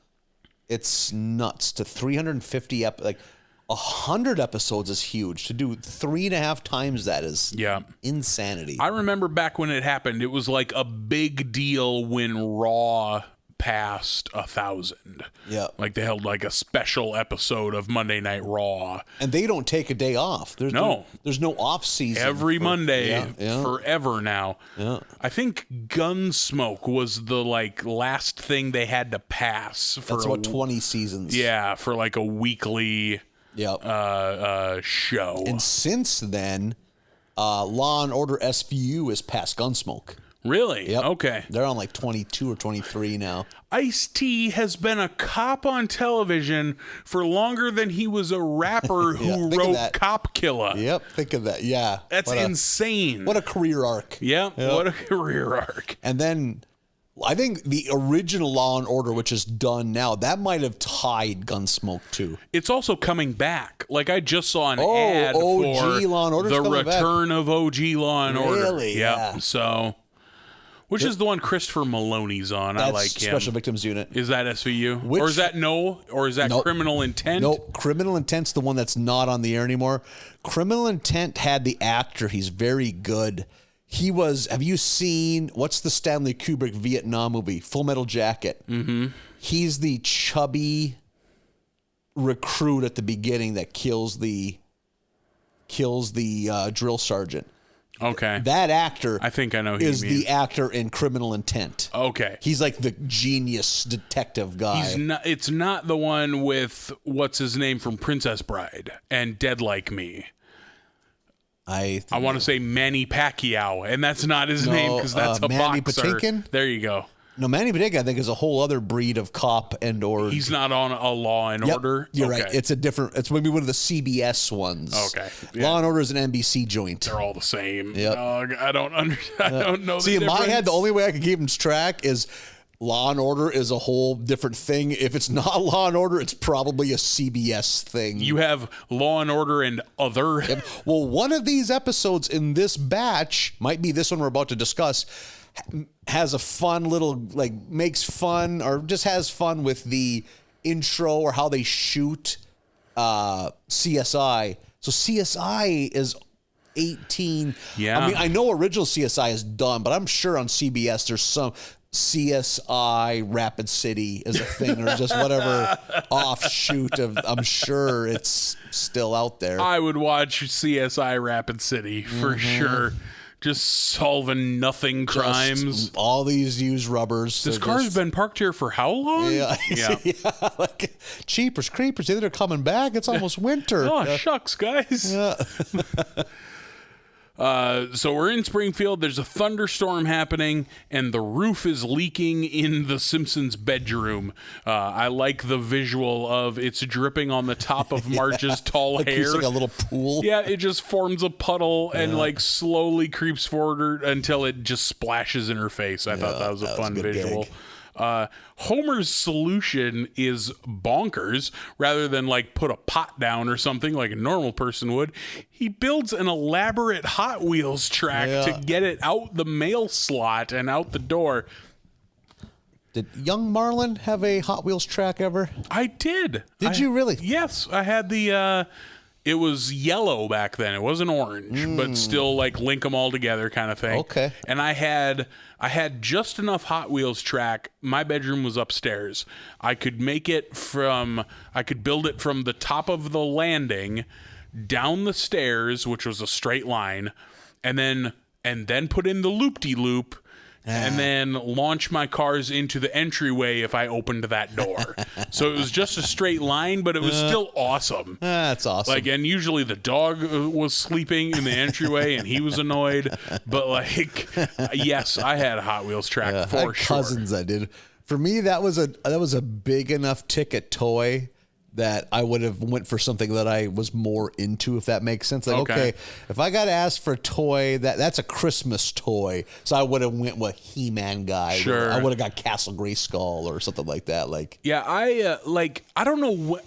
S2: It's nuts. To 350 like 100 episodes is huge. To do 3.5 times that is insanity.
S3: I remember back when it happened, it was like a big deal when Raw passed 1,000.
S2: Yeah.
S3: Like they held like a special episode of Monday Night Raw.
S2: And they don't take a day off. There's no off season.
S3: Every Monday forever now.
S2: Yeah.
S3: I think Gunsmoke was the like last thing they had to pass for
S2: about 20 seasons.
S3: Yeah, for like a weekly show.
S2: And since then, Law and Order SVU is past Gunsmoke.
S3: Really?
S2: Yep.
S3: Okay.
S2: They're on like 22 or 23 now.
S3: Ice-T has been a cop on television for longer than he was a rapper who wrote Cop Killer.
S2: Yep, think of that. Yeah.
S3: That's insane.
S2: What a career arc.
S3: Yep, what a career arc.
S2: And then I think the original Law and Order, which is done now, that might have tied Gunsmoke too.
S3: It's also coming back. Like I just saw an ad
S2: OG
S3: for
S2: Law and Order's
S3: the
S2: coming
S3: return of OG Law and Order.
S2: Really?
S3: Yep.
S2: Yeah.
S3: So... Which is the one Christopher Maloney's on? I like him.
S2: Special Victims Unit.
S3: Is that SVU? Or is that
S2: Nope.
S3: Criminal Intent?
S2: Nope. Criminal Intent's the one that's not on the air anymore. Criminal Intent had the actor. He's very good. He was, have you seen, what's the Stanley Kubrick Vietnam movie? Full Metal Jacket. Mm-hmm. He's the chubby recruit at the beginning that kills the drill sergeant.
S3: Okay.
S2: That actor,
S3: I think I know who
S2: is
S3: you mean.
S2: the actor in Criminal Intent.
S3: Okay.
S2: He's like the genius detective guy.
S3: It's not the one with what's his name from Princess Bride and Dead Like Me. I want to say Manny Pacquiao, and that's not his name because that's a
S2: Manny
S3: boxer.
S2: Patinkin?
S3: There you go.
S2: No, Manny Patinkin, I think, is a whole other breed of cop or...
S3: He's not on a Law and Order?
S2: You're right. It's maybe one of the CBS ones.
S3: Okay. Yeah.
S2: Law and Order is an NBC joint.
S3: They're all the same.
S2: Yep.
S3: I don't know
S2: See, in my head, the only way I can keep them track is Law and Order is a whole different thing. If it's not Law and Order, it's probably a CBS thing.
S3: You have Law and Order and Other.
S2: Yep. Well, one of these episodes in this batch, might be this one we're about to discuss, has a fun little, like, makes fun or just has fun with the intro or how they shoot CSI. So CSI is 18.
S3: Yeah.
S2: I mean, I know original CSI is done, but I'm sure on CBS there's some CSI Rapid City is a thing or just whatever offshoot of, I'm sure it's still out there.
S3: I would watch CSI Rapid City for sure. Just solving nothing crimes.
S2: All these used rubbers.
S3: This car's been parked here for how long?
S2: Yeah. Like, Cheapers Creepers, either they're coming back. It's almost winter.
S3: Oh, shucks, guys.
S2: Yeah.
S3: So we're in Springfield. There's a thunderstorm happening, and the roof is leaking in the Simpsons' bedroom. I like the visual of it's dripping on the top of Marge's tall
S2: like
S3: hair.
S2: It's like a little pool.
S3: Yeah, it just forms a puddle and like slowly creeps forward until it just splashes in her face. I thought that was a fun visual.
S2: Gig.
S3: Homer's solution is bonkers. Rather than like put a pot down or something like a normal person would, he builds an elaborate Hot Wheels track to get it out the mail slot and out the door.
S2: Did young Marlin have a Hot Wheels track ever?
S3: I did.
S2: Did you really?
S3: Yes, I had the it was yellow back then. It wasn't orange, but still like link them all together kind of thing.
S2: Okay.
S3: And I had just enough Hot Wheels track. My bedroom was upstairs. I could build it from the top of the landing down the stairs, which was a straight line, and then put in the loop-de-loop and then launch my cars into the entryway if I opened that door. So it was just a straight line, but it was still awesome.
S2: That's awesome.
S3: Like, and usually the dog was sleeping in the entryway and he was annoyed. But like, yes, I had a Hot Wheels track for sure.
S2: Cousins, I did. For me, that was a big enough ticket toy that I would have went for something that I was more into, if that makes sense. Like, okay, if I got asked for a toy, that's a Christmas toy, so I would have went with He-Man guy.
S3: Sure.
S2: I would have got Castle Grayskull or something like that. Like,
S3: yeah, I don't know what.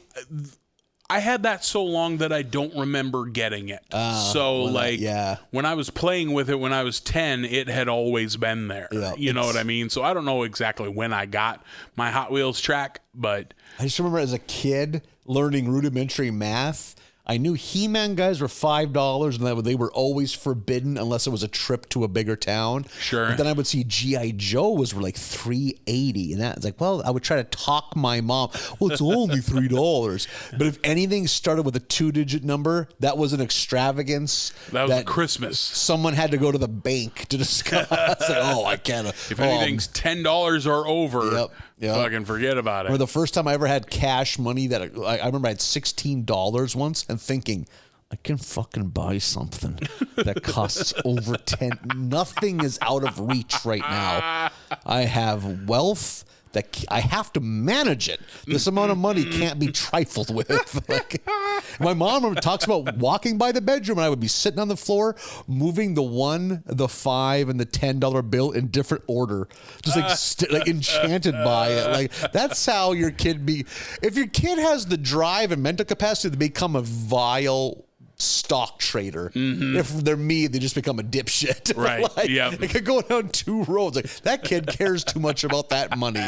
S3: I had that so long that I don't remember getting it. When I was playing with it when I was 10, it had always been there.
S2: Yeah,
S3: you know what I mean? So I don't know exactly when I got my Hot Wheels track, but
S2: I just remember as a kid learning rudimentary math. I knew He-Man guys were $5, and that they were always forbidden unless it was a trip to a bigger town.
S3: Sure.
S2: But then I would see G.I. Joe was like $3.80, and that's like, well, I would try to talk my mom. Well, it's only $3. But if anything started with a 2-digit number, that was an extravagance.
S3: That was Christmas.
S2: Someone had to go to the bank to discuss. Like, I can't.
S3: If anything's $10 or over. Yep. Fucking forget about it.
S2: Or the first time I ever had cash money that I remember I had $16 once and thinking, I can fucking buy something that costs over 10. Nothing is out of reach right now. I have wealth that I have to manage it. This amount of money can't be trifled with. Like, my mom talks about walking by the bedroom and I would be sitting on the floor, moving the $1, the $5, and the $10 bill in different order. Just like enchanted by it. Like, that's how your kid be. If your kid has the drive and mental capacity to become a vile stock trader. If they're me, they just become a dipshit.
S3: Right.
S2: Like,
S3: yeah.
S2: It could go down two roads. Like, that kid cares too much about that money.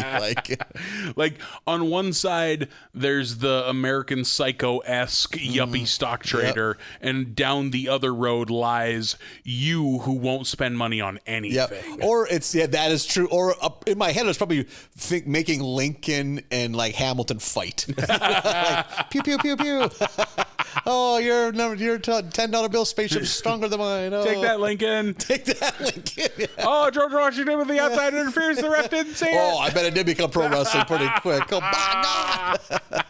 S3: Like on one side, there's the American Psycho-esque yuppie stock trader, and down the other road lies you who won't spend money on anything.
S2: Or that is true. Or in my head, I was probably making Lincoln and like Hamilton fight. Like, pew pew pew pew. Oh, your $10 bill spaceship's stronger than mine. Oh.
S3: Take that, Lincoln.
S2: Take that, Lincoln. Yeah.
S3: Oh, George Washington with the outside interference. The ref didn't see it.
S2: Oh, I bet it did become pro wrestling pretty quick. Oh, my God.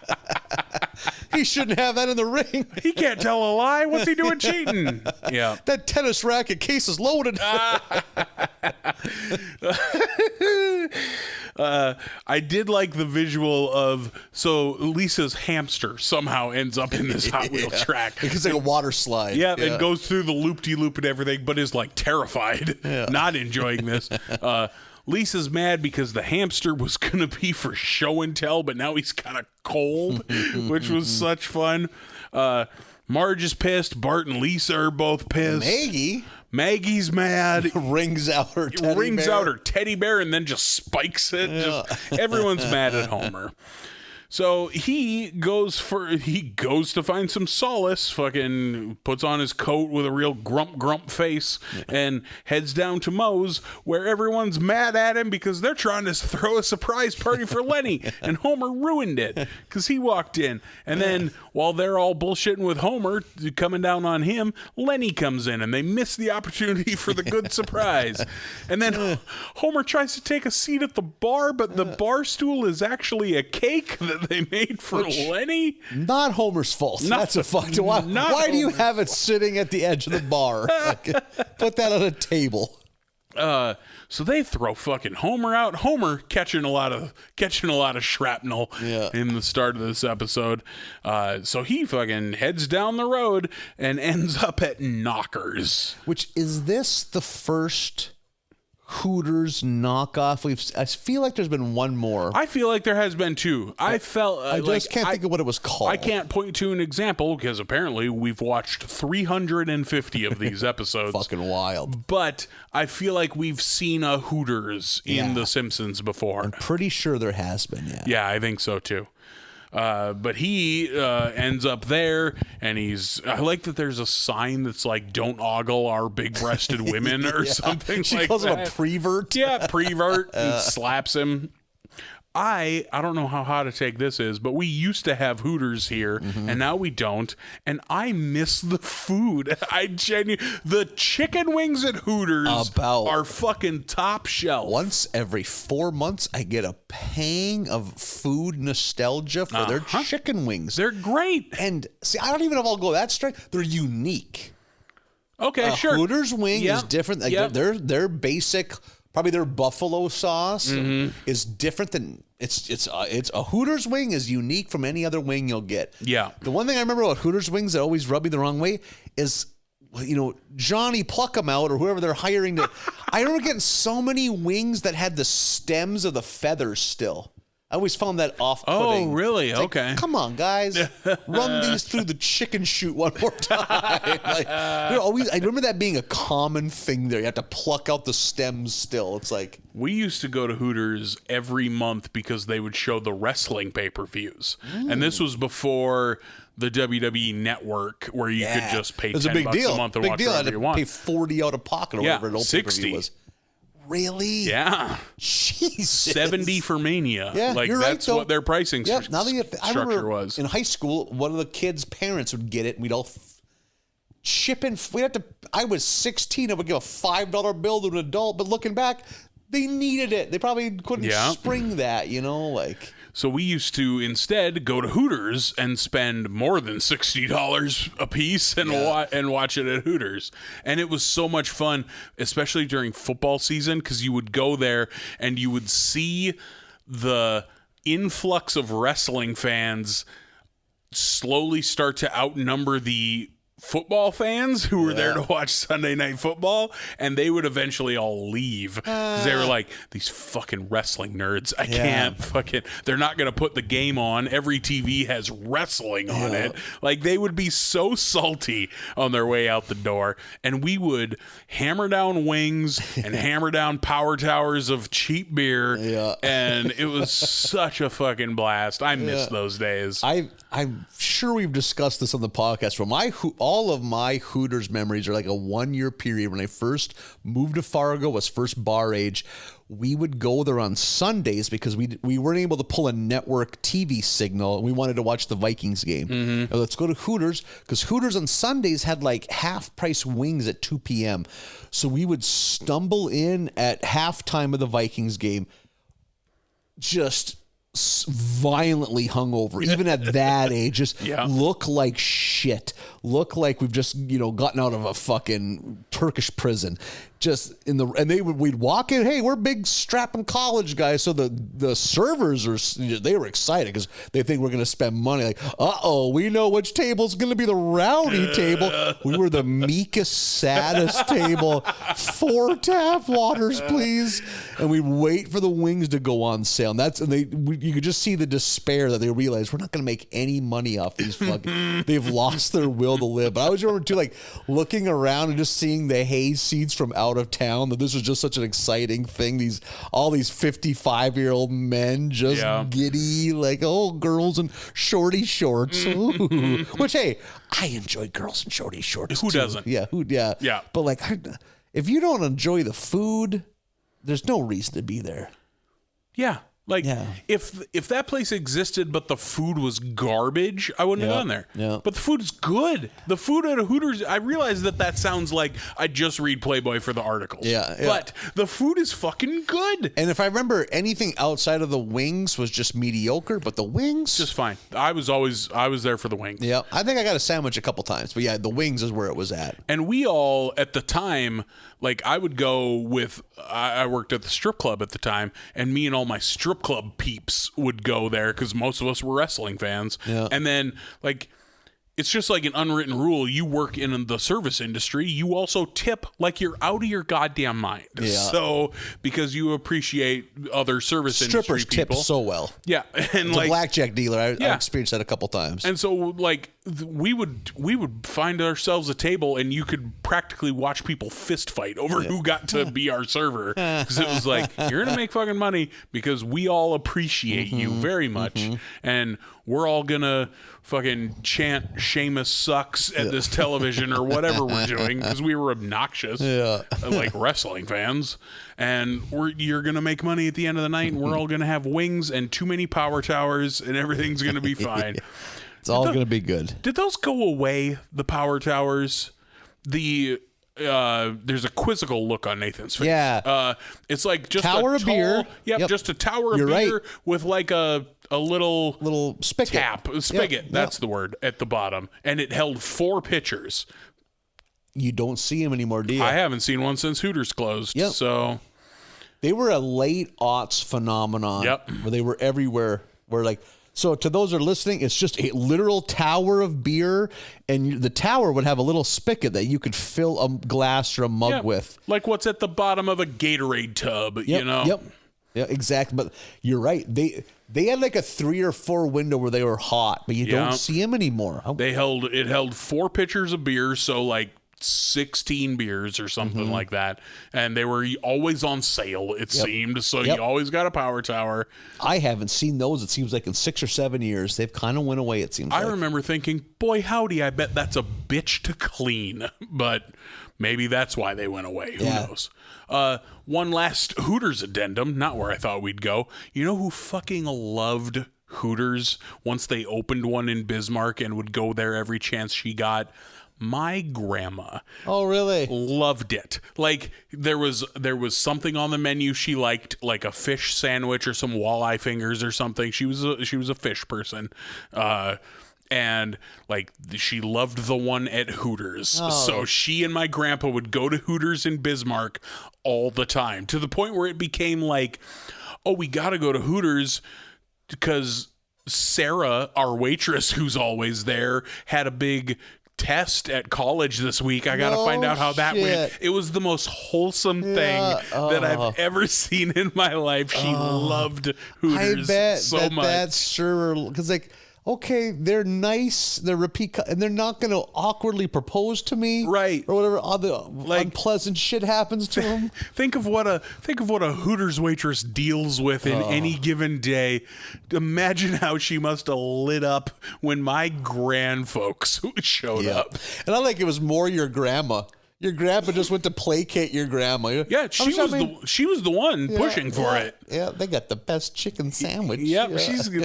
S2: He shouldn't have that in the ring.
S3: He can't tell a lie. What's he doing cheating? Yeah.
S2: That tennis racket case is loaded.
S3: I did like the visual of, so Lisa's hamster somehow ends up in this Hot Wheels track.
S2: It's like a water slide.
S3: Yeah, and goes through the loop-de-loop and everything, but is like terrified, not enjoying this. Lisa's mad because the hamster was going to be for show and tell, but now he's kind of cold, which was such fun. Marge is pissed. Bart and Lisa are both pissed. Maggie's mad.
S2: Rings out her
S3: teddy bear and then just spikes it. Everyone's mad at Homer. So he goes to find some solace, fucking puts on his coat with a real grump face and heads down to Moe's, where everyone's mad at him because they're trying to throw a surprise party for Lenny, and Homer ruined it because he walked in. And then while they're all bullshitting with Homer, coming down on him, Lenny comes in and they miss the opportunity for the good surprise. And then Homer tries to take a seat at the bar, but the bar stool is actually a cake that they made for Lenny.
S2: Not Homer's fault. That's a fuck. Why do you have it sitting at the edge of the bar? Put that on a table.
S3: So they throw fucking Homer out. Homer catching a lot of shrapnel in the start of this episode. So he fucking heads down the road and ends up at Knockers.
S2: Which is this the first Hooters knockoff? I feel like there's been one more.
S3: I feel like there has been two. I
S2: just can't think of what it was called.
S3: I can't point to an example because apparently we've watched 350 of these episodes.
S2: Fucking wild.
S3: But I feel like we've seen a Hooters in The Simpsons before.
S2: I'm pretty sure there has been,
S3: Yeah, I think so too. But he ends up there, and I like that there's a sign that's like, don't ogle our big-breasted women or something
S2: she
S3: like
S2: calls
S3: that.
S2: Him a prevert.
S3: Yeah, prevert, and slaps him. I don't know how hot a take this is, but we used to have Hooters here, and now we don't. And I miss the food. The chicken wings at Hooters are fucking top shelf.
S2: Once every 4 months, I get a pang of food nostalgia for their chicken wings.
S3: They're great.
S2: And see, I don't even know if I'll go that straight. They're unique.
S3: Okay, sure.
S2: Hooters wing is different. Like their basic. Probably their buffalo sauce is different than it's a Hooters wing is unique from any other wing you'll get.
S3: Yeah.
S2: The one thing I remember about Hooters wings that always rub me the wrong way is, Johnny Pluck 'em out or whoever they're hiring to. I remember getting so many wings that had the stems of the feathers still. I always found that off-putting.
S3: Oh, really?
S2: It's
S3: okay.
S2: Come on, guys. Run these through the chicken chute one more time. I remember that being a common thing there. You have to pluck out the stems still. It's like...
S3: We used to go to Hooters every month because they would show the wrestling pay-per-views. And this was before the WWE Network, where you could just pay $10 a month and watch whatever you want.
S2: Pay $40 out of pocket or whatever an old pay-per-view was. Really?
S3: Yeah.
S2: Jesus.
S3: 70 for Mania.
S2: Yeah,
S3: like
S2: you're
S3: that's
S2: right,
S3: what their pricing structure was.
S2: In high school, one of the kids' parents would get it, and we'd all chip in. I was 16. I would give a $5 bill to an adult, but looking back, they needed it. They probably couldn't spring that, like.
S3: So we used to instead go to Hooters and spend more than $60 a piece and watch it at Hooters. And it was so much fun, especially during football season, because you would go there and you would see the influx of wrestling fans slowly start to outnumber the football fans who were there to watch Sunday Night Football, and they would eventually all leave because they were like, these fucking wrestling nerds, I can't fucking, they're not going to put the game on. Every TV has wrestling on it. Like, they would be so salty on their way out the door, and we would hammer down wings and hammer down power towers of cheap beer, and it was such a fucking blast. I miss those days.
S2: I'm sure we've discussed this on the podcast, but all of my Hooters memories are like a 1-year period. When I first moved to Fargo, was first bar age, we would go there on Sundays because we weren't able to pull a network TV signal, and we wanted to watch the Vikings game. Now, let's go to Hooters, because Hooters on Sundays had like half-price wings at 2 p.m. So we would stumble in at halftime of the Vikings game, just violently hungover, even at that age, just look like shit, look like we've just gotten out of a fucking Turkish prison. Just we'd walk in, hey, we're big strapping college guys, so the servers they were excited because they think we're gonna spend money. Like, we know which table's gonna be the rowdy table. We were the meekest, saddest table. 4 tap waters, please. And we wait for the wings to go on sale. And you could just see the despair that they realized we're not gonna make any money off these fucking. They've lost their will to live. But I always remember too, like looking around and just seeing the hay seeds from out of town, that this was just such an exciting thing. All these 55-year-old men just giddy, like, girls in shorty shorts. Ooh. Which, hey, I enjoy girls in shorty shorts.
S3: Who
S2: too.
S3: doesn't?
S2: Yeah. But like, if you don't enjoy the food, there's no reason to be there.
S3: Yeah. Like, if that place existed but the food was garbage, I wouldn't have gone there. Yeah. But the food is good. The food at a Hooters, I realize that sounds like I just read Playboy for the articles. Yeah. But the food is fucking good.
S2: And if I remember, anything outside of the wings was just mediocre, but the wings...
S3: just fine. I was there for the wings.
S2: Yeah. I think I got a sandwich a couple times, but the wings is where it was at.
S3: And we all, at the time... like, I would go with, I worked at the strip club at the time, and me and all my strip club peeps would go there because most of us were wrestling fans. Yeah. And then, like, it's just like an unwritten rule. You work in the service industry, you also tip like you're out of your goddamn mind. Yeah. So, because you appreciate other service industry people.
S2: Strippers tip so well.
S3: Yeah. And
S2: as a blackjack dealer, I experienced that a couple times.
S3: And so, like, we would find ourselves a table, and you could practically watch people fist fight over who got to be our server, because it was like, you're gonna make fucking money because we all appreciate you very much, and we're all gonna fucking chant Sheamus sucks at this television or whatever we're doing because we were obnoxious, like wrestling fans. And you're going to make money at the end of the night, and we're all going to have wings and too many power towers, and everything's going to be fine.
S2: It's all going to be good.
S3: Did those go away, the power towers? There's a quizzical look on Nathan's face.
S2: Yeah.
S3: It's like just
S2: tower of beer.
S3: Yep, just a tower of beer with like a little
S2: spigot.
S3: Spigot, that's the word, at the bottom. And it held 4 pitchers.
S2: You don't see them anymore, do you?
S3: I haven't seen one since Hooters closed.
S2: Yep.
S3: So
S2: they were a late aughts phenomenon. Where they were everywhere. So to those who are listening, it's just a literal tower of beer, and the tower would have a little spigot that you could fill a glass or a mug with.
S3: Like what's at the bottom of a Gatorade tub, you know?
S2: Yep. Yeah, exactly. But you're right. They had like a 3 or 4 window where they were hot, but you don't see them anymore.
S3: It held 4 pitchers of beer, so like 16 beers or something like that, and they were always on sale, it seemed, so you always got a power tower.
S2: I haven't seen those, it seems like, in 6 or 7 years. They've kind of went away, it seems. I
S3: remember thinking, boy howdy, I bet that's a bitch to clean, but maybe that's why they went away. Who knows? One last Hooters addendum, not where I thought we'd go. You know who fucking loved Hooters once they opened one in Bismarck and would go there every chance she got? My grandma.
S2: Oh, really?
S3: Loved it. Like there was something on the menu she liked, like a fish sandwich or some walleye fingers or something. She was a fish person. And like she loved the one at Hooters. Oh. So she and my grandpa would go to Hooters in Bismarck all the time, to the point where it became like, oh, we got to go to Hooters because Sarah, our waitress who's always there, had a big test at college this week. I gotta find out how that went. It was the most wholesome thing that I've ever seen in my life. She loved Hooters so much. That's
S2: sure, because like, okay, they're nice, they're repeat, and they're not going to awkwardly propose to me,
S3: right?
S2: Or whatever other unpleasant shit happens to them.
S3: Think of what a Hooters waitress deals with in any given day. Imagine how she must have lit up when my grandfolks showed up.
S2: And I think it was more your grandma. Your grandpa just went to placate your grandma.
S3: Yeah, she was the one pushing for it.
S2: Yeah, they got the best chicken sandwich.
S3: Yep,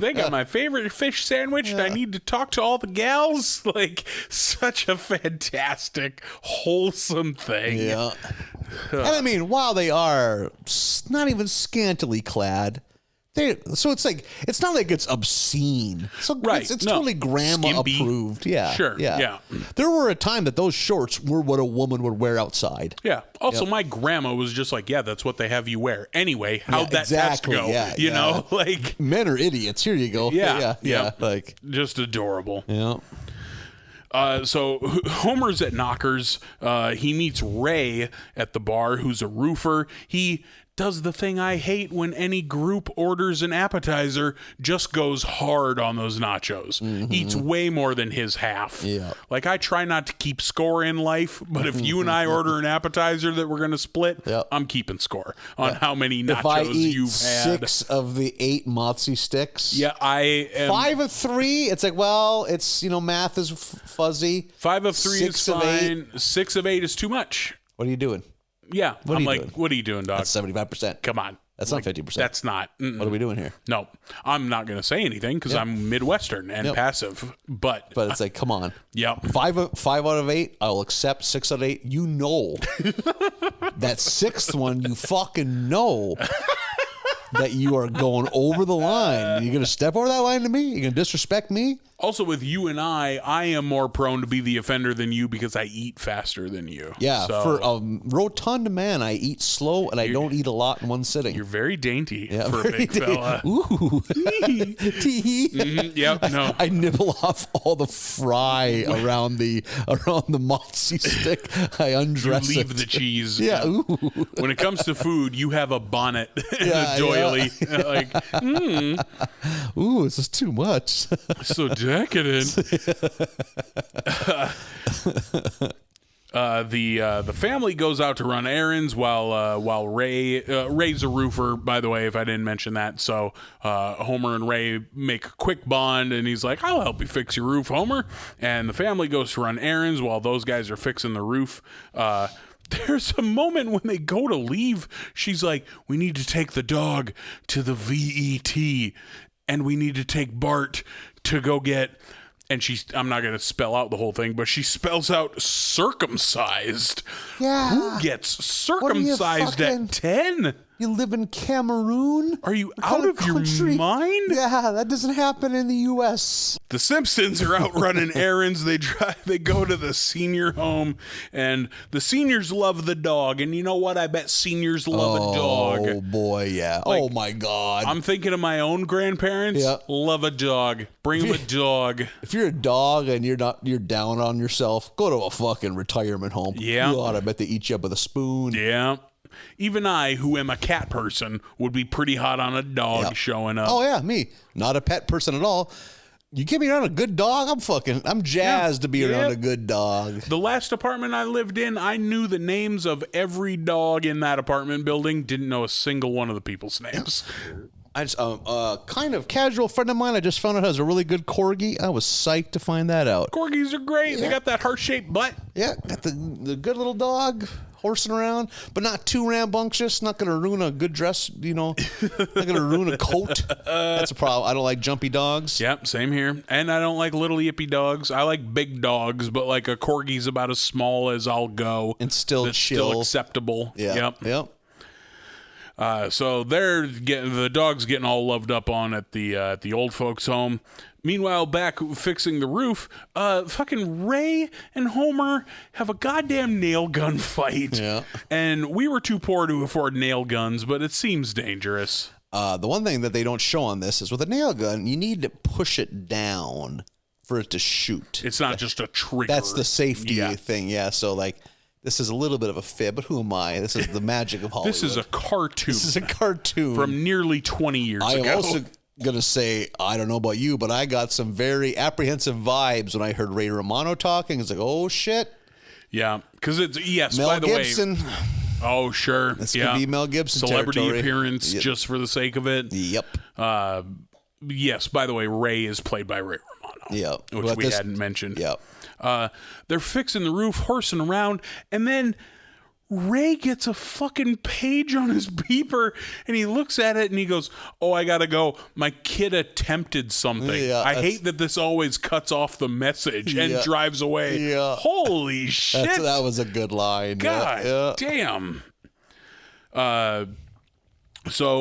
S3: they got my favorite fish sandwich, and I need to talk to all the gals. Like, such a fantastic, wholesome thing.
S2: Yeah. And I mean, while they are not even scantily clad, so it's like, it's not like it's obscene. So it's totally grandma
S3: skimpy.
S2: Approved. Yeah.
S3: Sure. Yeah.
S2: There were a time that those shorts were what a woman would wear outside.
S3: Yeah. Also, my grandma was just like, yeah, that's what they have you wear. Anyway, how'd that test go? You know, like,
S2: men are idiots. Here you go.
S3: Yeah.
S2: Like,
S3: just adorable.
S2: Yeah.
S3: So Homer's at Knockers. He meets Ray at the bar, who's a roofer. He does the thing I hate when any group orders an appetizer, just goes hard on those nachos. Eats way more than his half.
S2: Yeah.
S3: Like, I try not to keep score in life, but if you and I order an appetizer that we're going to split, I'm keeping score on how many nachos you've had.
S2: 6 of the 8 mozzie sticks.
S3: Yeah, I am.
S2: 5 of 3, it's like, well, it's, math is fuzzy.
S3: 5 of 3 is fine. 6 of 8 is too much.
S2: What are you doing?
S3: Yeah, I'm like, what are you doing, dog?
S2: That's 75%.
S3: Come on.
S2: That's not 50%.
S3: That's not.
S2: What are we doing here?
S3: No, I'm not going to say anything because I'm Midwestern and passive. But
S2: it's like, come on.
S3: Yep.
S2: 5 out of 8, I'll accept. 6 out of 8, you know. That 6th one, you fucking know that you are going over the line. You're going to step over that line to me? You're going to disrespect me?
S3: Also, with you and I am more prone to be the offender than you because I eat faster than you.
S2: Yeah,
S3: so,
S2: for a rotund man, I eat slow and I don't eat a lot in one sitting.
S3: You're very dainty for a big fella.
S2: Ooh.
S3: Yep, no.
S2: I nibble off all the fry around the mozzie stick. I undress
S3: you leave the cheese.
S2: Yeah. Ooh.
S3: When it comes to food, you have a bonnet and a doily. Like,
S2: Ooh, this is too much.
S3: So decadent. The family goes out to run errands while Ray's a roofer, by the way, if I didn't mention that. So Homer and Ray make a quick bond, and he's like, "I'll help you fix your roof, Homer." And the family goes to run errands while those guys are fixing the roof. There's a moment when they go to leave. She's like, "We need to take the dog to the VET, and we need to take Bart to go get." And I'm not going to spell out the whole thing, but she spells out circumcised.
S2: Yeah.
S3: Who gets circumcised at 10?
S2: You live in Cameroon?
S3: Are you out of your mind?
S2: Yeah, that doesn't happen in the U.S.
S3: The Simpsons are out running errands. They go to the senior home, and the seniors love the dog. And you know what? I bet seniors love a dog.
S2: Oh, boy, yeah.
S3: Like,
S2: oh, my God.
S3: I'm thinking of my own grandparents.
S2: Yeah.
S3: Love a dog. Bring them a dog.
S2: If you're a dog and you're down on yourself, go to a fucking retirement home.
S3: Yeah.
S2: God, I bet they eat you up with a spoon.
S3: Yeah. Even I, who am a cat person, would be pretty hot on a dog showing up.
S2: Oh, yeah, me. Not a pet person at all. You get me around a good dog, I'm jazzed to be around a good dog.
S3: The last apartment I lived in, I knew the names of every dog in that apartment building, didn't know a single one of the people's names.
S2: I just, kind of casual friend of mine, I just found out has a really good corgi. I was psyched to find that out.
S3: Corgis are great. They got that heart-shaped butt.
S2: Yeah, got the good little dog horsing around, but not too rambunctious. Not going to ruin a good dress, not going to ruin a coat. That's a problem. I don't like jumpy dogs.
S3: Yep, same here. And I don't like little yippy dogs. I like big dogs, but like a corgi's about as small as I'll go.
S2: And still chill.
S3: Still acceptable.
S2: Yeah.
S3: Yep. So the dog's getting all loved up on at the old folks' home. Meanwhile, back fixing the roof, fucking Ray and Homer have a goddamn nail gun fight.
S2: Yeah.
S3: And we were too poor to afford nail guns, but it seems dangerous.
S2: The one thing that they don't show on this is with a nail gun, you need to push it down for it to shoot.
S3: It's not just a trigger.
S2: That's the safety thing. Yeah. So like, this is a little bit of a fib, but who am I? This is the magic of Hollywood.
S3: This is a cartoon.
S2: This is a cartoon.
S3: From nearly 20 years ago.
S2: I'm also going to say, I don't know about you, but I got some very apprehensive vibes when I heard Ray Romano talking. It's like, oh, shit.
S3: Yeah, because it's,
S2: Mel
S3: by the
S2: Gibson.
S3: way. Oh, sure.
S2: This could be Mel Gibson
S3: Celebrity
S2: territory.
S3: appearance just for the sake of it.
S2: Yep.
S3: Yes, by the way, Ray is played by Ray Romano.
S2: Yep.
S3: Which we hadn't mentioned.
S2: Yep.
S3: They're fixing the roof, horsing around, and then Ray gets a fucking page on his beeper, and he looks at it and he goes, "Oh, I gotta go. My kid attempted something.
S2: Yeah,
S3: I hate that this always cuts off the message and drives away."
S2: Yeah.
S3: Holy shit.
S2: That was a good line.
S3: God damn. So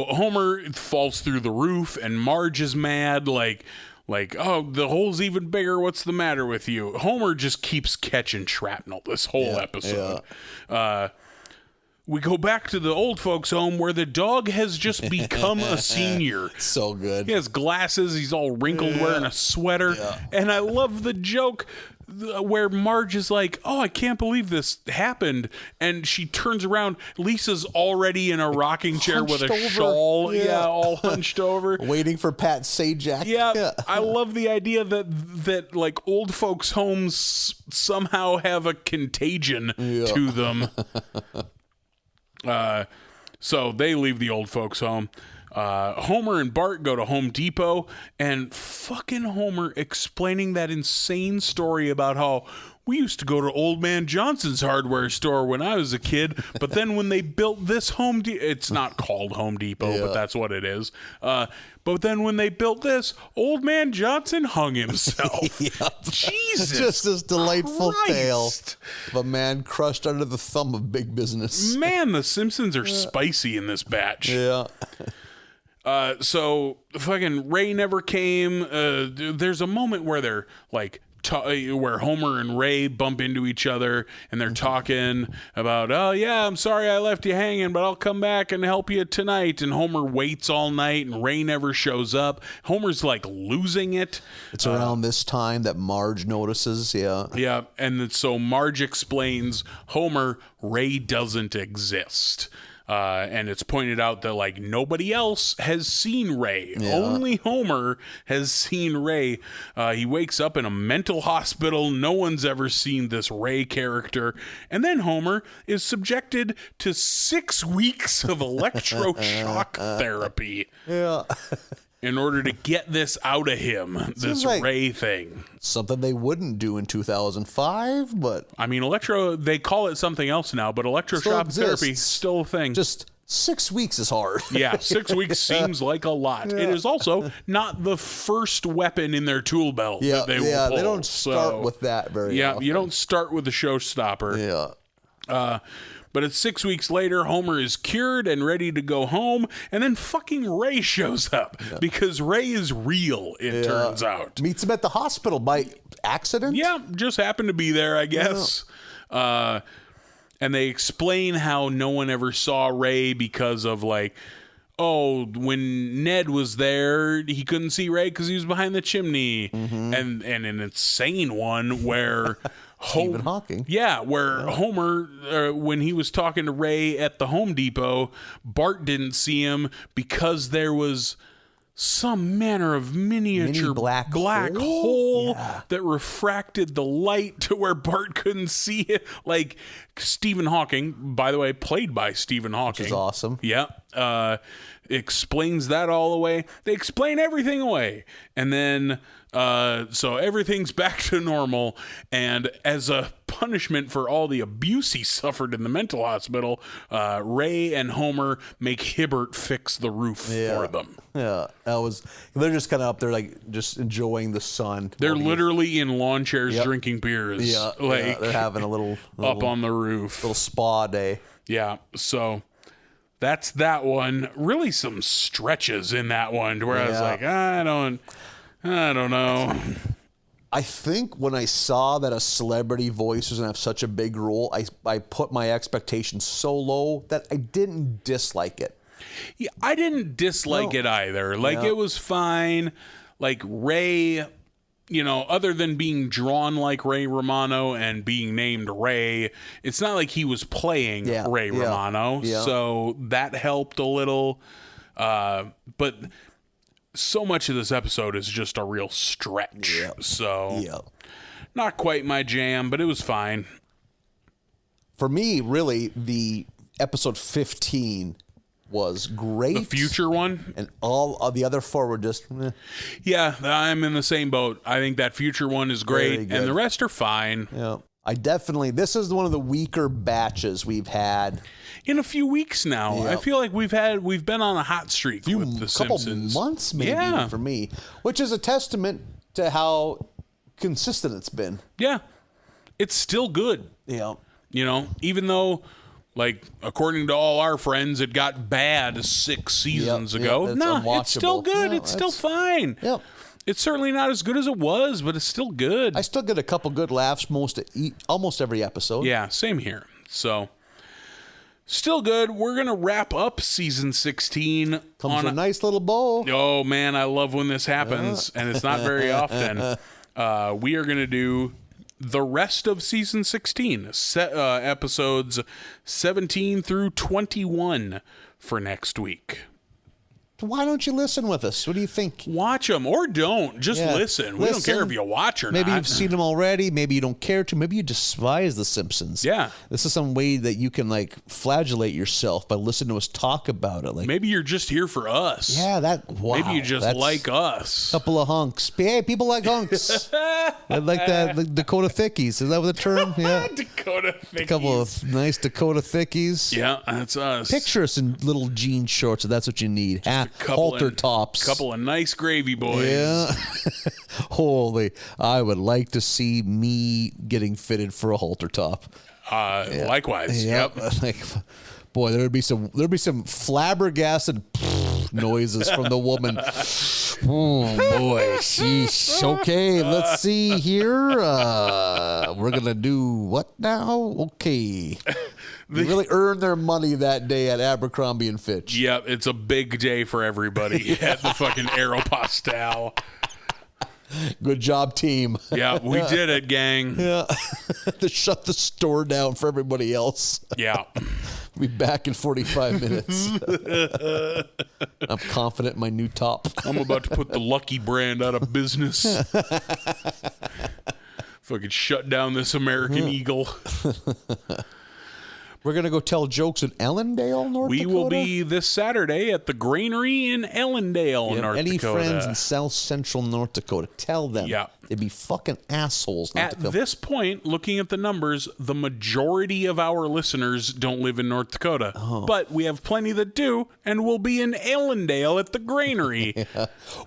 S3: Homer falls through the roof, and Marge is mad, like, oh, the hole's even bigger. What's the matter with you? Homer just keeps catching shrapnel this whole episode. We go back to the old folks' home where the dog has just become a senior.
S2: So good.
S3: He has glasses. He's all wrinkled, wearing a sweater. And I love the joke where Marge is like, "Oh, I can't believe this happened." And she turns around. Lisa's already in a rocking chair with a shawl. Yeah, all hunched over.
S2: Waiting for Pat Sajak.
S3: Yeah. I love the idea that like old folks' homes somehow have a contagion to them. So they leave the old folks' home. Homer and Bart go to Home Depot, and fucking Homer explaining that insane story about how we used to go to Old Man Johnson's hardware store when I was a kid, but then when they built this Home Depot, it's not called Home Depot, but that's what it is. But then when they built this, Old Man Johnson hung himself. Jesus,
S2: it's just this delightful
S3: Christ.
S2: tale of a man crushed under the thumb of big business.
S3: Man, the Simpsons are spicy in this batch.
S2: Yeah.
S3: So fucking Ray never came. There's a moment where they're like, where Homer and Ray bump into each other and they're talking about, "Oh yeah, I'm sorry I left you hanging, but I'll come back and help you tonight." And Homer waits all night and Ray never shows up. Homer's like losing it.
S2: It's around this time that Marge notices.
S3: Yeah. And so Marge explains, "Homer, Ray doesn't exist." And it's pointed out that like nobody else has seen Ray. Yeah. Only Homer has seen Ray. He wakes up in a mental hospital. No one's ever seen this Ray character. And then Homer is subjected to 6 weeks of electroshock therapy.
S2: Yeah.
S3: In order to get this out of him, this like Ray thing.
S2: Something they wouldn't do in 2005, but...
S3: I mean, they call it something else now, but electroshock therapy is still a thing.
S2: Just 6 weeks is hard.
S3: Yeah, 6 weeks seems like a lot. Yeah. It is also not the first weapon in their tool belt that they will pull.
S2: They don't start with that very often.
S3: You don't start with the showstopper.
S2: Yeah.
S3: But it's 6 weeks later, Homer is cured and ready to go home, and then fucking Ray shows up because Ray is real, it turns out.
S2: Meets him at the hospital by accident?
S3: Yeah, just happened to be there, I guess. Yeah. And they explain how no one ever saw Ray because of like, when Ned was there, he couldn't see Ray because he was behind the chimney. Mm-hmm. And an insane one where...
S2: Stephen Hawking.
S3: Yeah, where Homer, when he was talking to Ray at the Home Depot, Bart didn't see him because there was some manner of miniature black hole that refracted the light to where Bart couldn't see it. Like Stephen Hawking, by the way, played by Stephen Hawking.
S2: Which is awesome.
S3: Yeah. Explains that all away. They explain everything away. And then... so everything's back to normal, and as a punishment for all the abuse he suffered in the mental hospital, Ray and Homer make Hibbert fix the roof for them.
S2: Yeah, they're just kind of up there like just enjoying the sun.
S3: They're literally in lawn chairs drinking beers.
S2: Yeah, they're having a little
S3: up on the roof.
S2: Little spa day.
S3: Yeah, so... That's that one. Really some stretches in that one where I was like, I don't know.
S2: I think when I saw that a celebrity voice was going to have such a big role, I put my expectations so low that I didn't dislike it.
S3: Yeah, I didn't dislike it either. Like, it was fine. Like, Ray, other than being drawn like Ray Romano and being named Ray, it's not like he was playing Ray Romano. Yeah. So that helped a little. But... so much of this episode is just a real stretch. So not quite my jam, but it was fine.
S2: For me, really, the episode 15 was great.
S3: The future one?
S2: And all of the other 4 were just...
S3: Yeah, I'm in the same boat. I think that future one is great, and the rest are fine.
S2: Yeah. This is one of the weaker batches we've had
S3: in a few weeks now. Yep. I feel like we've been on a hot streak with the Simpsons.
S2: Couple months maybe for me, which is a testament to how consistent it's been.
S3: Yeah. It's still good.
S2: Yeah.
S3: Even though like according to all our friends it got bad 6 seasons ago. It's still good. It's still fine.
S2: Yep.
S3: It's certainly not as good as it was, but it's still good.
S2: I still get a couple good laughs almost every episode.
S3: Yeah, same here. So, still good. We're going to wrap up season 16.
S2: Comes to a nice little bow.
S3: Oh, man, I love when this happens, and it's not very often. We are going to do the rest of season 16, episodes 17 through 21 for next week.
S2: Why don't you listen with us? What do you think?
S3: Watch them or don't. Just listen. We don't care if you watch or
S2: maybe
S3: not.
S2: Maybe you've seen them already. Maybe you don't care to. Maybe you despise The Simpsons.
S3: Yeah.
S2: This is some way that you can like flagellate yourself by listening to us talk about it. Like
S3: maybe you're just here for us.
S2: Yeah,
S3: maybe you just like us.
S2: Couple of hunks. Hey, people like hunks. I like that. The Dakota Thickies. Is that what the term? Yeah.
S3: Dakota Thickies.
S2: A couple of nice Dakota Thickies.
S3: Yeah, that's us.
S2: Picture us in little jean shorts if that's what you need. Halter tops.
S3: Couple of nice gravy boys.
S2: Yeah. Holy, I would like to see me getting fitted for a halter top.
S3: Likewise. Yep.
S2: Like, boy, there'd be some flabbergasted noises from the woman. Oh boy, sheesh. Okay, let's see here. We're gonna do what now? Okay. They really earned their money that day at Abercrombie and Fitch.
S3: Yep, it's a big day for everybody at the fucking Aeropostale.
S2: Good job, team.
S3: Yeah, we did it, gang.
S2: Yeah. To shut the store down for everybody else.
S3: Yeah.
S2: We'll be back in 45 minutes. I'm confident in my new top.
S3: I'm about to put the Lucky brand out of business. Fucking shut down this American Eagle.
S2: We're going to go tell jokes in Ellendale, North Dakota?
S3: We will be this Saturday at the Granary in Ellendale, North
S2: any
S3: Dakota.
S2: Any friends in South Central North Dakota, tell them.
S3: Yeah.
S2: They'd be fucking assholes.
S3: At this point, looking at the numbers, the majority of our listeners don't live in North Dakota. Oh. But we have plenty that do, and we'll be in Ellendale at the Granary,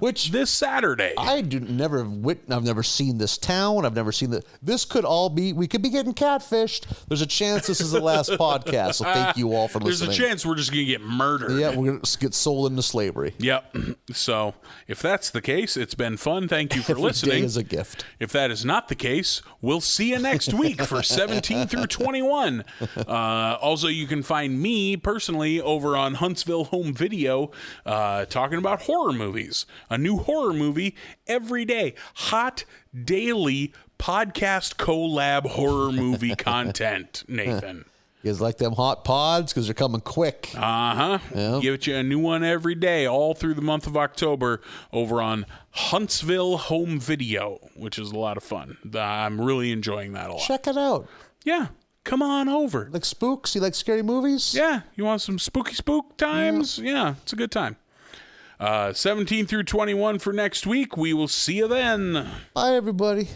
S2: which
S3: this Saturday.
S2: I've never seen this town. I've never seen this could all be, we could be getting catfished. There's a chance this is the last podcast, so thank you all for listening.
S3: There's a chance we're just going to get murdered.
S2: Yeah, we're going to get sold into slavery.
S3: Yep. So if that's the case, it's been fun. Thank you for
S2: Every
S3: listening.
S2: Day is a gift.
S3: If that is not the case, we'll see you next week for 17 through 21. Also, you can find me personally over on Huntsville Home Video talking about horror movies. A new horror movie every day. Hot, daily podcast collab horror movie content, Nathan.
S2: You guys like them hot pods? Because they're coming quick.
S3: Uh-huh. Yep. Give you a new one every day, all through the month of October, over on Huntsville Home Video, which is a lot of fun. I'm really enjoying that a lot.
S2: Check it out.
S3: Yeah. Come on over.
S2: Like spooks? You like scary movies?
S3: Yeah. You want some spooky spook times? Yeah. It's a good time. 17 through 21 for next week. We will see you then.
S2: Bye, everybody.